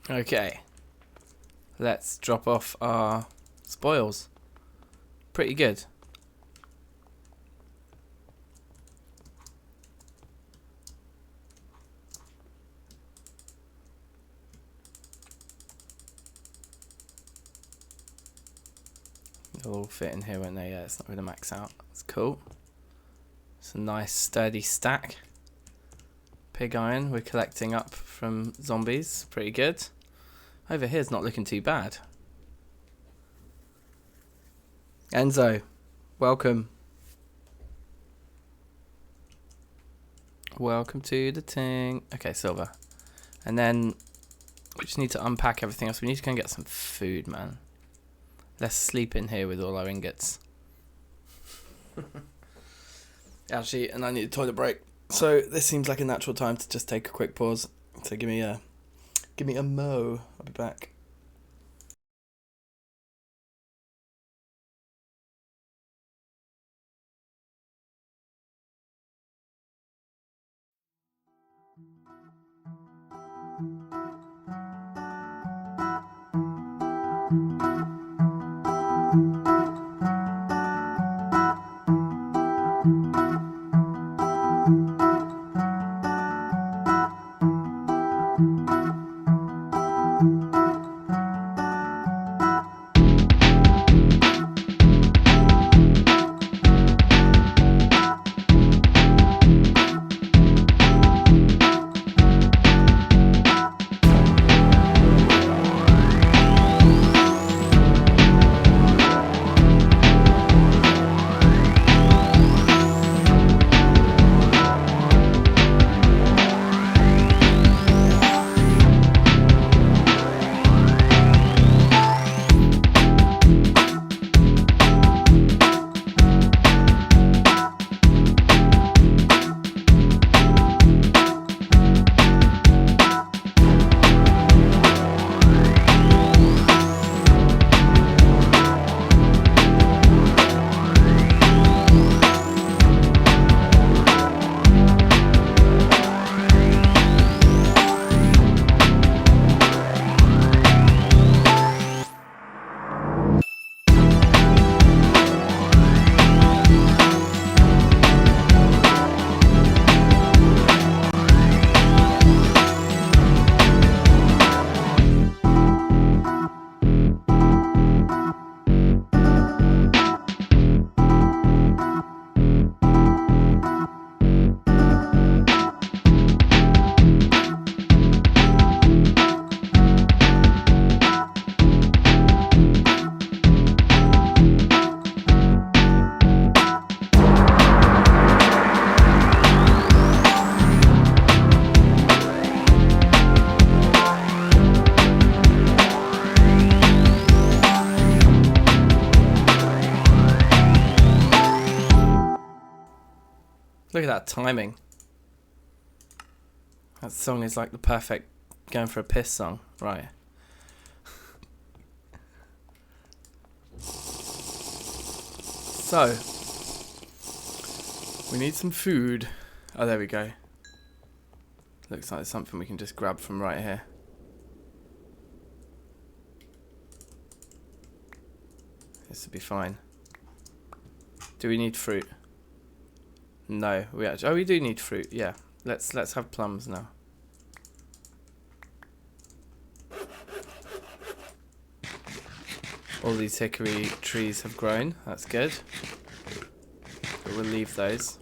Okay. Let's drop off our spoils. Pretty good. They'll all fit in here, won't they? Yeah, it's not going to max out. That's cool. It's a nice sturdy stack. Pig iron we're collecting up from zombies. Pretty good. Over here's not looking too bad. Enzo, welcome. Welcome to the ting. Okay, silver. And then we just need to unpack everything else. We need to go and get some food, man. Let's sleep in here with all our ingots. Actually, and I need a toilet break. So this seems like a natural time to just take a quick pause. So give me a mo. I'll be back. Look at that timing. That song is like the perfect going for a piss song. Right. So, we need some food. Oh, there we go. Looks like something we can just grab from right here. This will be fine. Do we need fruit? No, we actually. Oh, we do need fruit. Yeah, let's have plums now. All these hickory trees have grown. That's good. But we'll leave those.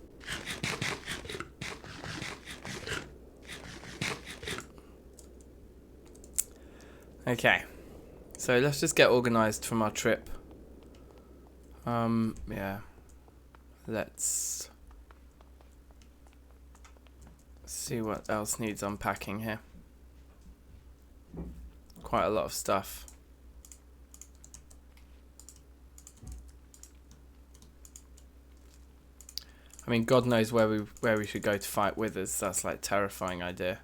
Okay, so let's just get organised from our trip. Yeah. Let's see what else needs unpacking here. Quite a lot of stuff. I mean, God knows where we should go to fight withers. That's like a terrifying idea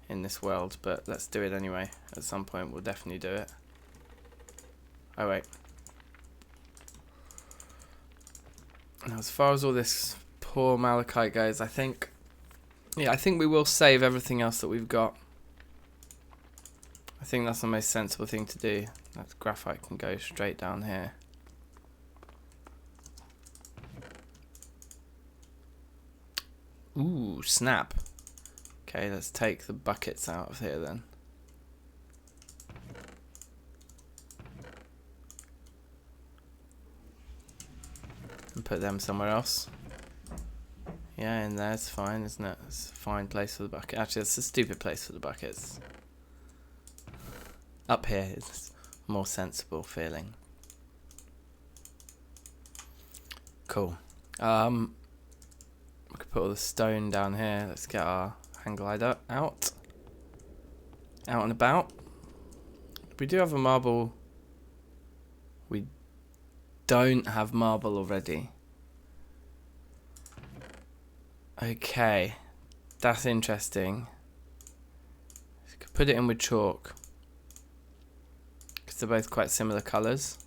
in this world, but let's do it anyway. At some point, we'll definitely do it. Oh wait. Now, as far as all this poor malachite goes, I think we will save everything else that we've got. I think that's the most sensible thing to do. That graphite can go straight down here. Ooh, snap. Okay, let's take the buckets out of here then. And put them somewhere else. Yeah, in there, it's fine, isn't it? It's a fine place for the bucket. Actually, it's a stupid place for the buckets. Up here is more sensible feeling. Cool. We could put all the stone down here. Let's get our hang glider out and about. We do have a marble. We don't have marble already. Okay, that's interesting. Could put it in with chalk because they're both quite similar colours.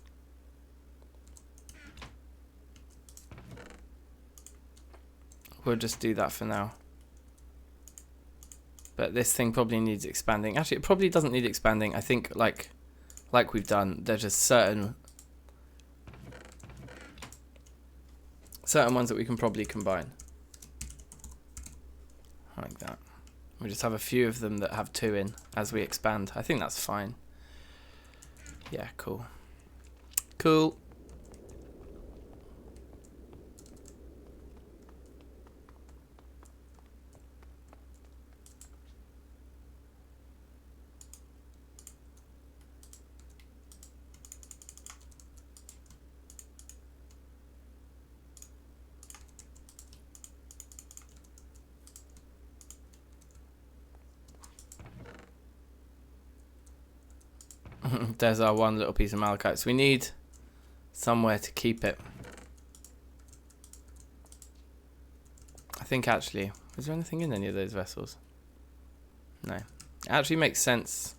We'll just do that for now. But this thing probably needs expanding. Actually, it probably doesn't need expanding. I think like we've done, there's just certain ones that we can probably combine. Like that. We just have a few of them that have 2 in as we expand. I think that's fine. Yeah, cool. Cool. There's our one little piece of malachite. So we need somewhere to keep it. I think actually, is there anything in any of those vessels? No. It actually makes sense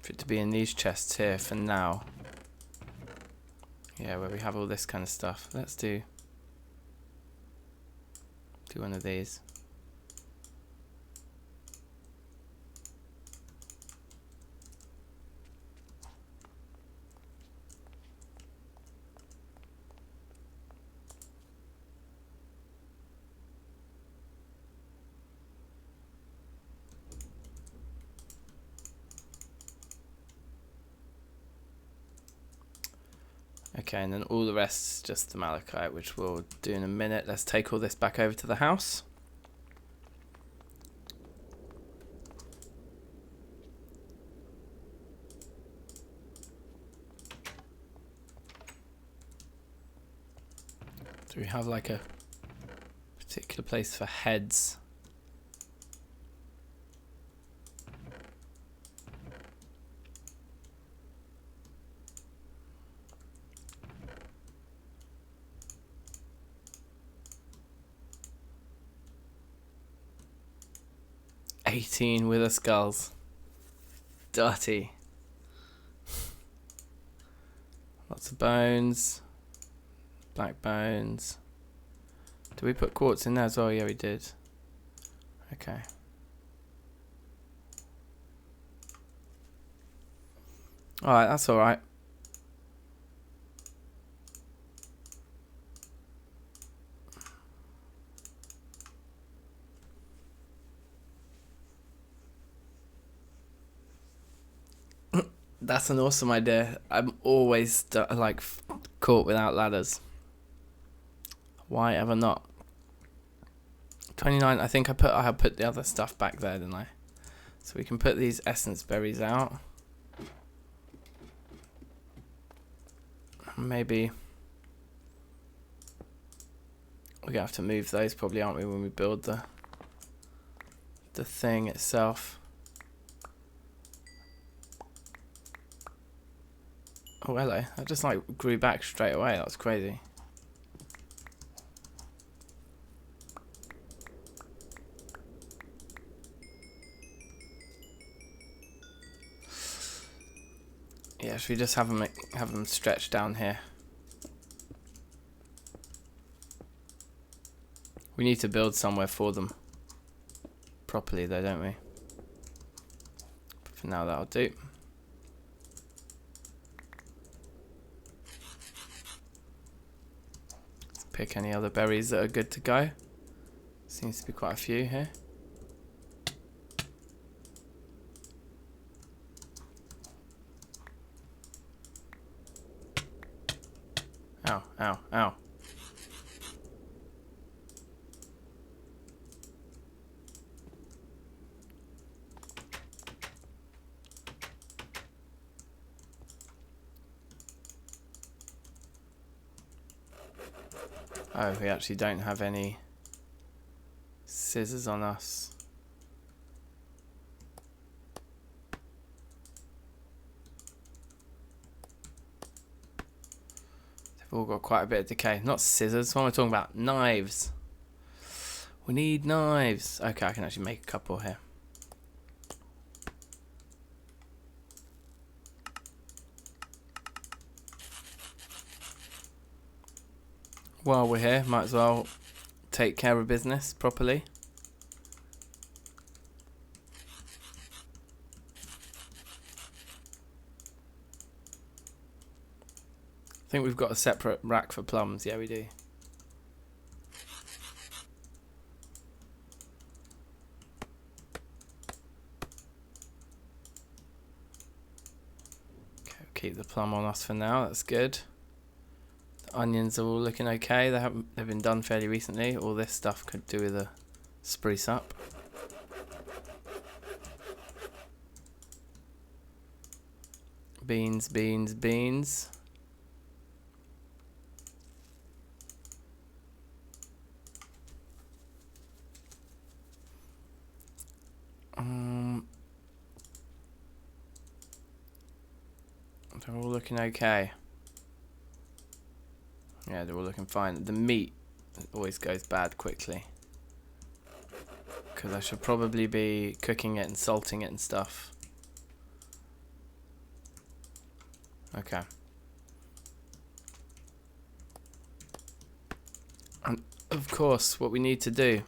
for it to be in these chests here for now. Yeah, where we have all this kind of stuff. Let's do one of these. Okay, and then all the rest is just the malachite, which we'll do in a minute. Let's take all this back over to the house. Do we have like a particular place for heads? Wither skulls. Dirty. Lots of bones. Black bones. Did we put quartz in there as well? Yeah, we did. Okay. Alright, that's alright. That's an awesome idea. I'm always like caught without ladders. Why ever not? 29. I think I have put the other stuff back there, didn't I? So we can put these essence berries out. Maybe we're gonna have to move those, probably, aren't we, when we build the thing itself. Oh, hello. That just like grew back straight away. That was crazy. Yeah, should we just have them stretched down here? We need to build somewhere for them properly though, don't we? But for now, that'll do. Pick any other berries that are good to go. Seems to be quite a few here. Ow, ow, ow. Oh, we actually don't have any scissors on us. They've all got quite a bit of decay. Not scissors, what am I talking about? Knives. We need knives. Okay, I can actually make a couple here. While we're here, might as well take care of business properly. I think we've got a separate rack for plums. Yeah, we do. Okay, we'll keep the plum on us for now. That's good. The onions are all looking okay. They've been done fairly recently. All this stuff could do with a spruce up. Beans, beans, beans. They're all looking okay. Yeah, they're all looking fine. The meat always goes bad quickly, because I should probably be cooking it and salting it and stuff. Okay. And of course, what we need to do,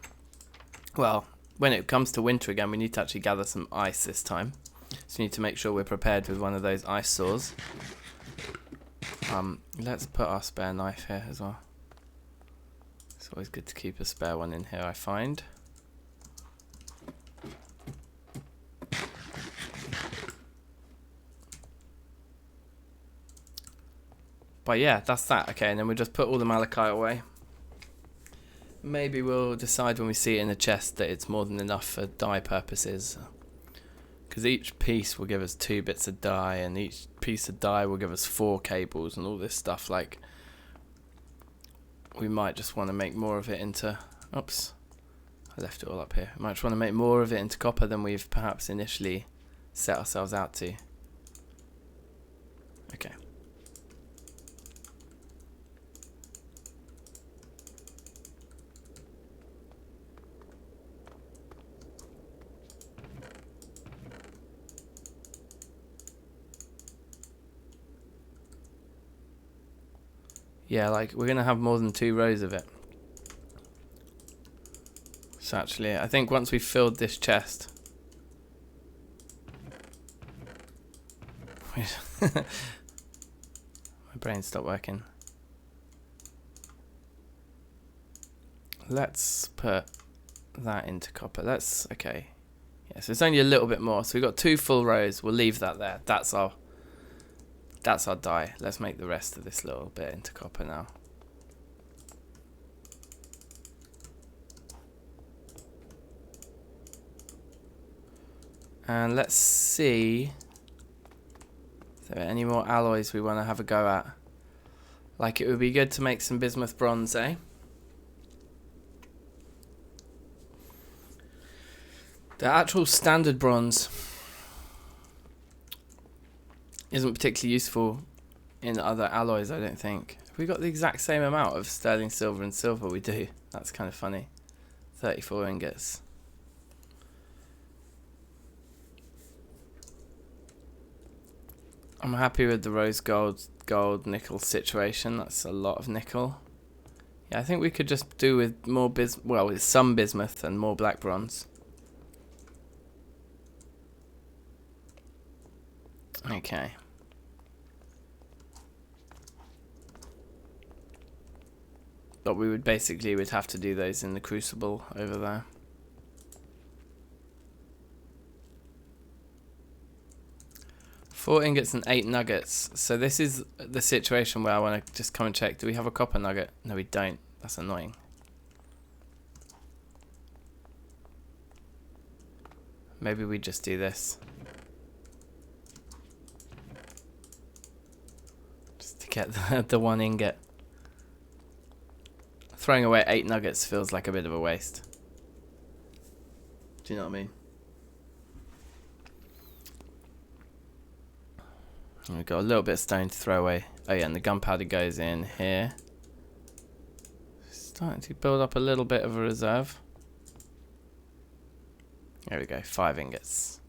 well, when it comes to winter again, we need to actually gather some ice this time. So we need to make sure we're prepared with one of those ice saws. Let's put our spare knife here as well. It's always good to keep a spare one in here, I find. But yeah, that's that. Okay, and then we'll just put all the malachite away. Maybe we'll decide when we see it in the chest that it's more than enough for dye purposes. Because each piece will give us 2 bits of dye, and each piece of dye will give us 4 cables and all this stuff. Like, we might just want to make more of it into... Oops, I left it all up here. We might just want to make more of it into copper than we've perhaps initially set ourselves out to. Okay. Yeah, like, we're going to have more than 2 rows of it. So actually, I think once we've filled this chest... My brain stopped working. Let's put that into copper. Okay. Yeah, so it's only a little bit more. So we've got 2 full rows. We'll leave that there. That's our dye. Let's make the rest of this little bit into copper now. And let's see if there are any more alloys we want to have a go at. Like, it would be good to make some bismuth bronze, eh? The actual standard bronze isn't particularly useful in other alloys, I don't think. Have we got the exact same amount of sterling silver and silver? We do. That's kind of funny. 34 ingots. I'm happy with the rose gold nickel situation. That's a lot of nickel. Yeah, I think we could just do with more with some bismuth and more black bronze. Okay. But we would have to do those in the crucible over there. Four ingots and 8 nuggets. So this is the situation where I want to just come and check. Do we have a copper nugget? No, we don't. That's annoying. Maybe we just do this. Just to get the 1 ingot. Throwing away 8 nuggets feels like a bit of a waste. Do you know what I mean? We've got a little bit of stone to throw away. Oh yeah, and the gunpowder goes in here. Starting to build up a little bit of a reserve. There we go, 5 ingots.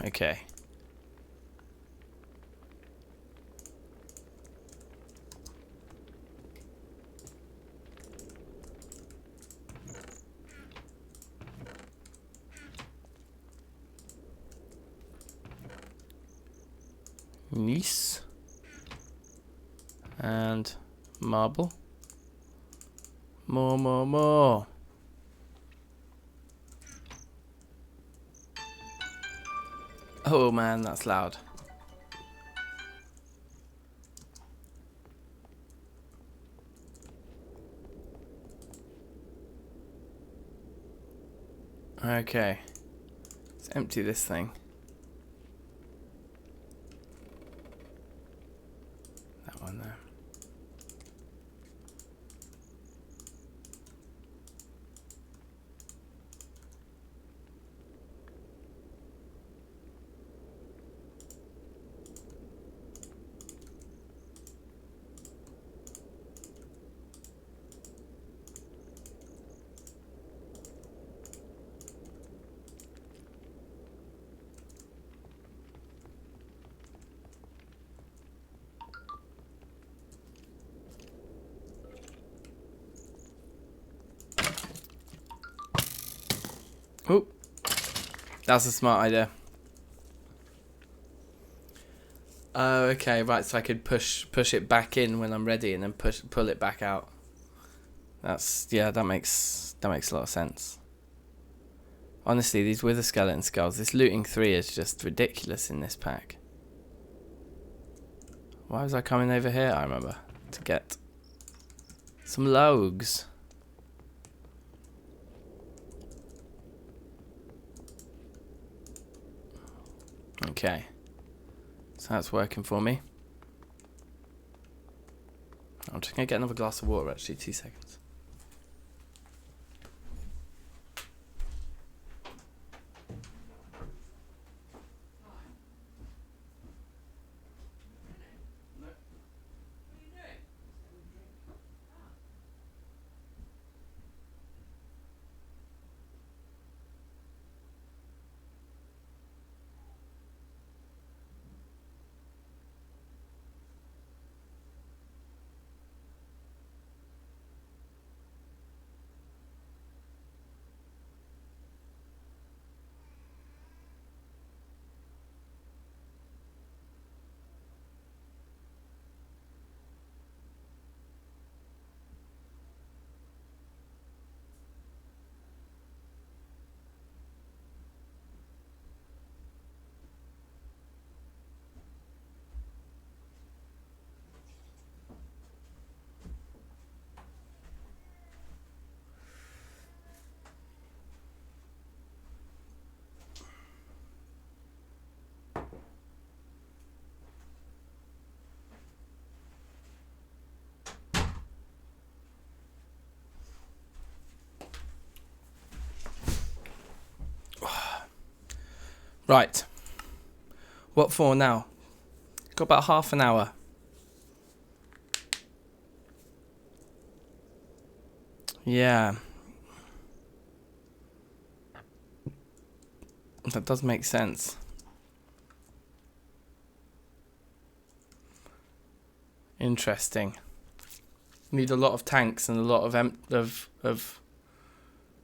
Okay. Nice. And marble. More. Oh man, that's loud. Okay. Let's empty this thing. That one there. Oh, that's a smart idea. Oh, okay, right. So I could push it back in when I'm ready, and then pull it back out. That makes a lot of sense. Honestly, these wither skeleton skulls, this looting 3 is just ridiculous in this pack. Why was I coming over here? I remember, to get some logs. Okay, so that's working for me. I'm just gonna get another glass of water, actually. 2 seconds. Right. What for now? Got about half an hour. Yeah. That does make sense. Interesting. Need a lot of tanks and a lot of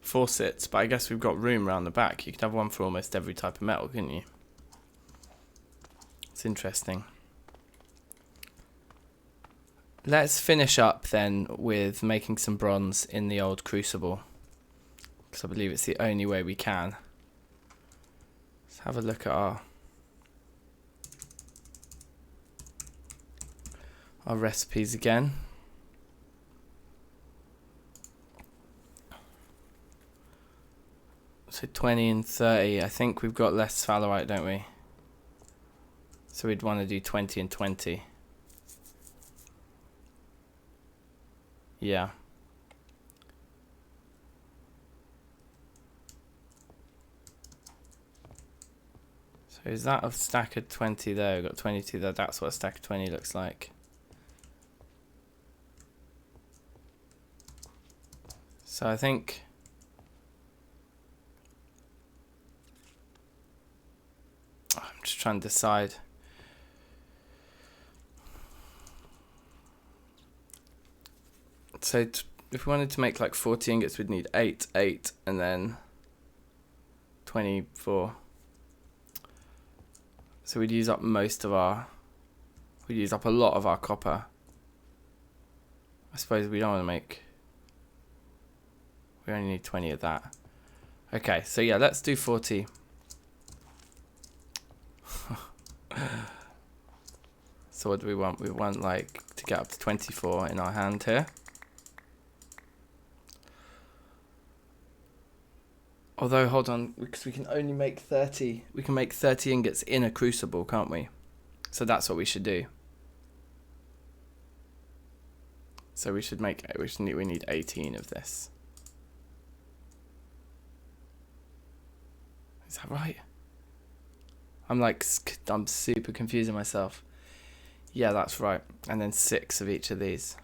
faucets, but I guess we've got room around the back. You could have one for almost every type of metal, couldn't you? It's interesting. Let's finish up then with making some bronze in the old crucible, because I believe it's the only way we can. Let's have a look at our recipes again. So 20 and 30. I think we've got less sphalerite, don't we? So we'd want to do 20 and 20. Yeah. So is that a stack of 20 there? We've got 22 there. That's what a stack of 20 looks like. So I think I'm just trying to decide. So if we wanted to make like 40 ingots, we'd need 8, and then 24. So we'd use up we'd use up a lot of our copper. I suppose we don't want to make, we only need 20 of that. Okay, so yeah, let's do 40. So what do we want? We want like to get up to 24 in our hand here. Although, hold on, because we can only make 30. We can make 30 ingots in a crucible, can't we? So that's what we should do. So we need 18 of this. Is that right? I'm super confusing myself. Yeah, that's right. And then 6 of each of these.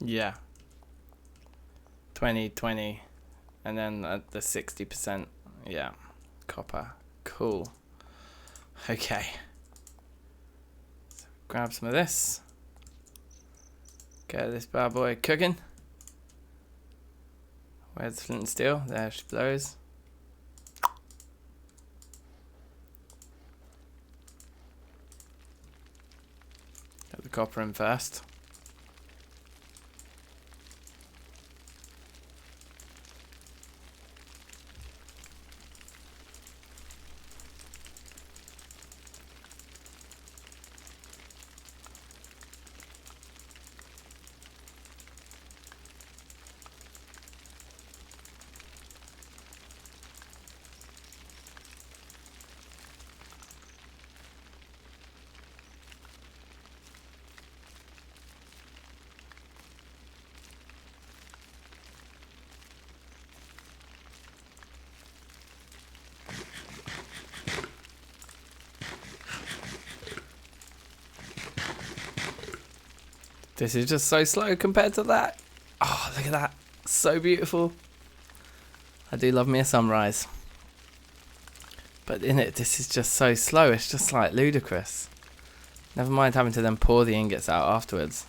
Yeah. 20, 20. And then the 60%. Yeah. Copper. Cool. Okay. So grab some of this. Get this bad boy cooking. Where's the flint and steel? There she blows. Get the copper in first. This is just so slow compared to that. Oh, look at that. So beautiful. I do love me a sunrise. But in it, this is just so slow. It's just like ludicrous. Never mind having to then pour the ingots out afterwards.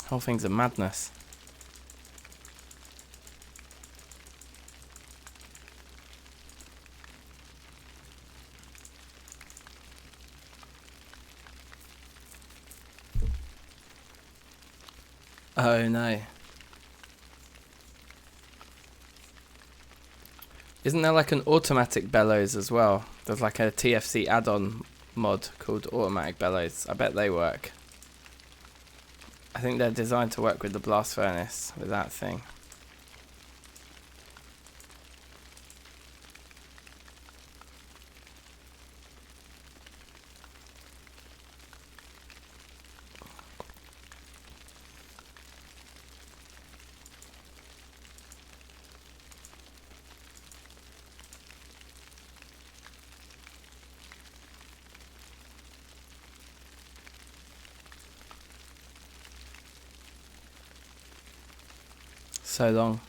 The whole thing's a madness. Oh no. Isn't there like an automatic bellows as well? There's like a TFC add-on mod called automatic bellows. I bet they work. I think they're designed to work with the blast furnace with that thing. So long.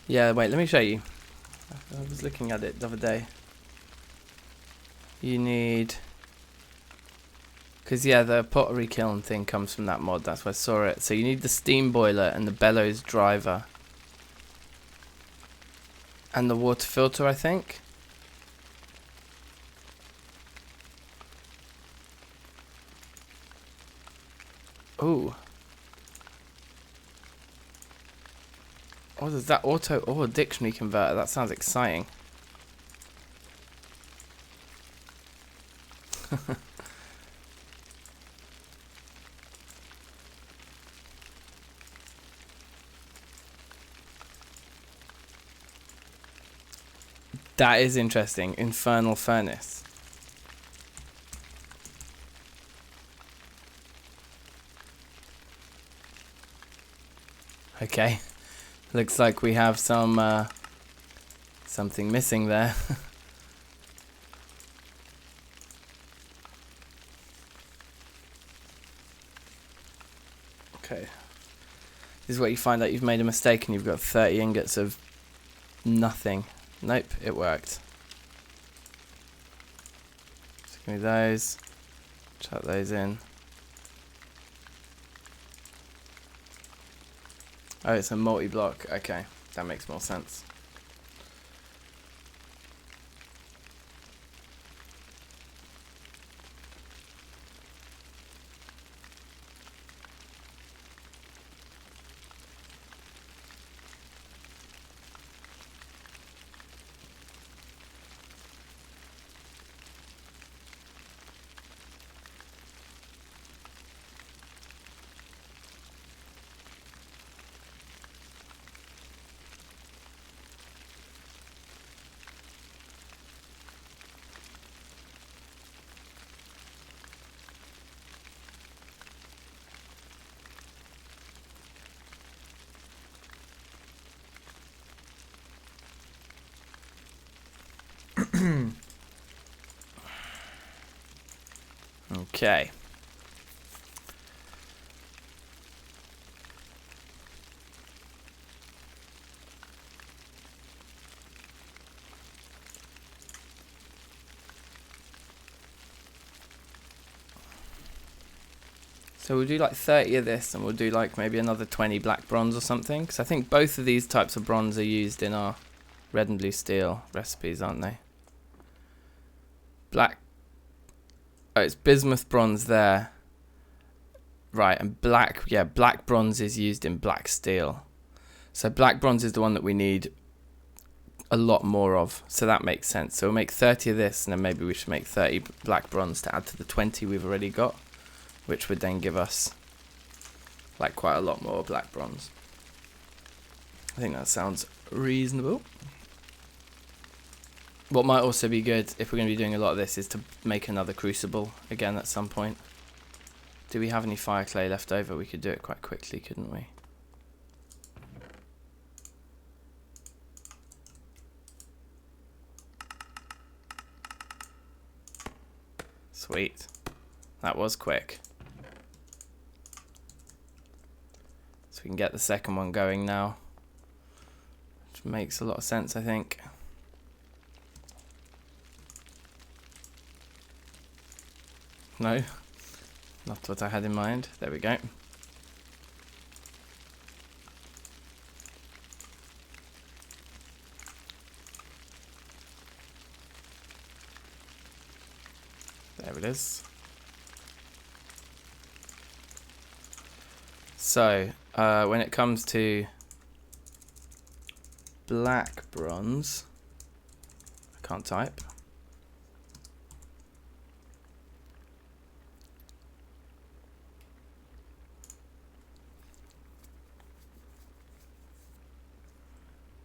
Yeah, wait, let me show you. I was looking at it the other day. You need... Because, yeah, the pottery kiln thing comes from that mod. That's why I saw it. So you need the steam boiler and the bellows driver. And the water filter, I think. Ooh. Oh, there's that auto... Oh, a dictionary converter. That sounds exciting. That is interesting. Infernal furnace. Okay. Looks like we have some something missing there. Okay. This is what you find out you've made a mistake and you've got 30 ingots of nothing. Nope, it worked. Just give me those. Chuck those in. Oh, it's a multi-block. Okay, that makes more sense. Okay. So we'll do like 30 of this and we'll do like maybe another 20 black bronze or something. Because I think both of these types of bronze are used in our red and blue steel recipes, aren't they? Black. Oh, it's bismuth bronze there. Right, and black, yeah, black bronze is used in black steel. So black bronze is the one that we need a lot more of. So that makes sense. So we'll make 30 of this and then maybe we should make 30 black bronze to add to the 20 we've already got. Which would then give us like quite a lot more black bronze. I think that sounds reasonable. What might also be good, if we're going to be doing a lot of this, is to make another crucible again at some point. Do we have any fire clay left over? We could do it quite quickly, couldn't we? Sweet. That was quick. So we can get the second one going now. Which makes a lot of sense, I think. No, not what I had in mind. There we go. There it is. So, when it comes to black bronze, I can't type.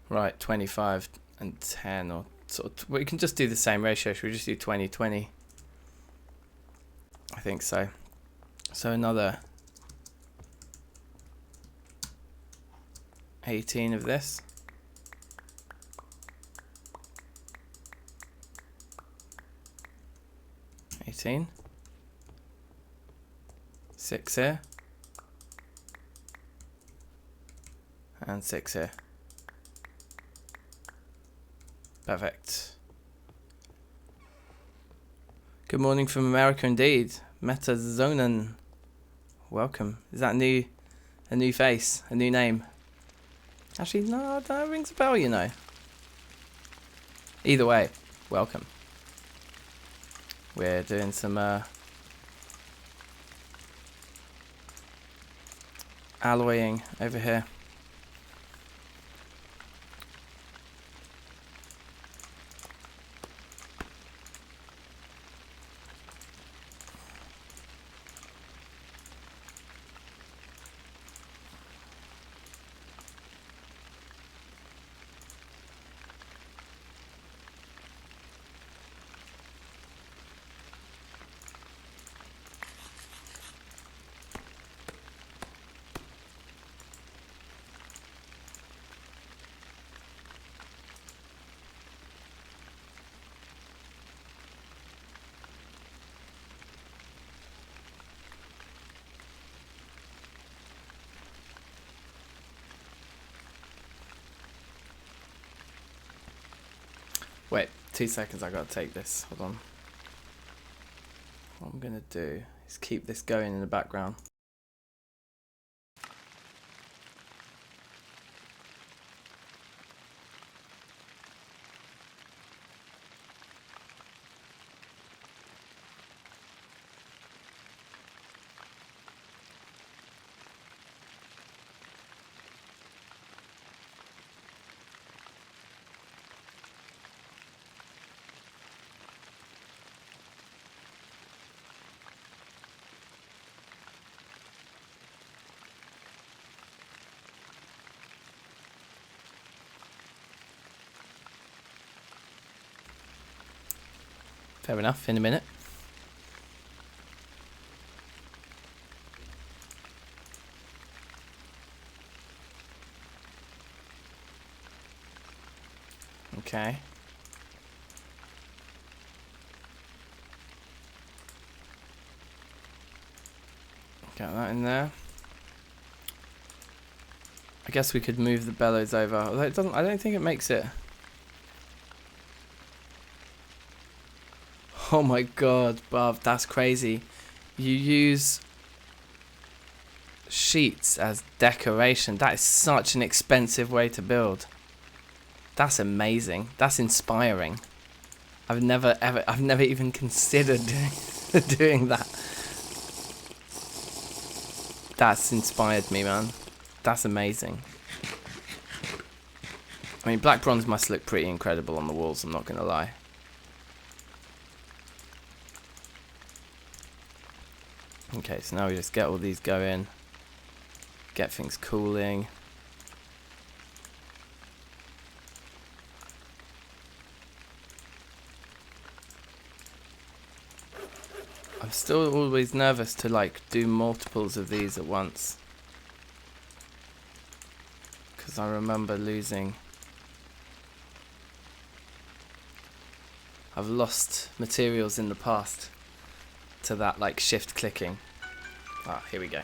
Right, 25 and 10, or sort of, we can just do the same ratio. Should we just do 20, 20? I think so. So another 18 of this. $18. 6 here. And 6 here. Perfect. Good morning from America indeed. Metazonan. Welcome. Is that a new face? A new name? Actually, no, that rings a bell, you know. Either way, welcome. We're doing some alloying over here. Wait, 2 seconds, I gotta take this. Hold on. What I'm gonna do is keep this going in the background. Fair enough, in a minute. Okay. Get that in there. I guess we could move the bellows over, although it doesn't, I don't think it makes it. Oh my god, bruv, that's crazy. You use sheets as decoration. That is such an expensive way to build. That's amazing. That's inspiring. I've never even considered doing that. That's inspired me, man. That's amazing. I mean, black bronze must look pretty incredible on the walls, I'm not gonna lie. Okay, so now we just get all these going, get things cooling. I'm still always nervous to like do multiples of these at once, because I remember losing. I've lost materials in the past to that like shift clicking. Ah, here we go.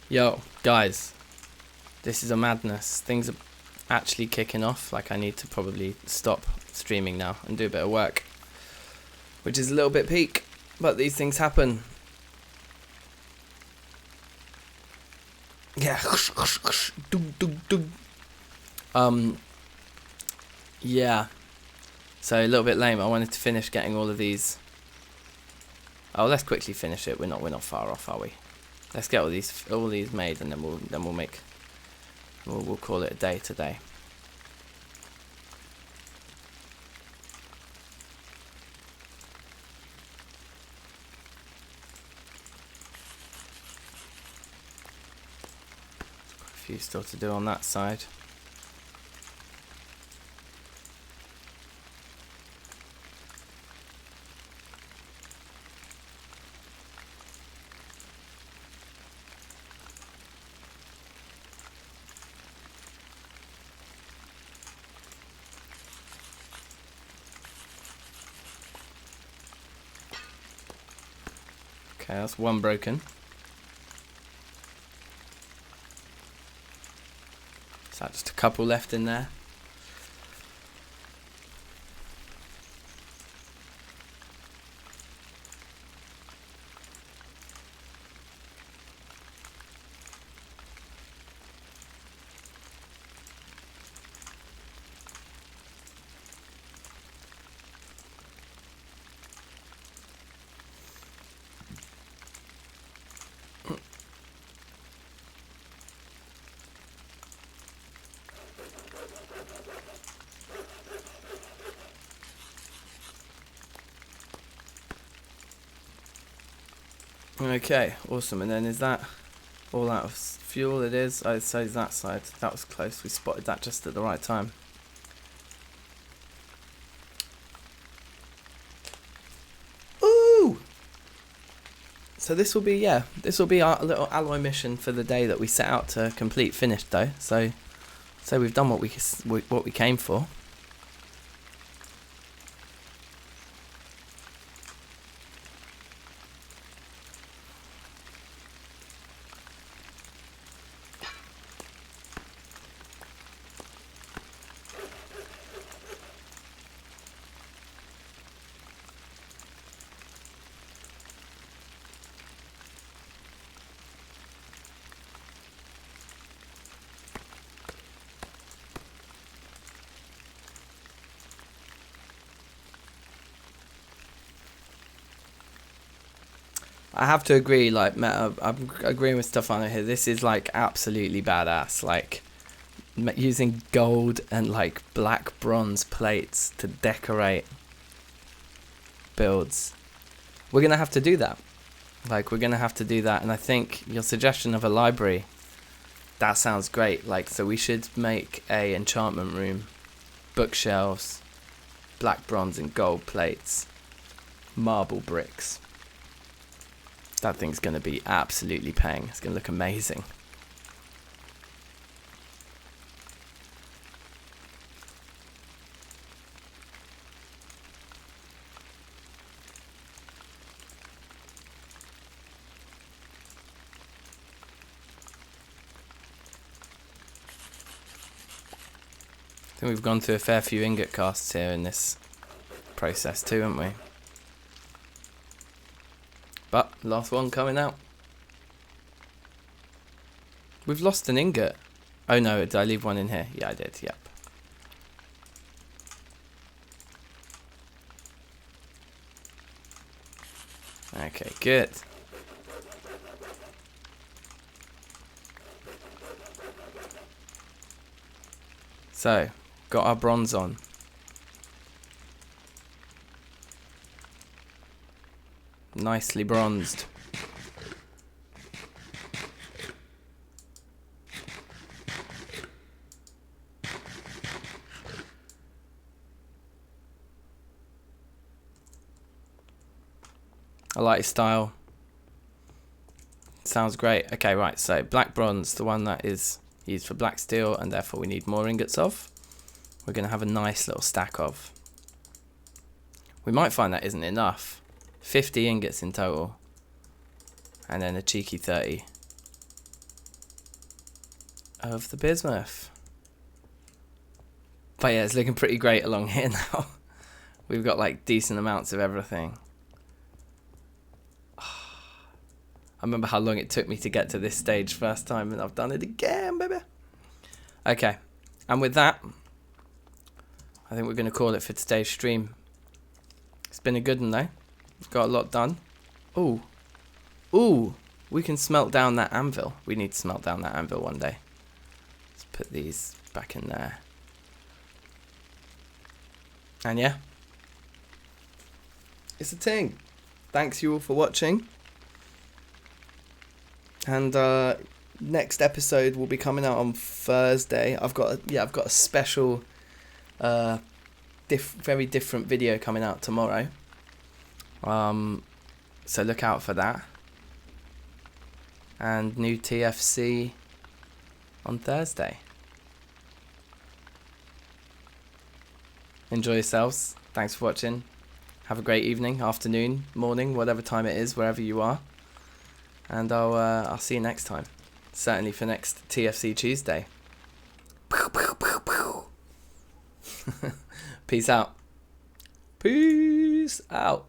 Yo, guys, this is a madness. Things are actually kicking off. Like, I need to probably stop streaming now and do a bit of work, which is a little bit peak, but these things happen. Yeah. Yeah. So a little bit lame. I wanted to finish getting all of these. Oh, let's quickly finish it. We're not far off, are we? Let's get all these made, and then we'll call it a day today. A few still to do on that side. Okay, that's one broken. Is that just a couple left in there? Okay, awesome. And then is that all out of fuel? It is. I'd say that side. That was close. We spotted that just at the right time. Ooh! So this will be our little alloy mission for the day that we set out to complete finished though. So we've done what we came for. I have to agree, like, I'm agreeing with Stefano here. This is, like, absolutely badass. Like, using gold and like black bronze plates to decorate builds. We're gonna have to do that. Like, we're gonna have to do that. And I think your suggestion of a library, that sounds great. Like, so we should make a enchantment room, bookshelves, black bronze and gold plates, marble bricks. That thing's gonna be absolutely paying. It's gonna look amazing. I think we've gone through a fair few ingot casts here in this process too, haven't we? But last one coming out. We've lost an ingot. Oh no, did I leave one in here? Yeah, I did, yep. Okay, good. So, got our bronze on. Nicely bronzed. I like his style. Sounds great. Okay, right, so black bronze, the one that is used for black steel, and therefore we need more ingots of. We're going to have a nice little stack of. We might find that isn't enough. 50 ingots in total. And then a cheeky 30 of the bismuth. But yeah, it's looking pretty great along here now. We've got like decent amounts of everything. I remember how long it took me to get to this stage first time, and I've done it again, baby. Okay, and with that, I think we're going to call it for today's stream. It's been a good one though. We've got a lot done. Ooh. Ooh, we can smelt down that anvil. We need to smelt down that anvil one day. Let's put these back in there. And yeah, it's a thing. Thanks you all for watching. And next episode will be coming out on Thursday. I've got a special, very different video coming out tomorrow. So look out for that. And new TFC on Thursday. Enjoy yourselves. Thanks for watching. Have a great evening, afternoon, morning, whatever time it is, wherever you are. And I'll see you next time. Certainly for next TFC Tuesday. Peace out. Peace out.